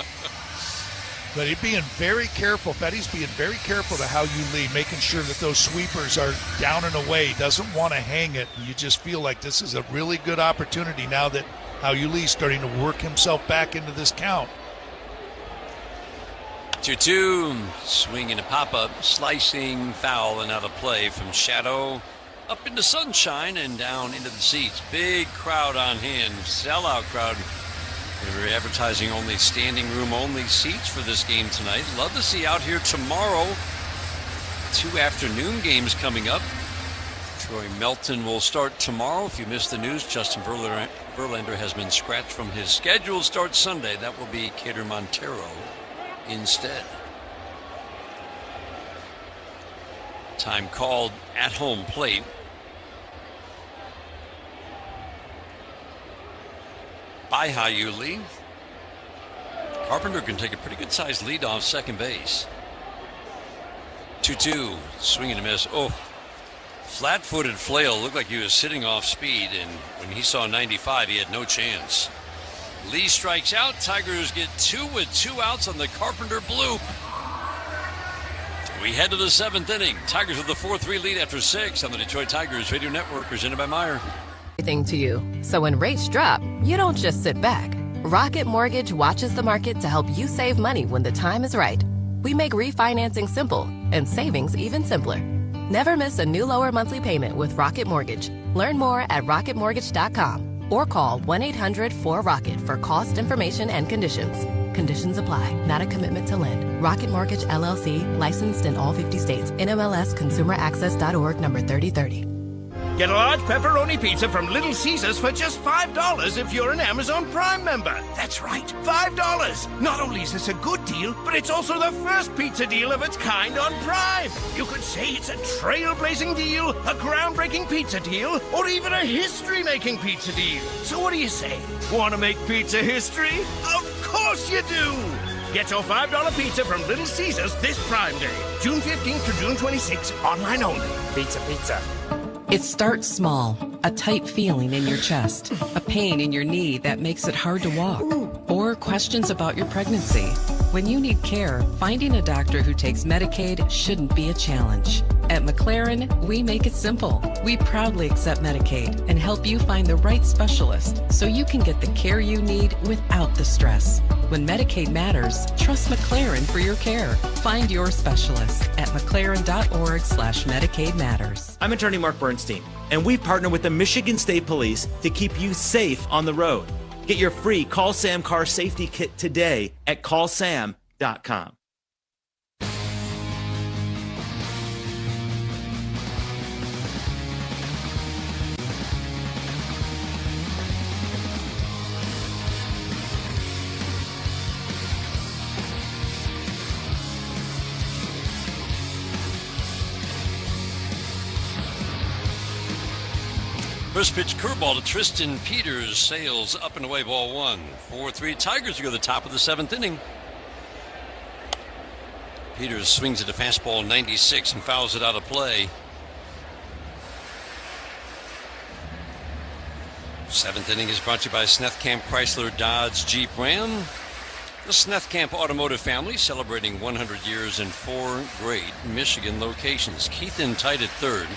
But he's being very careful. Fetty's being very careful to How You Lee, making sure that those sweepers are down and away. He doesn't want to hang it. You just feel like this is a really good opportunity now that How You Lee's starting to work himself back into this count. 2-2. Swinging a pop-up, slicing foul and out of play from Shadow. Up into sunshine and down into the seats. Big crowd on hand. Sellout crowd. They were advertising only standing room only seats for this game tonight. Love to see out here tomorrow. 2 afternoon games coming up. Troy Melton will start tomorrow. If you missed the news, Justin Verlander has been scratched from his scheduled start Sunday. That will be Cater Montero instead. Time called at home plate. By How You Lee. Carpenter can take a pretty good sized lead off second base. 2-2. Swing and a miss. Oh, flat-footed flail. Looked like he was sitting off speed, and when he saw 95, he had no chance. Lee strikes out. Tigers get 2 with 2 outs on the Carpenter bloop. We head to the 7th inning. Tigers with the 4-3 lead after 6 on the Detroit Tigers Radio Network, presented by Meyer. Everything to you. So when rates drop, you don't just sit back. Rocket Mortgage watches the market to help you save money when the time is right. We make refinancing simple and savings even simpler. Never miss a new lower monthly payment with Rocket Mortgage. Learn more at rocketmortgage.com or call 1-800-4ROCKET for cost information and conditions. Conditions apply. Not a commitment to lend. Rocket Mortgage LLC, licensed in all 50 states. NMLS ConsumerAccess.org number 3030. Get a large pepperoni pizza from Little Caesars for just $5 if you're an Amazon Prime member. That's right, $5. Not only is this a good deal, but it's also the first pizza deal of its kind on Prime. You could say it's a trailblazing deal, a groundbreaking pizza deal, or even a history-making pizza deal. So what do you say? Want to make pizza history? Of course you do! Get your $5 pizza from Little Caesars this Prime Day, June 15th to June 26th, online only. Pizza, pizza. It starts small, a tight feeling in your chest, a pain in your knee that makes it hard to walk, or questions about your pregnancy. When you need care, finding a doctor who takes Medicaid shouldn't be a challenge. At McLaren, we make it simple. We proudly accept Medicaid and help you find the right specialist so you can get the care you need without the stress. When Medicaid matters, trust McLaren for your care. Find your specialist at mclaren.org/Medicaid matters. I'm attorney Mark Bernstein, and we partner with the Michigan State Police to keep you safe on the road. Get your free Call Sam Car Safety Kit today at callsam.com. First pitch curveball to Tristan Peters. Sails up and away, ball one. 4-3 Tigers go to the top of the seventh inning. Peters swings at a fastball 96 and fouls it out of play. Seventh inning is brought to you by Snethkamp Chrysler Dodge Jeep Ram. The Snethkamp Automotive family celebrating 100 years in 4 great Michigan locations. Keith in tight at third.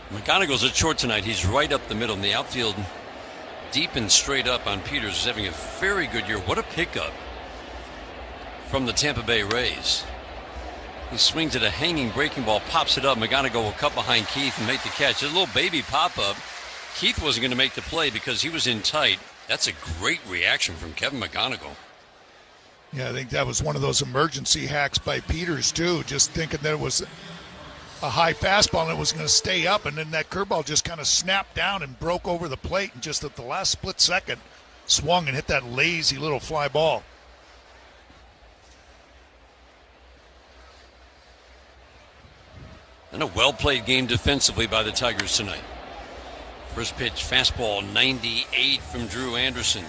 McGonigal's at short tonight. He's right up the middle in the outfield, deep and straight up on Peters. He's having a very good year. What a pickup from the Tampa Bay Rays. He swings at a hanging breaking ball, pops it up. McGonigal will cut behind Keith and make the catch. A little baby pop-up. Keith wasn't going to make the play because he was in tight. That's a great reaction from Kevin McGonigal. Yeah, I think that was one of those emergency hacks by Peters, too, just thinking that it was a high fastball and it was going to stay up, and then that curveball just kind of snapped down and broke over the plate, and just at the last split second swung and hit that lazy little fly ball. And a well-played game defensively by the Tigers tonight. First pitch fastball 98 from Drew Anderson.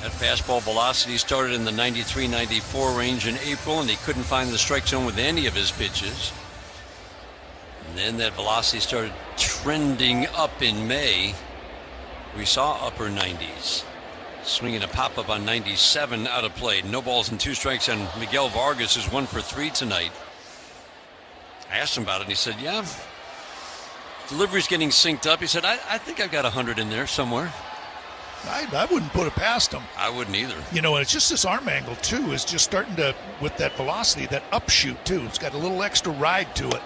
That fastball velocity started in the 93-94 range in April, and he couldn't find the strike zone with any of his pitches. And then that velocity started trending up in May. We saw upper 90s. Swinging a pop-up on 97 out of play. No balls and 2 strikes on Miguel Vargas, who's 1 for 3 tonight. I asked him about it, and he said, yeah, delivery's getting synced up. He said, I think I've got 100 in there somewhere. I wouldn't put it past him. I wouldn't either. You know, and it's just this arm angle, too, is just starting to, with that velocity, that upshoot, too. It's got a little extra ride to it.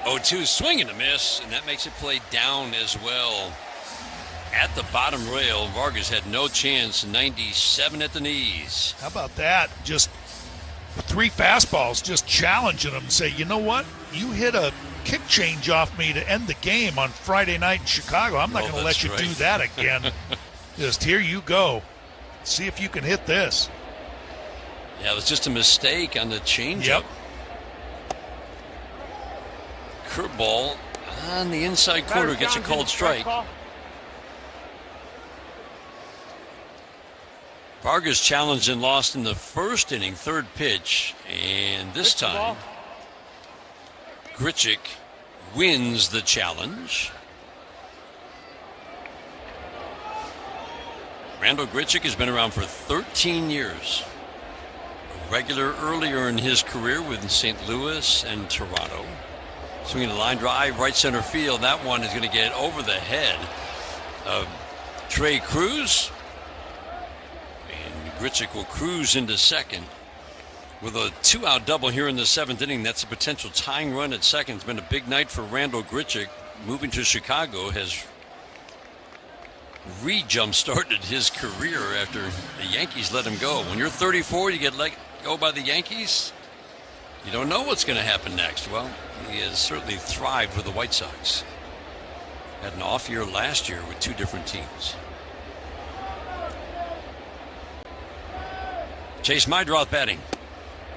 0-2, swing and a miss, and that makes it play down as well. At the bottom rail, Vargas had no chance, 97 at the knees. How about that? Just 3 fastballs, just challenging him. Say, you know what? You hit a kick change off me to end the game on Friday night in Chicago. I'm not going to let you do that again. Just here you go. See if you can hit this. Yeah, it was just a mistake on the changeup. Yep. Curveball on the inside corner gets a called strike. Vargas challenged and lost in the first inning, third pitch, and this time Grichuk wins the challenge. Randall Grichuk has been around for 13 years. A regular earlier in his career with St. Louis and Toronto. Swinging a line drive, right center field. That one is going to get over the head of Trey Cruz. And Grichuk will cruise into second. With a 2-out double here in the 7th inning, that's a potential tying run at second. It's been a big night for Randall Grichuk. Moving to Chicago has re-jump started his career after the Yankees let him go. When you're 34, you get let go by the Yankees. You don't know what's going to happen next. Well, he has certainly thrived with the White Sox. Had an off year last year with 2 different teams. Chase Mydroth batting.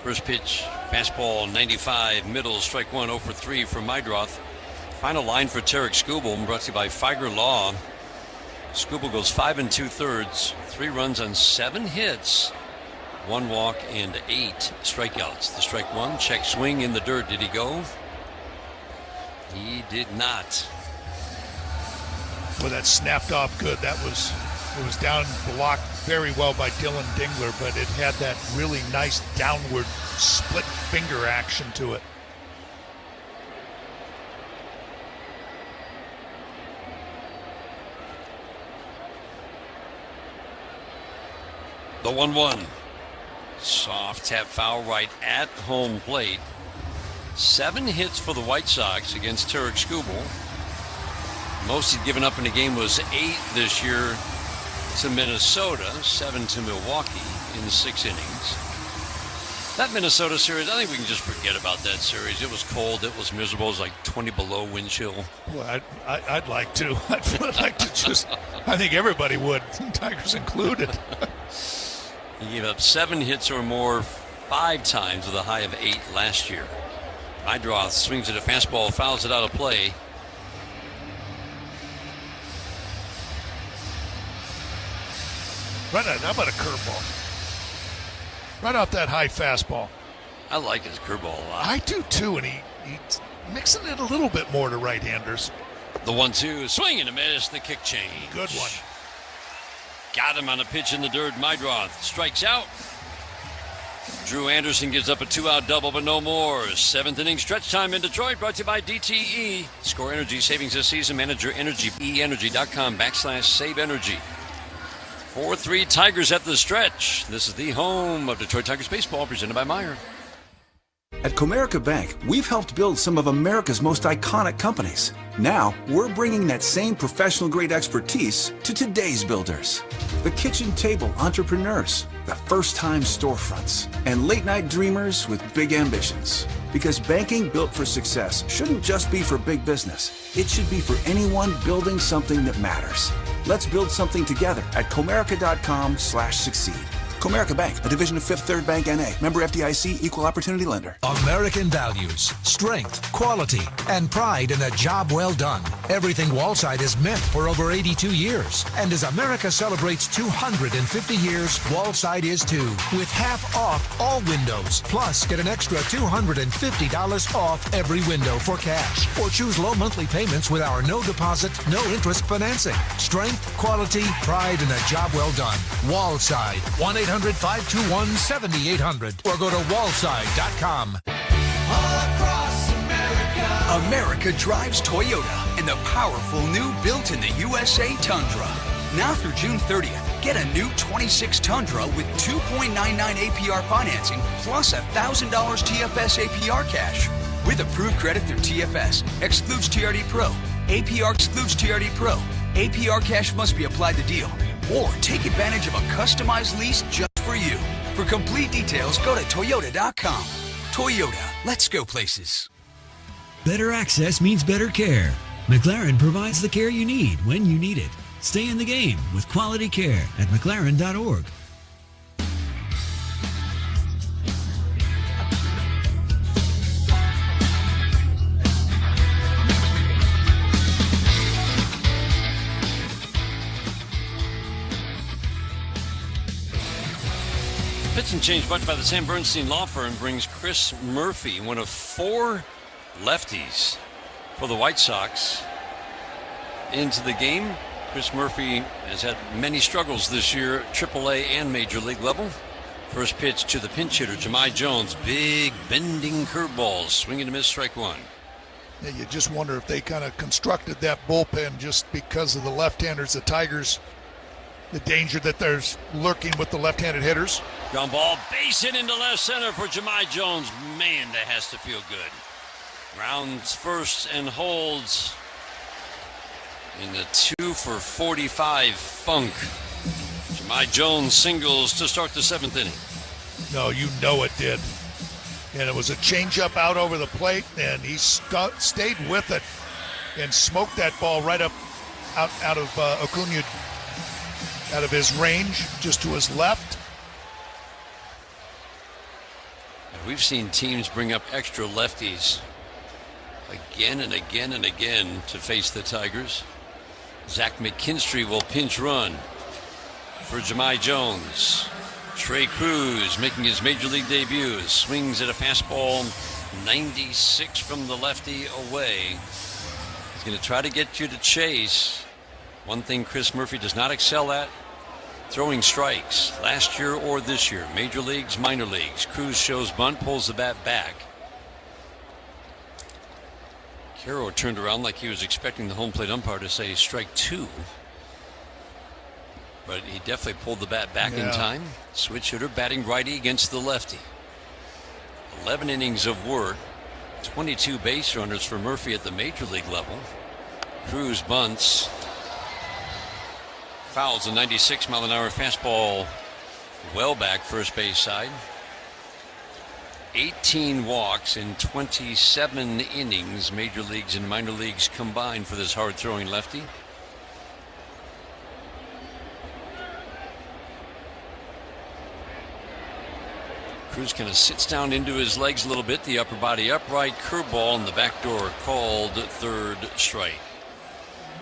First pitch, fastball 95, middle, strike 1, 0 for 3 from Mydroth. Final line for Tarek Skubal, brought to you by Figer Law. Skubal goes 5 2/3, 3 runs on 7 hits, 1 walk and 8 strikeouts. The strike 1, check swing in the dirt. Did he go? He did not. Well, that snapped off good. It was down blocked very well by Dylan Dingler, but it had that really nice downward split finger action to it. The 1-1. Soft tap foul right at home plate. 7 hits for the White Sox against Tarek Skubal. Most he'd given up in the game was 8 this year to Minnesota, 7 to Milwaukee in 6 innings. That Minnesota series, I think we can just forget about that series. It was cold. It was miserable. It was like 20 below wind chill. Well, I'd like to. I'd like to just, I think everybody would, Tigers included. He gave up 7 hits or more 5 times with a high of 8 last year. Mydroth swings at a fastball, fouls it out of play. How about a curveball? Right off that high fastball. I like his curveball a lot. I do too, and he's mixing it a little bit more to right-handers. The 1-2, swing and a miss, the kick change. Good one. Got him on a pitch in the dirt. Mydroth strikes out. Drew Anderson gives up a 2-out double, but no more. 7th inning stretch time in Detroit, brought to you by DTE. Score energy savings this season. Manager energy, energy.com/save energy. 4-3 Tigers at the stretch. This is the home of Detroit Tigers baseball, presented by Meijer. At Comerica Bank, we've helped build some of America's most iconic companies. Now, we're bringing that same professional-grade expertise to today's builders. The kitchen table entrepreneurs, the first-time storefronts, and late-night dreamers with big ambitions. Because banking built for success shouldn't just be for big business. It should be for anyone building something that matters. Let's build something together at Comerica.com/succeed. Comerica Bank, a division of Fifth Third Bank N.A., member FDIC, equal opportunity lender. American values, strength, quality, and pride in a job well done. Everything Wallside is meant for over 82 years. And as America celebrates 250 years, Wallside is too. With half off all windows. Plus, get an extra $250 off every window for cash. Or choose low monthly payments with our no deposit, no interest financing. Strength, quality, pride in a job well done. Wallside, 1-800-521-7800 or go to wallside.com. All across America. America drives Toyota in the powerful new built in the USA Tundra. Now through June 30th, get a new 26 Tundra with 2.99 APR financing plus $1,000 TFS APR cash. With approved credit through TFS, excludes TRD Pro. APR excludes TRD Pro. APR cash must be applied to deal. Or take advantage of a customized lease just for you. For complete details, go to Toyota.com. Toyota, let's go places. Better access means better care. McLaren provides the care you need when you need it. Stay in the game with quality care at McLaren.org. Pitch and Change, brought by the Sam Bernstein Law Firm, brings Chris Murphy, one of 4 lefties for the White Sox, into the game. Chris Murphy has had many struggles this year, AAA and Major League level. First pitch to the pinch hitter, Jahmai Jones. Big bending curveball, swinging to miss, strike 1. Yeah, you just wonder if they kind of constructed that bullpen just because of the left-handers, the Tigers, the danger that there's lurking with the left-handed hitters. Ground ball, base hit into left center for Jahmai Jones. Man, that has to feel good. Rounds first and holds in the 2 for 45 funk. Jahmai Jones singles to start the 7th inning. No, you know it did. And it was a changeup out over the plate, and he stayed with it. and smoked that ball right up out of Acuna, out of his range, just to his left. We've seen teams bring up extra lefties again and again and again to face the Tigers. Zach McKinstry will pinch run for Jahmai Jones. Trey Cruz making his major league debut. Swings at a fastball 96 from the lefty away. He's going to try to get you to chase. One thing Chris Murphy does not excel at, throwing strikes. Last year or this year, major leagues, minor leagues. Cruz shows bunt, pulls the bat back. Caro turned around like he was expecting the home plate umpire to say strike 2. But he definitely pulled the bat back in time. Switch hitter batting righty against the lefty. 11 innings of work. 22 base runners for Murphy at the major league level. Cruz bunts. Fouls a 96-mile-an-hour fastball well back first base side. 18 walks in 27 innings, major leagues and minor leagues combined for this hard-throwing lefty. Cruz kind of sits down into his legs a little bit, the upper body upright, curveball in the back door, called third strike.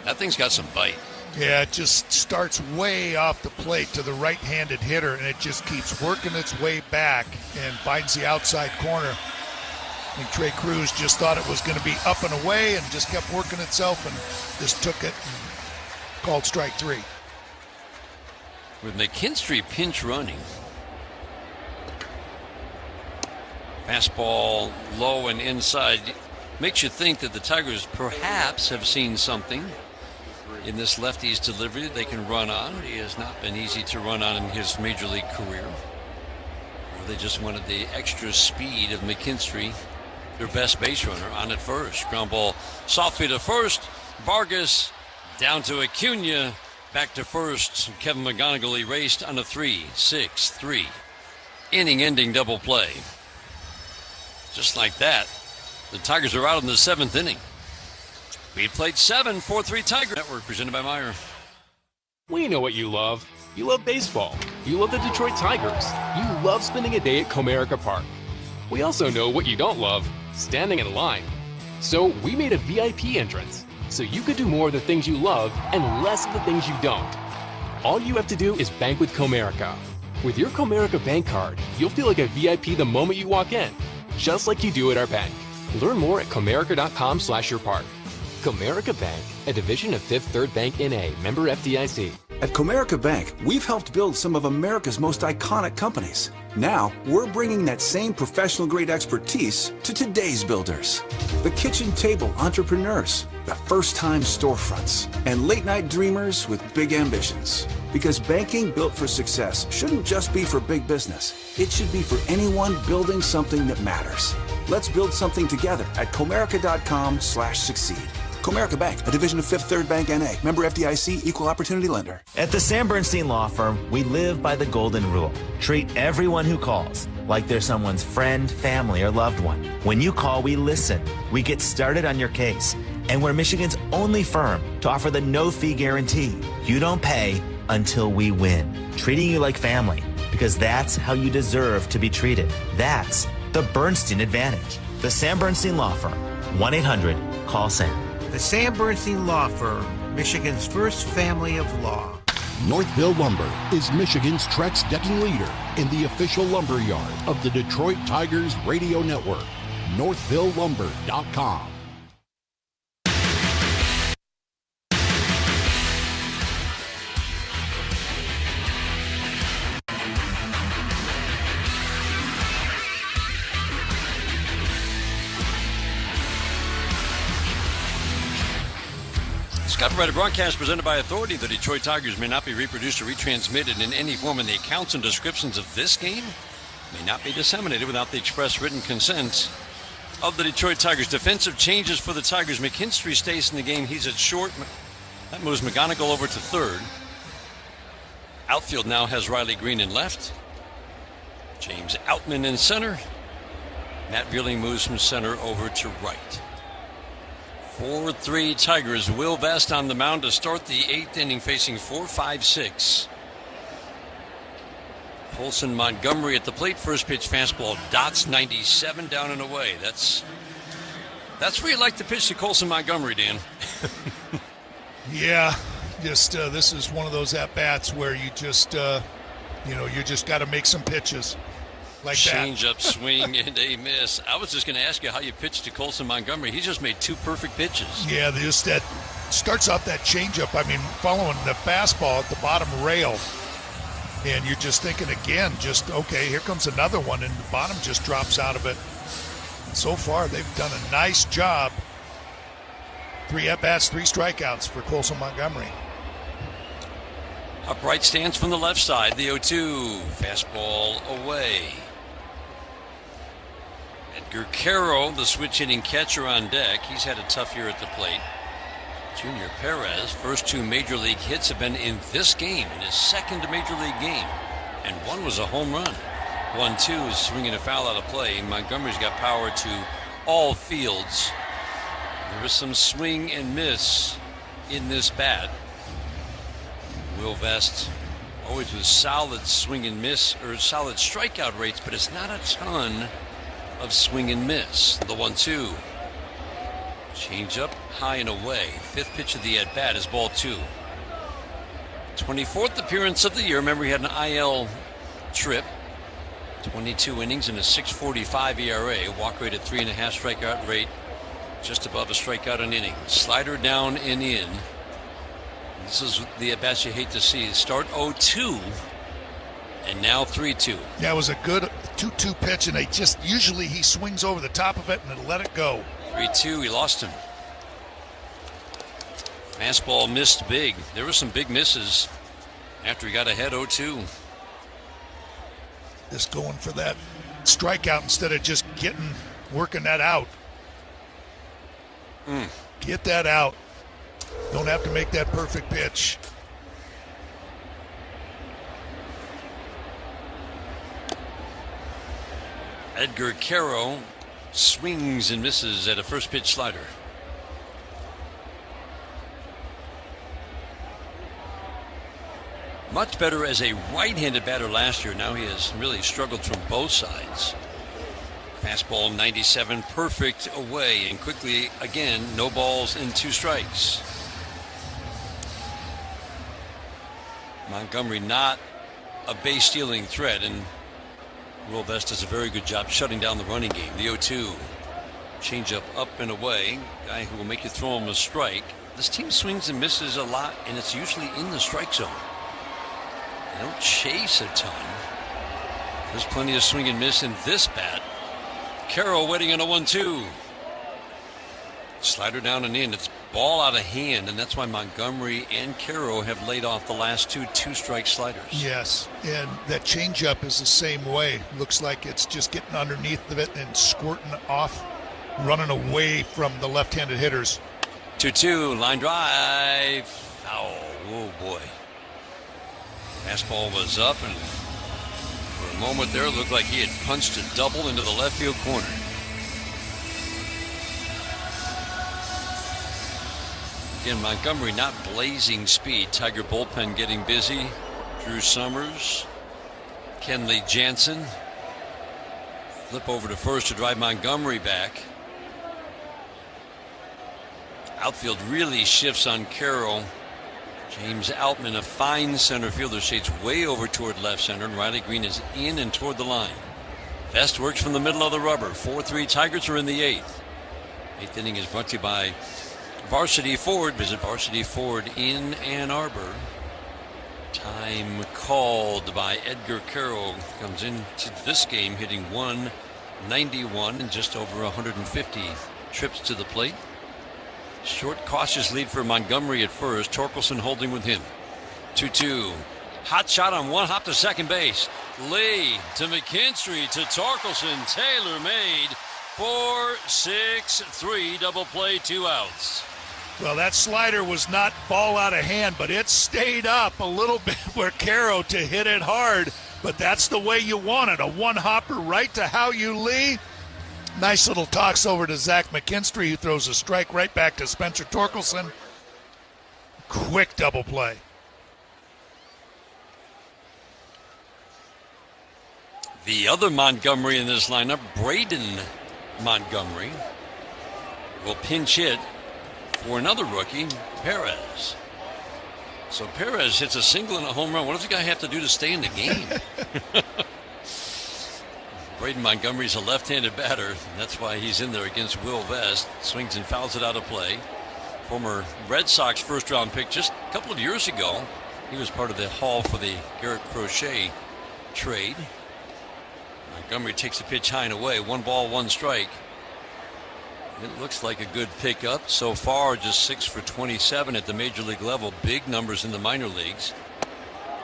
That thing's got some bite. Yeah, it just starts way off the plate to the right-handed hitter, and it just keeps working its way back and finds the outside corner. I think Trey Cruz just thought it was going to be up and away and just kept working itself and just took it and called strike 3. With McKinstry pinch running. Fastball low and inside. Makes you think that the Tigers perhaps have seen something in this lefty's delivery that they can run on. He has not been easy to run on in his major league career. Or they just wanted the extra speed of McKinstry, their best base runner, on at first. Ground ball softly to first. Vargas down to Acuna. Back to first. Kevin McGonigal erased on a 3-6-3 inning-ending double play. Just like that, the Tigers are out in the 7th inning. We played 7, 4-3 Tiger Network, presented by Meyer. We know what you love. You love baseball. You love the Detroit Tigers. You love spending a day at Comerica Park. We also know what you don't love, standing in line. So we made a VIP entrance, so you could do more of the things you love and less of the things you don't. All you have to do is bank with Comerica. With your Comerica bank card, you'll feel like a VIP the moment you walk in, just like you do at our bank. Learn more at comerica.com/yourpark. Comerica Bank, a division of Fifth Third Bank N.A., member FDIC. At Comerica Bank, we've helped build some of America's most iconic companies. Now, we're bringing that same professional-grade expertise to today's builders. The kitchen table entrepreneurs, the first-time storefronts, and late-night dreamers with big ambitions. Because banking built for success shouldn't just be for big business. It should be for anyone building something that matters. Let's build something together at Comerica.com/succeed. Comerica Bank, a division of Fifth Third Bank N.A., member FDIC, equal opportunity lender. At the Sam Bernstein Law Firm, we live by the golden rule. Treat everyone who calls like they're someone's friend, family, or loved one. When you call, we listen. We get started on your case. And we're Michigan's only firm to offer the no-fee guarantee. You don't pay until we win. Treating you like family, because that's how you deserve to be treated. That's the Bernstein Advantage. The Sam Bernstein Law Firm, 1-800-CALL-SAM. The Sam Bernstein Law Firm, Michigan's first family of law. Northville Lumber is Michigan's Trex decking leader in the official lumber yard of the Detroit Tigers radio network. NorthvilleLumber.com. Copyrighted broadcast presented by Authority. The Detroit Tigers may not be reproduced or retransmitted in any form, and the accounts and descriptions of this game may not be disseminated without the express written consent of the Detroit Tigers. Defensive changes for the Tigers. McKinstry stays in the game. He's at short. That moves McGonigal over to third. Outfield now has Riley Green in left. James Outman in center. Matt Buehling moves from center over to right. 4-3 Tigers. Will Vest on the mound to start the 8th inning, facing 4-5-6. Colson Montgomery at the plate. First pitch fastball dots 97 down and away. That's where you like to pitch to Colson Montgomery, Dan. Yeah, just this is one of those at-bats where you just, you just got to make some pitches like Change up, swing, and a miss. I was just going to ask you how you pitched to Colson Montgomery. He just made 2 perfect pitches. Yeah, just that starts off that changeup. I mean, following the fastball at the bottom rail. And you're just thinking again, okay, here comes another one, and the bottom just drops out of it. So far, they've done a nice job. 3 at-bats, 3 strikeouts for Colson Montgomery. Upright stance from the left side, the 0-2. Fastball away. Edgar Caro, the switch-hitting catcher on deck. He's had a tough year at the plate. Junior Perez, first 2 major league hits have been in this game, in his second major league game. And one was a home run. 1-2 is swinging a foul out of play. Montgomery's got power to all fields. There was some swing and miss in this bat. Will Vest always with solid swing and miss, or solid strikeout rates, but it's not a ton of swing and miss. The 1-2. Change up high and away. 5th pitch of the at-bat is ball 2. 24th appearance of the year. Remember, he had an IL trip. 22 innings and a 6.45 ERA. Walk rate at 3.5. Strikeout rate just above a strikeout an inning. Slider down and in. This is the at-bats you hate to see. Start 0-2 and now 3-2. Yeah, it was a good 2-2 pitch, and usually he swings over the top of it and then let it go. 3-2, he lost him. Fastball missed big. There were some big misses after he got ahead 0-2. Just going for that strikeout instead of just working that out. Get that out. Don't have to make that perfect pitch. Edgar Caro swings and misses at a first pitch slider. Much better as a right-handed batter last year. Now he has really struggled from both sides. Fastball 97, perfect away, and quickly again, no balls and 2 strikes. Montgomery not a base stealing threat, and Will Vest does a very good job shutting down the running game. The 0-2. Changeup up and away. Guy who will make you throw him a strike. This team swings and misses a lot, and it's usually in the strike zone. They don't chase a ton. There's plenty of swing and miss in this bat. Caro waiting on a 1-2. Slider down and in. It's ball out of hand, and that's why Montgomery and Caro have laid off the last 2 2-strike sliders. Yes, and that changeup is the same way. Looks like it's just getting underneath of it and squirting off, running away from the left-handed hitters. 2-2, line drive. Oh boy. Fastball was up, and for a moment there, it looked like he had punched a double into the left field corner. Again, Montgomery not blazing speed. Tiger bullpen getting busy. Drew Summers, Kenley Jansen. Flip over to first to drive Montgomery back. Outfield really shifts on Caro. James Outman, a fine center fielder, shades way over toward left center, and Riley Green is in and toward the line. Vest works from the middle of the rubber. 4-3 Tigers are in the 8th. 8th inning is brought to you by Varsity Ford. Visit Varsity Ford in Ann Arbor. Time called by Edgar Caro. Comes into this game hitting 191 and just over 150 trips to the plate. Short, cautious lead for Montgomery at first. Torkelson holding with him. 2-2. Hot shot on one hop to second base. Lee to McKinstry to Torkelson. Taylor made 4-6-3. Double play, 2 outs. Well, that slider was not ball out of hand, but it stayed up a little bit where Caro to hit it hard. But that's the way you want it. A one-hopper right to How You Lee. Nice little toss over to Zach McKinstry, who throws a strike right back to Spencer Torkelson. Quick double play. The other Montgomery in this lineup, Braden Montgomery, will pinch hit for another rookie, Perez. So Perez hits a single and a home run. What does the guy have to do to stay in the game? Braden Montgomery's a left-handed batter. And that's why he's in there against Will Vest. Swings and fouls it out of play. Former Red Sox first-round pick just a couple of years ago. He was part of the haul for the Garrett Crochet trade. Montgomery takes the pitch high and away. 1 ball, 1 strike. It looks like a good pickup. So far, just 6 for 27 at the major league level. Big numbers in the minor leagues.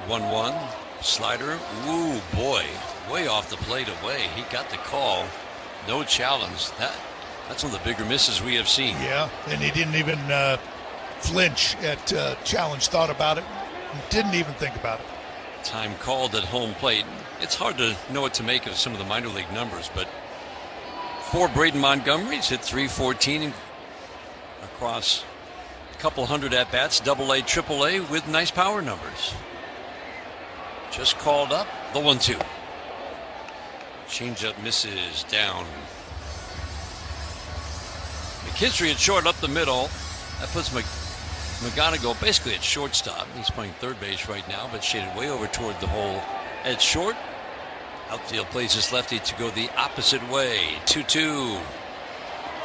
1-1. Slider. Ooh, boy. Way off the plate away. He got the call. No challenge. That's one of the bigger misses we have seen. Yeah, and he didn't even flinch at challenge. Thought about it. Didn't even think about it. Time called at home plate. It's hard to know what to make of some of the minor league numbers, but for Braden Montgomery, he's hit .314 across a couple hundred at-bats, AA, AAA, with nice power numbers. Just called up, the 1-2. Changeup misses down. McKinstry at short up the middle. That puts McGonigal basically at shortstop. He's playing third base right now, but shaded way over toward the hole at short. Outfield plays his lefty to go the opposite way. 2-2.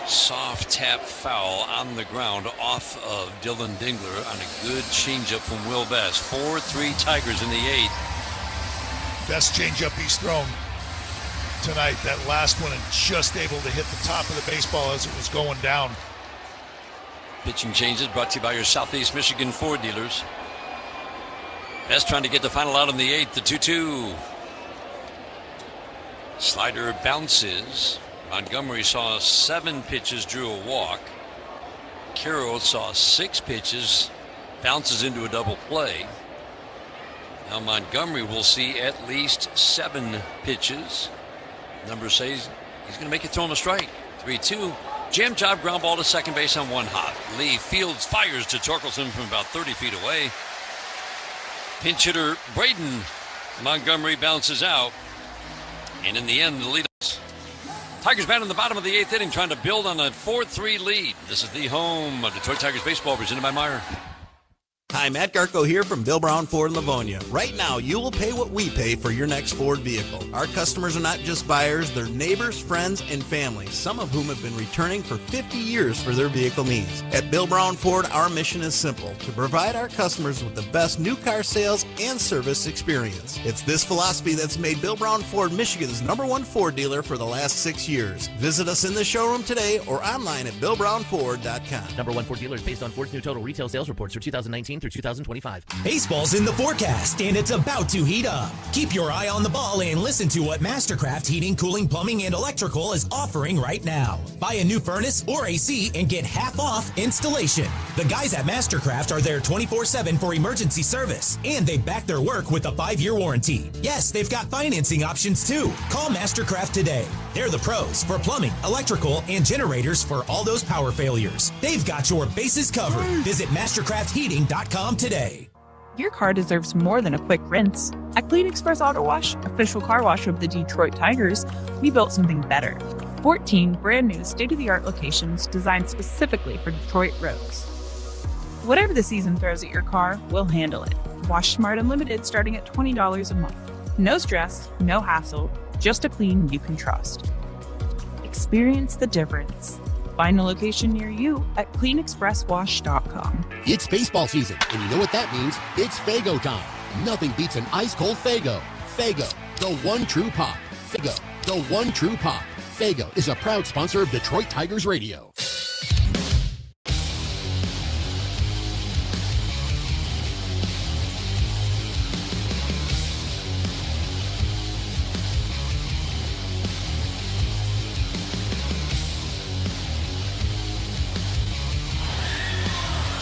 Soft tap foul on the ground off of Dylan Dingler on a good changeup from Will Best. 4-3 Tigers in the 8th. Best changeup he's thrown tonight. That last one, and just able to hit the top of the baseball as it was going down. Pitching changes brought to you by your Southeast Michigan Ford dealers. Best trying to get the final out in the 8th. The 2-2. Slider bounces. Montgomery saw 7 pitches, drew a walk. Carroll saw 6 pitches, bounces into a double play. Now Montgomery will see at least 7 pitches. Numbers says he's going to make it throw him a strike. 3-2. Jam job ground ball to second base on 1 hop. Lee Fields fires to Torkelson from about 30 feet away. Pinch hitter Braden Montgomery bounces out. And in the end, the lead. Tigers bat in the bottom of the 8th inning, trying to build on a 4-3 lead. This is the home of Detroit Tigers baseball, presented by Meyer. Hi, Matt Garko here from Bill Brown Ford Livonia. Right now, you will pay what we pay for your next Ford vehicle. Our customers are not just buyers, they're neighbors, friends, and family, some of whom have been returning for 50 years for their vehicle needs. At Bill Brown Ford, our mission is simple, to provide our customers with the best new car sales and service experience. It's this philosophy that's made Bill Brown Ford Michigan's #1 Ford dealer for the last 6 years. Visit us in the showroom today or online at BillBrownFord.com. #1 Ford dealer is based on Ford's new total retail sales reports for 2019 through 2025. Baseball's in the forecast, and it's about to heat up. Keep your eye on the ball and listen to what Mastercraft Heating, Cooling, Plumbing, and Electrical is offering right now. Buy a new furnace or AC and get half off installation. The guys at Mastercraft are there 24/7 for emergency service, and they back their work with a 5-year warranty. Yes, they've got financing options too. Call Mastercraft today. They're the pros for plumbing, electrical, and generators for all those power failures. They've got your bases covered. Visit MastercraftHeating.com today. Your car deserves more than a quick rinse. At Clean Express Auto Wash, official car wash of the Detroit Tigers, we built something better. 14 brand new state-of-the-art locations designed specifically for Detroit roads. Whatever the season throws at your car, we'll handle it. Wash Smart Unlimited starting at $20 a month. No stress, no hassle, just a clean you can trust. Experience the difference. Find a location near you at cleanexpresswash.com. It's baseball season, and you know what that means? It's Faygo time. Nothing beats an ice-cold Faygo. Faygo, the one true pop. Faygo, the one true pop. Faygo is a proud sponsor of Detroit Tigers Radio.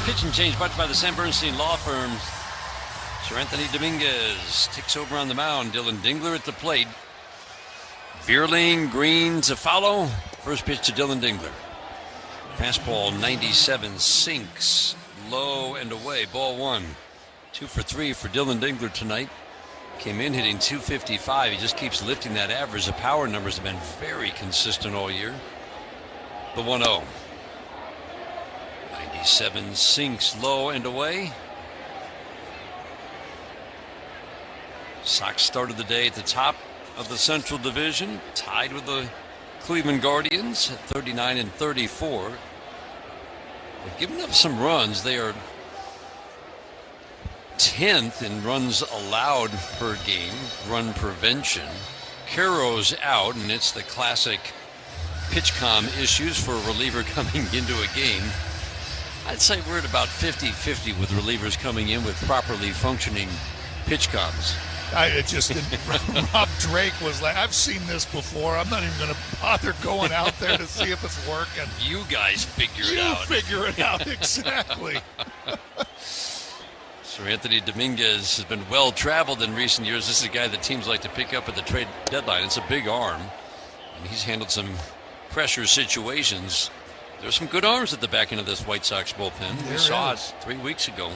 Pitch and change brought to you by the Sam Bernstein Law Firm. Sir Anthony Dominguez takes over on the mound. Dylan Dingler at the plate. Vierling, Green to follow. First pitch to Dylan Dingler. Fastball 97 sinks low and away. Ball 1. 2 for 3 for Dylan Dingler tonight. Came in hitting 255. He just keeps lifting that average. The power numbers have been very consistent all year. The 1-0. 97 sinks low and away. Sox started the day at the top of the Central Division, tied with the Cleveland Guardians at 39 and 34. They've given up some runs. They are 10th in runs allowed per game, run prevention. Caro's out, and it's the classic pitch com issues for a reliever coming into a game. I'd say we're at about 50-50 with relievers coming in with properly functioning pitch comms. Rob Drake was like, I've seen this before. I'm not even going to bother going out there to see if it's working. You guys figure it out. You figure it out, exactly. Sir Anthony Dominguez has been well traveled in recent years. This is a guy that teams like to pick up at the trade deadline. It's a big arm, and he's handled some pressure situations. There's some good arms at the back end of this White Sox bullpen. We saw it 3 weeks ago.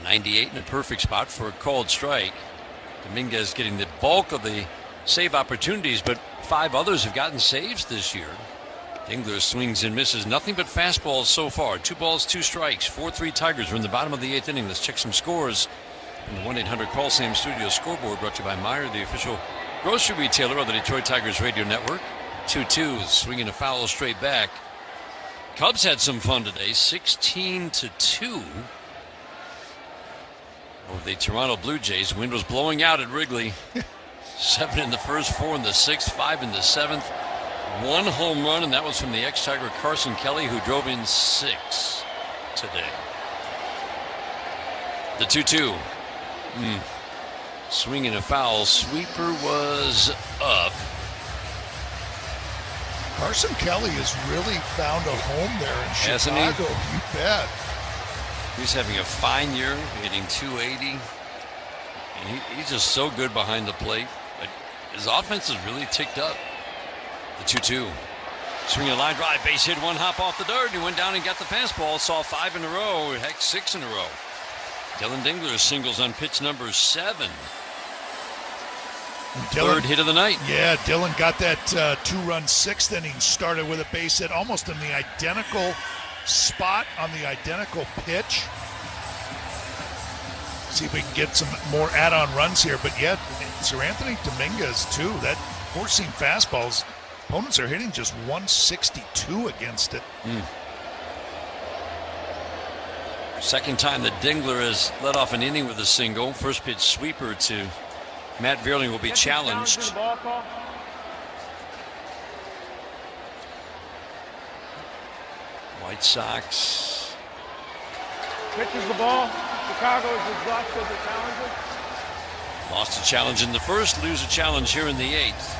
98 in a perfect spot for a called strike. Dominguez getting the bulk of the save opportunities, but 5 others have gotten saves this year. Dingler swings and misses. Nothing but fastballs so far. 2 balls, 2 strikes. 4-3 Tigers. We're in the bottom of the 8th inning. Let's check some scores from the 1-800-CALL-SAM studio scoreboard, brought to you by Meijer, the official grocery retailer of the Detroit Tigers radio network. 2-2, swinging a foul straight back. Cubs had some fun today. 16-2. Over the Toronto Blue Jays. Wind was blowing out at Wrigley. 7 in the first, 4 in the 6th, 5 in the 7th. 1 home run, and that was from the ex-Tiger Carson Kelly, who drove in 6 today. The 2-2. Swing and a foul. Sweeper was up. Carson Kelly has really found a home there in Chicago. You bet. He's having a fine year, hitting 280. And he's just so good behind the plate. But his offense has really ticked up. The 2-2. Swinging a line drive, base hit, 1 hop off the dirt. He went down and got the fastball. Saw 5 in a row, heck, 6 in a row. Dylan Dingler singles on pitch number 7. Third hit of the night. Yeah, Dylan got that 2-run 6th inning, started with a base hit almost in the identical spot on the identical pitch. See if we can get some more add-on runs here. But yeah, Sir Anthony Dominguez too. That 4-seam fastballs, opponents are hitting just 162 against it. Second time that Dingler has led off an inning with a single. First pitch sweeper to Matt Vierling will be challenged. White Sox. Pitches the ball. Chicago is exhausted the challenges. Lost a challenge in the first, lose a challenge here in the 8th.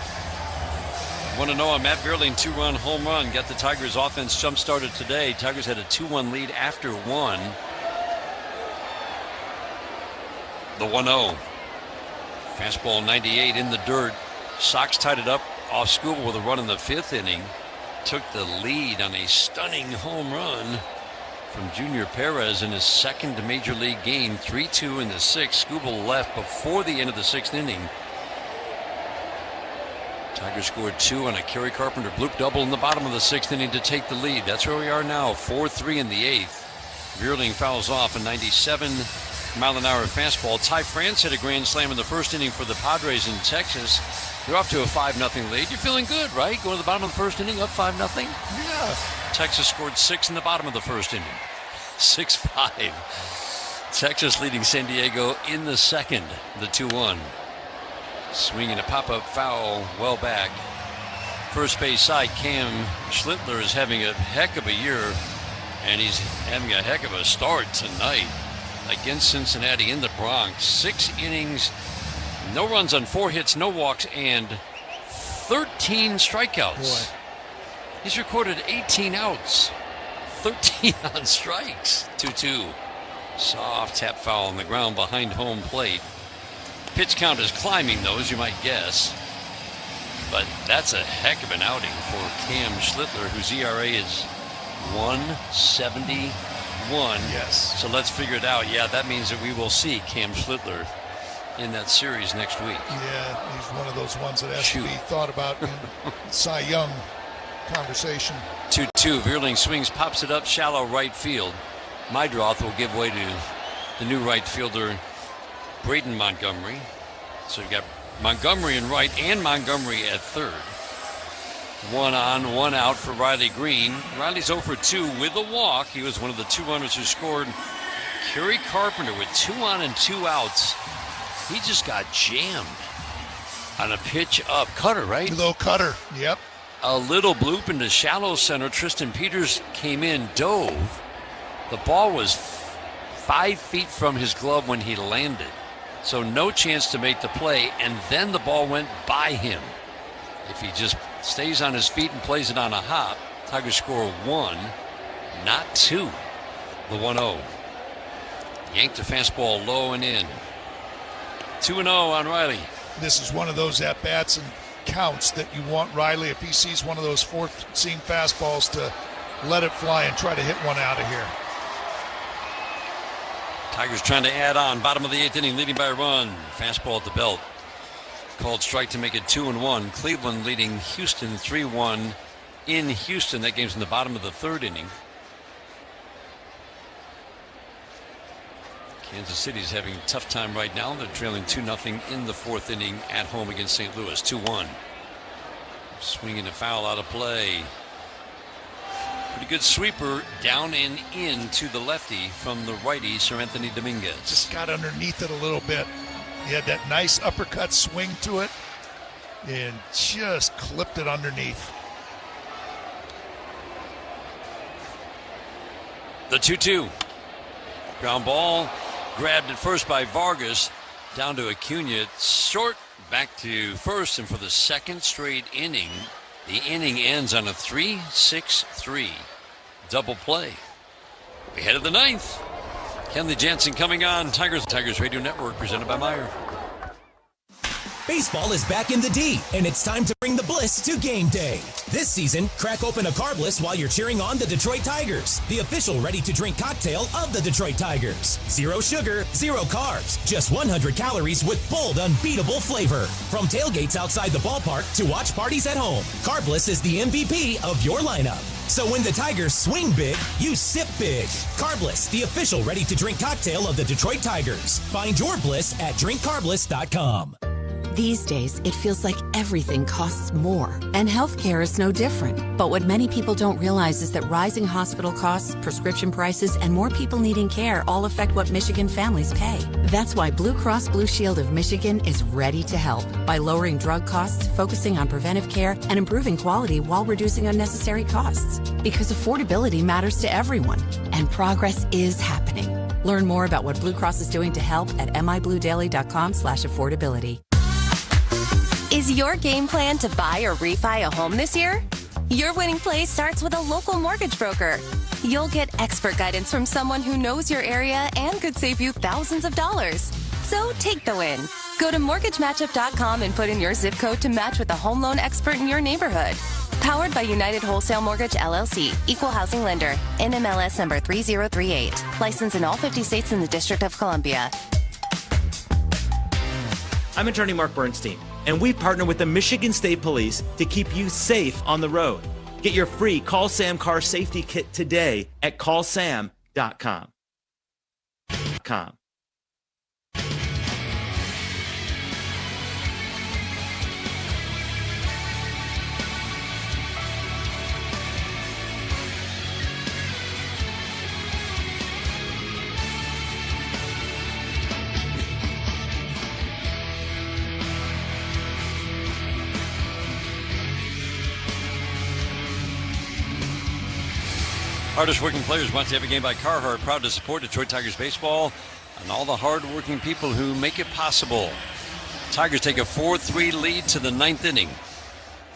1-0 on Matt Vierling, 2-run home run. Got the Tigers offense jump-started today. Tigers had a 2-1 lead after 1. The 1-0. Fastball 98 in the dirt. Sox tied it up off Scooble with a run in the 5th inning. Took the lead on a stunning home run from Junior Perez in his 2nd major league game. 3-2 in the 6th. Scooble left before the end of the 6th inning. Tigers scored 2 on a Kerry Carpenter bloop double in the bottom of the 6th inning to take the lead. That's where we are now, 4-3 in the 8th. Vierling fouls off a 97-mile-an-hour fastball. Ty France hit a grand slam in the 1st inning for the Padres in Texas. They're off to a 5-0 lead. You're feeling good, right? Going to the bottom of the 1st inning, up 5-0? Yeah. Texas scored 6 in the bottom of the 1st inning. 6-5. Texas leading San Diego in the 2nd, the 2-1. Swinging a pop-up foul well back. First base side, Cam Schlittler is having a heck of a year, and he's having a heck of a start tonight against Cincinnati in the Bronx. 6 innings, no runs on 4 hits, no walks, and 13 strikeouts. Boy. He's recorded 18 outs, 13 on strikes. 2-2. Soft tap foul on the ground behind home plate. Pitch count is climbing, though, as you might guess. But that's a heck of an outing for Cam Schlittler, whose ERA is 1.71. Yes. So let's figure it out. Yeah, that means that we will see Cam Schlittler in that series next week. Yeah, he's one of those ones that has to be thought about in Cy Young conversation. 2-2. Vierling swings, pops it up, shallow right field. Meidroth will give way to the new right fielder, Braden Montgomery. So you've got Montgomery in right and Montgomery at third. 1 on, 1 out for Riley Green. Riley's 0 for 2 with a walk. He was one of the 2 runners who scored. Kerry Carpenter with 2 on and 2 outs. He just got jammed on a pitch up. Cutter, right? A little cutter, yep. A little bloop into shallow center. Tristan Peters came in, dove. The ball was 5 feet from his glove when he landed. So no chance to make the play, and then the ball went by him. If he just stays on his feet and plays it on a hop, Tigers score 1, not 2. The 1-0. Yanked the fastball low and in. 2-0 on Riley. This is one of those at-bats and counts that you want Riley, if he sees one of those fourth-seam fastballs, to let it fly and try to hit one out of here. Tigers trying to add on. Bottom of the 8th inning, leading by a run. Fastball at the belt. Called strike to make it 2-1. Cleveland leading Houston 3-1 in Houston. That game's in the bottom of the 3rd inning. Kansas City's having a tough time right now. They're trailing 2-0 in the 4th inning at home against St. Louis. 2-1. Swinging a foul out of play. Pretty good sweeper down and in to the lefty from the righty, Sir Anthony Dominguez. Just got underneath it a little bit. He had that nice uppercut swing to it and just clipped it underneath. The 2-2. Ground ball. Grabbed at first by Vargas. Down to Acuna. Short. Back to first. And for the 2nd straight inning, the inning ends on a 3-6-3 double play. We head to the 9th. Kenley Jansen coming on. Tigers Radio Network, presented by Meijer. Baseball is back in the D, and it's time to bring the bliss to game day. This season, crack open a Carbliss while you're cheering on the Detroit Tigers, the official ready-to-drink cocktail of the Detroit Tigers. 0 sugar, 0 carbs, just 100 calories with bold, unbeatable flavor. From tailgates outside the ballpark to watch parties at home, Carbliss is the MVP of your lineup. So when the Tigers swing big, you sip big. Carbliss, the official ready-to-drink cocktail of the Detroit Tigers. Find your bliss at drinkcarbliss.com. These days, it feels like everything costs more, and healthcare is no different. But what many people don't realize is that rising hospital costs, prescription prices, and more people needing care all affect what Michigan families pay. That's why Blue Cross Blue Shield of Michigan is ready to help by lowering drug costs, focusing on preventive care, and improving quality while reducing unnecessary costs. Because affordability matters to everyone, and progress is happening. Learn more about what Blue Cross is doing to help at mibluedaily.com/affordability. Is your game plan to buy or refi a home this year? Your winning play starts with a local mortgage broker. You'll get expert guidance from someone who knows your area and could save you thousands of dollars. So take the win. Go to mortgagematchup.com and put in your zip code to match with a home loan expert in your neighborhood. Powered by United Wholesale Mortgage, LLC. Equal housing lender. NMLS number 3038. Licensed in all 50 states and the District of Columbia. I'm attorney Mark Bernstein, and we partner with the Michigan State Police to keep you safe on the road. Get your free Call Sam car safety kit today at callsam.com. Hardest working players want to have a game by Carhartt. Proud to support Detroit Tigers baseball and all the hard-working people who make it possible. Tigers take a 4-3 lead to the 9th inning.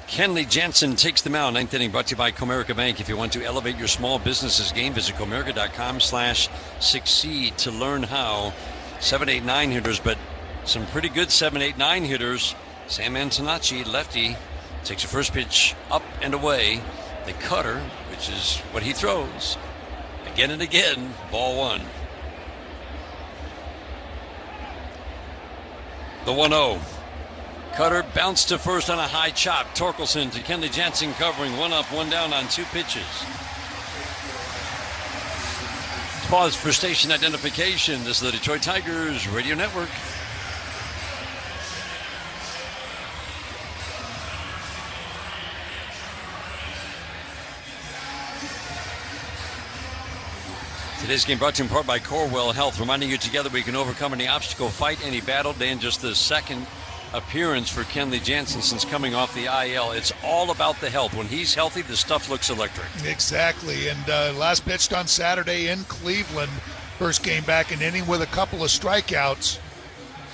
Kenley Jansen takes the mound. 9th inning brought to you by Comerica Bank. If you want to elevate your small business's game, visit Comerica.com/succeed to learn how. 7, 8, 9 hitters, but some pretty good 7, 8, 9 hitters. Sam Antonacci, lefty, Takes a first pitch up and away. The cutter, which is what he throws. Again and again, ball one. The 1-0. Cutter bounced to first on a high chop. Torkelson to Kenley Jansen covering. 1 up, 1 down on 2 pitches. Pause for station identification. This is the Detroit Tigers Radio Network. Today's game brought to you in part by Corewell Health, reminding you together we can overcome any obstacle, fight any battle. Dan, just the second appearance for Kenley Jansen since coming off the IL. It's all about the health. When he's healthy, the stuff looks electric. Exactly. And last pitched on Saturday in Cleveland. First game back in inning with a couple of strikeouts.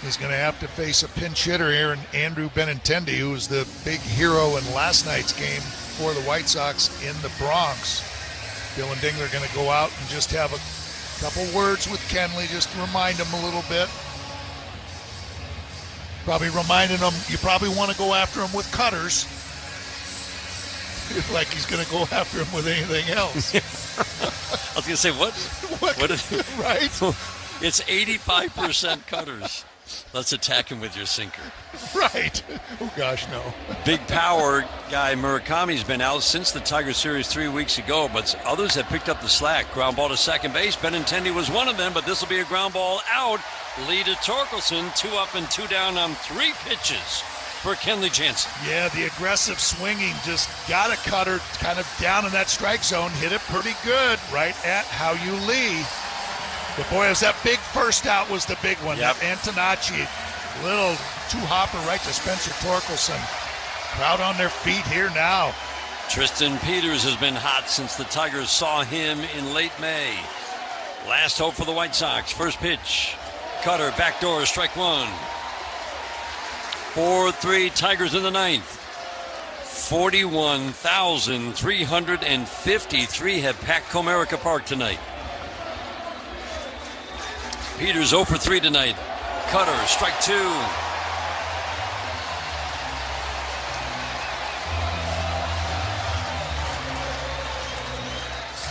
He's going to have to face a pinch hitter here in Andrew Benintendi, who was the big hero in last night's game for the White Sox in the Bronx. Dylan Dingler going to go out and just have a couple words with Kenley, just to remind him a little bit. Probably reminding him, you probably want to go after him with cutters. Like he's going to go after him with anything else. I was going to say, what right? It's 85% cutters. Let's attack him with your sinker. Right. Oh, gosh, no. Big power guy Murakami's been out since the Tiger Series 3 weeks ago, but others have picked up the slack. Ground ball to second base. Benintendi was one of them, but this will be a ground ball out. Lead to Torkelson. 2 up and 2 down on 3 pitches for Kenley Jansen. Yeah, the aggressive swinging just got a cutter kind of down in that strike zone. Hit it pretty good right at How You Lee. But boy, it was that big first out was the big one. Yep. That Antonacci, little two-hopper right to Spencer Torkelson. Crowd on their feet here now. Tristan Peters has been hot since the Tigers saw him in late May. Last hope for the White Sox. First pitch. Cutter, backdoor, strike 1. 4-3 Tigers in the 9th. 41,353 have packed Comerica Park tonight. Peters 0 for 3 tonight. Cutter, strike 2.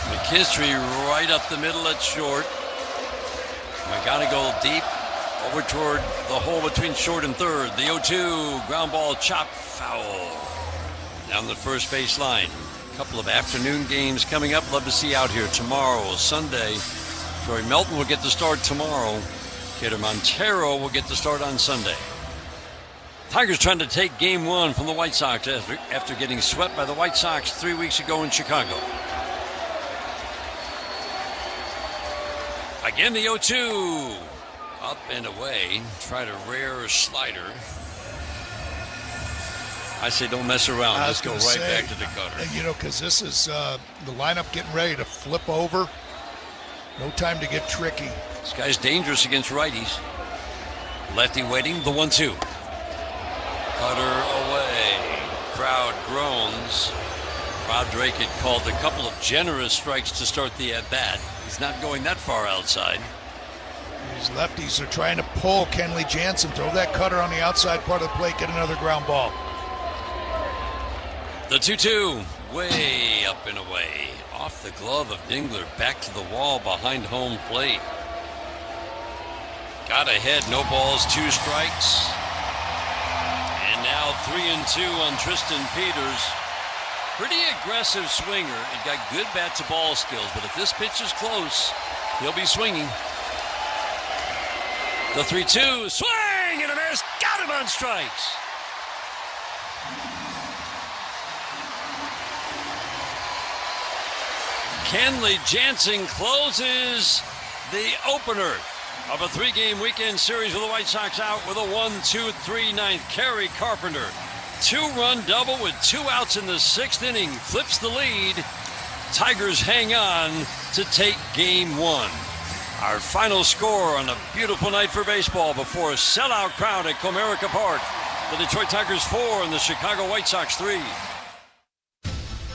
McKinstry right up the middle at short. McGonigal deep over toward the hole between short and third. The 0-2 ground ball chop foul down the first base line. A couple of afternoon games coming up. Love to see you out here tomorrow, Sunday. Troy Melton will get the start tomorrow. Kader Montero will get the start on Sunday. Tigers trying to take game 1 from the White Sox after getting swept by the White Sox 3 weeks ago in Chicago. Again, the 0-2. Up and away. Tried a rare slider. I say don't mess around. Just go right back to the cutter. You know, because this is the lineup getting ready to flip over. No time to get tricky. This guy's dangerous against righties. Lefty waiting, the 1-2. Cutter away. Crowd groans. Rob Drake had called a couple of generous strikes to start the at-bat. He's not going that far outside. These lefties are trying to pull Kenley Jansen. Throw that cutter on the outside part of the plate. Get another ground ball. The 2-2. Way up and away. Off the glove of Dingler, back to the wall behind home plate. Got ahead, no balls, 2 strikes. And now 3-2 on Tristan Peters. Pretty aggressive swinger. He got good bat-to-ball skills, but if this pitch is close, he'll be swinging. The 3-2, swing and a miss, got him on strikes. Kenley Jansen closes the opener of a 3-game weekend series with the White Sox out with a 1-2-3 ninth. Kerry Carpenter, 2-run double with 2 outs in the 6th inning, flips the lead. Tigers hang on to take game 1. Our final score on a beautiful night for baseball before a sellout crowd at Comerica Park. The Detroit Tigers 4 and the Chicago White Sox 3.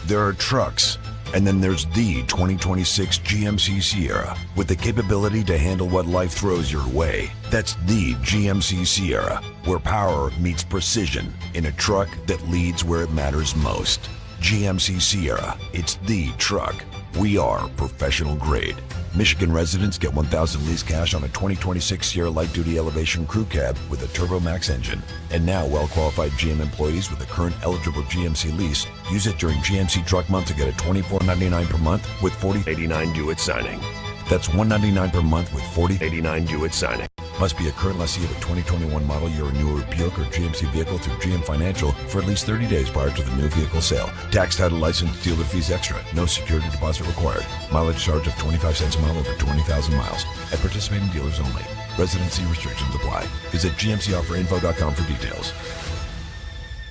There are trucks And then there's the 2026 GMC Sierra, with the capability to handle what life throws your way. That's the GMC Sierra, where power meets precision in a truck that leads where it matters most. GMC Sierra, it's the truck. We are professional grade. Michigan residents get $1,000 lease cash on a 2026 Sierra Light Duty Elevation Crew Cab with a Turbo Max engine. And now, well-qualified GM employees with a current eligible GMC lease use it during GMC Truck Month to get a $24.99 per month with $40.89 due at signing. That's $199 per month with $40.89 due at signing. Must be a current lessee of a 2021 model year or newer Buick or GMC vehicle through GM Financial for at least 30 days prior to the new vehicle sale. Tax, title, license, dealer fees extra. No security deposit required. Mileage charge of 25 cents a mile over 20,000 miles. At participating dealers only. Residency restrictions apply. Visit GMCofferinfo.com for details.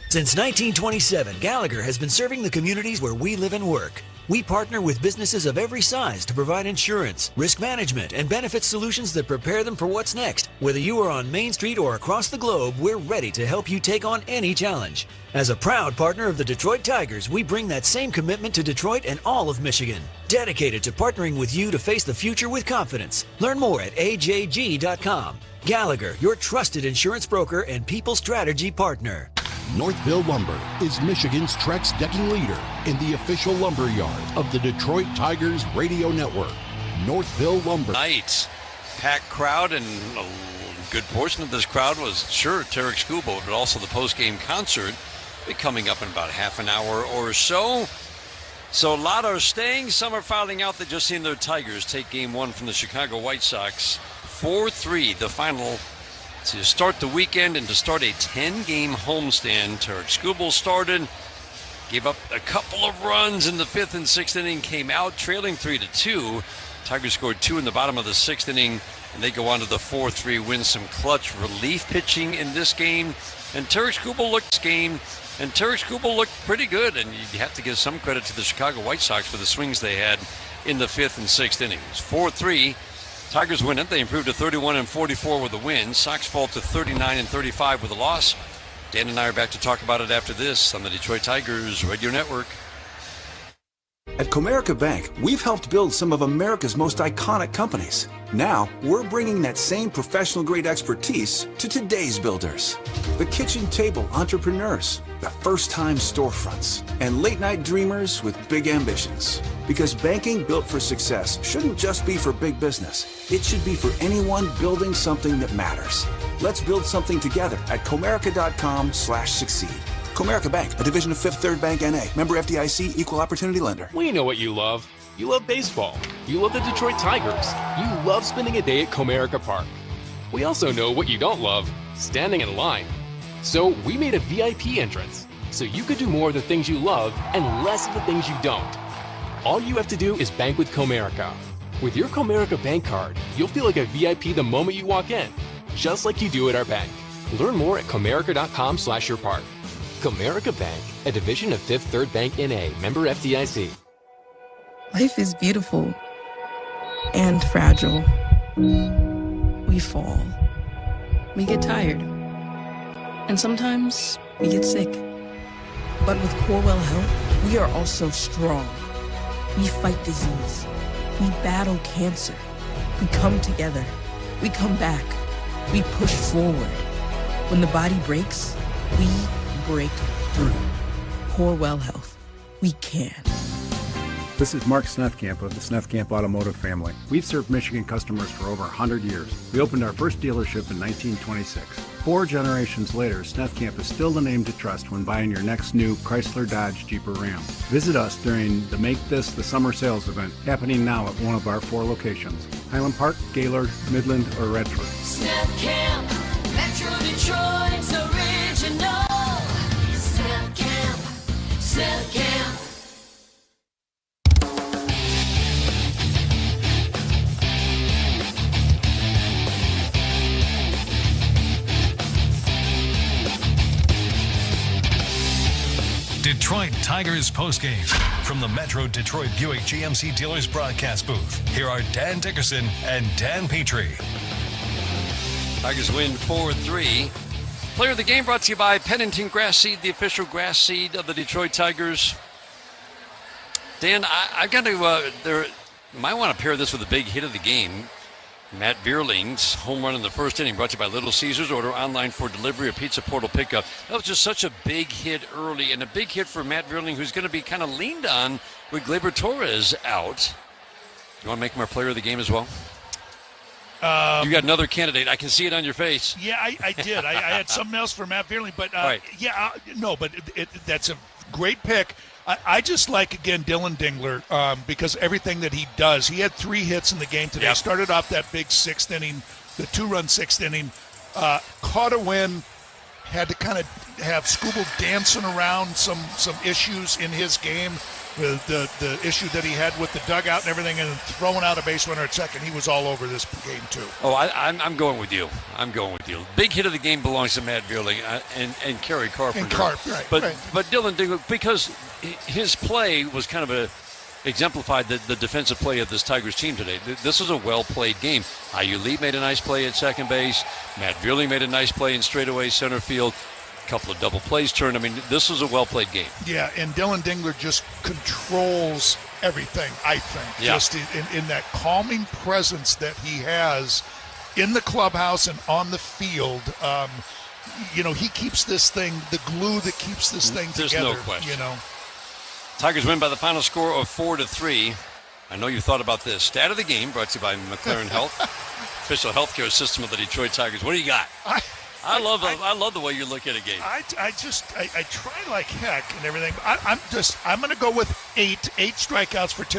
Since 1927, Gallagher has been serving the communities where we live and work. We partner with businesses of every size to provide insurance, risk management, and benefit solutions that prepare them for what's next. Whether you are on Main Street or across the globe, we're ready to help you take on any challenge. As a proud partner of the Detroit Tigers, we bring that same commitment to Detroit and all of Michigan. Dedicated to partnering with you to face the future with confidence. Learn more at ajg.com. Gallagher, your trusted insurance broker and people strategy partner. Northville Lumber is Michigan's Trex decking leader in the official lumber yard of the Detroit Tigers radio network. Northville Lumber. Night, packed crowd, and a good portion of this crowd was sure Tarek Skubal, but also the post-game concert will be coming up in about half an hour or so. So a lot are staying, some are filing out. They just seen their Tigers take game one from the Chicago White Sox. 4-3, the final to start the weekend and to start a 10-game homestand. Tarek Skubal started, gave up a couple of runs in the 5th and 6th inning, came out trailing 3-2. Tigers scored 2 in the bottom of the 6th inning, and they go on to the 4-3 win. Some clutch relief pitching in this game, and Tarek Skubal looked pretty good, and you have to give some credit to the Chicago White Sox for the swings they had in the 5th and 6th innings. 4-3. Tigers win it. They improved to 31-44 with a win. Sox fall to 39-35 with a loss. Dan and I are back to talk about it after this on the Detroit Tigers Radio Network. At Comerica Bank, we've helped build some of America's most iconic companies. Now, we're bringing that same professional-grade expertise to today's builders. The kitchen table entrepreneurs, the first-time storefronts, and late-night dreamers with big ambitions. Because banking built for success shouldn't just be for big business. It should be for anyone building something that matters. Let's build something together at Comerica.com/succeed. Comerica Bank, a division of Fifth Third Bank N.A., member FDIC, equal opportunity lender. We know what you love. You love baseball. You love the Detroit Tigers. You love spending a day at Comerica Park. We also know what you don't love, standing in line. So we made a VIP entrance, so you could do more of the things you love and less of the things you don't. All you have to do is bank with Comerica. With your Comerica bank card, you'll feel like a VIP the moment you walk in, just like you do at our bank. Learn more at Comerica.com/yourpark. Comerica Bank, a division of Fifth Third Bank N.A., member FDIC. Life is beautiful and fragile. We fall. We get tired. And sometimes we get sick. But with Corewell Health, we are also strong. We fight disease. We battle cancer. We come together. We come back. We push forward. When the body breaks, we break through. Corewell Health. We can. This is Mark Snethkamp of the Snethkamp Automotive family. We've served Michigan customers for over 100 years. We opened our first dealership in 1926. 4 generations later, Snethkamp is still the name to trust when buying your next new Chrysler, Dodge, Jeep, or Ram. Visit us during the Make This the Summer Sales event happening now at one of our 4 locations: Highland Park, Gaylord, Midland, or Redford. Snethkamp, Metro Detroit's original. Snethkamp, Snethkamp. Detroit Tigers postgame from the Metro Detroit Buick GMC Dealers broadcast booth. Here are Dan Dickerson and Dan Petrie. Tigers win 4-3. Player of the game brought to you by Pennington Grass Seed, the official grass seed of the Detroit Tigers. Dan, I've got to might want to pair this with a big hit of the game. Matt Vierling's home run in the first inning, brought to you by Little Caesars. Order online for delivery or Pizza Portal pickup. That was just such a big hit early, and a big hit for Matt Vierling, who's going to be kind of leaned on with Gleyber Torres out. You want to make him our player of the game as well? You got another candidate. I can see it on your face. Yeah, I did. I had something else for Matt Vierling, but right. That's a great pick. I just like, again, Dylan Dingler because everything that he does. He had 3 hits in the game today. Yep. Started off that big 6th inning, the 2-run 6th inning, caught a win, had to kind of have Scooble dancing around some issues in his game, the issue that he had with the dugout and everything, and throwing out a base runner at second. He was all over this game, too. Oh, I'm going with you. Big hit of the game belongs to Matt Vierling and Kerry Carpenter. And Carp, right. But right. but Dylan Dingler, because his play was kind of exemplified the defensive play of this Tigers team today. This was a well-played game. Ayuli made a nice play at second base. Matt Vierling made a nice play in straightaway center field. A couple of double plays turned. I mean, this was a well-played game. Yeah, and Dylan Dingler just controls everything, I think. Yeah. Just in that calming presence that he has in the clubhouse and on the field. He keeps this thing, the glue that keeps this thing There's together. no question. Tigers win by the final score of 4-3. I know you thought about this. Stat of the game brought to you by McLaren Health, official healthcare system of the Detroit Tigers. What do you got? I love the way you look at a game. I try like heck and everything. I'm going to go with 8 strikeouts for Terry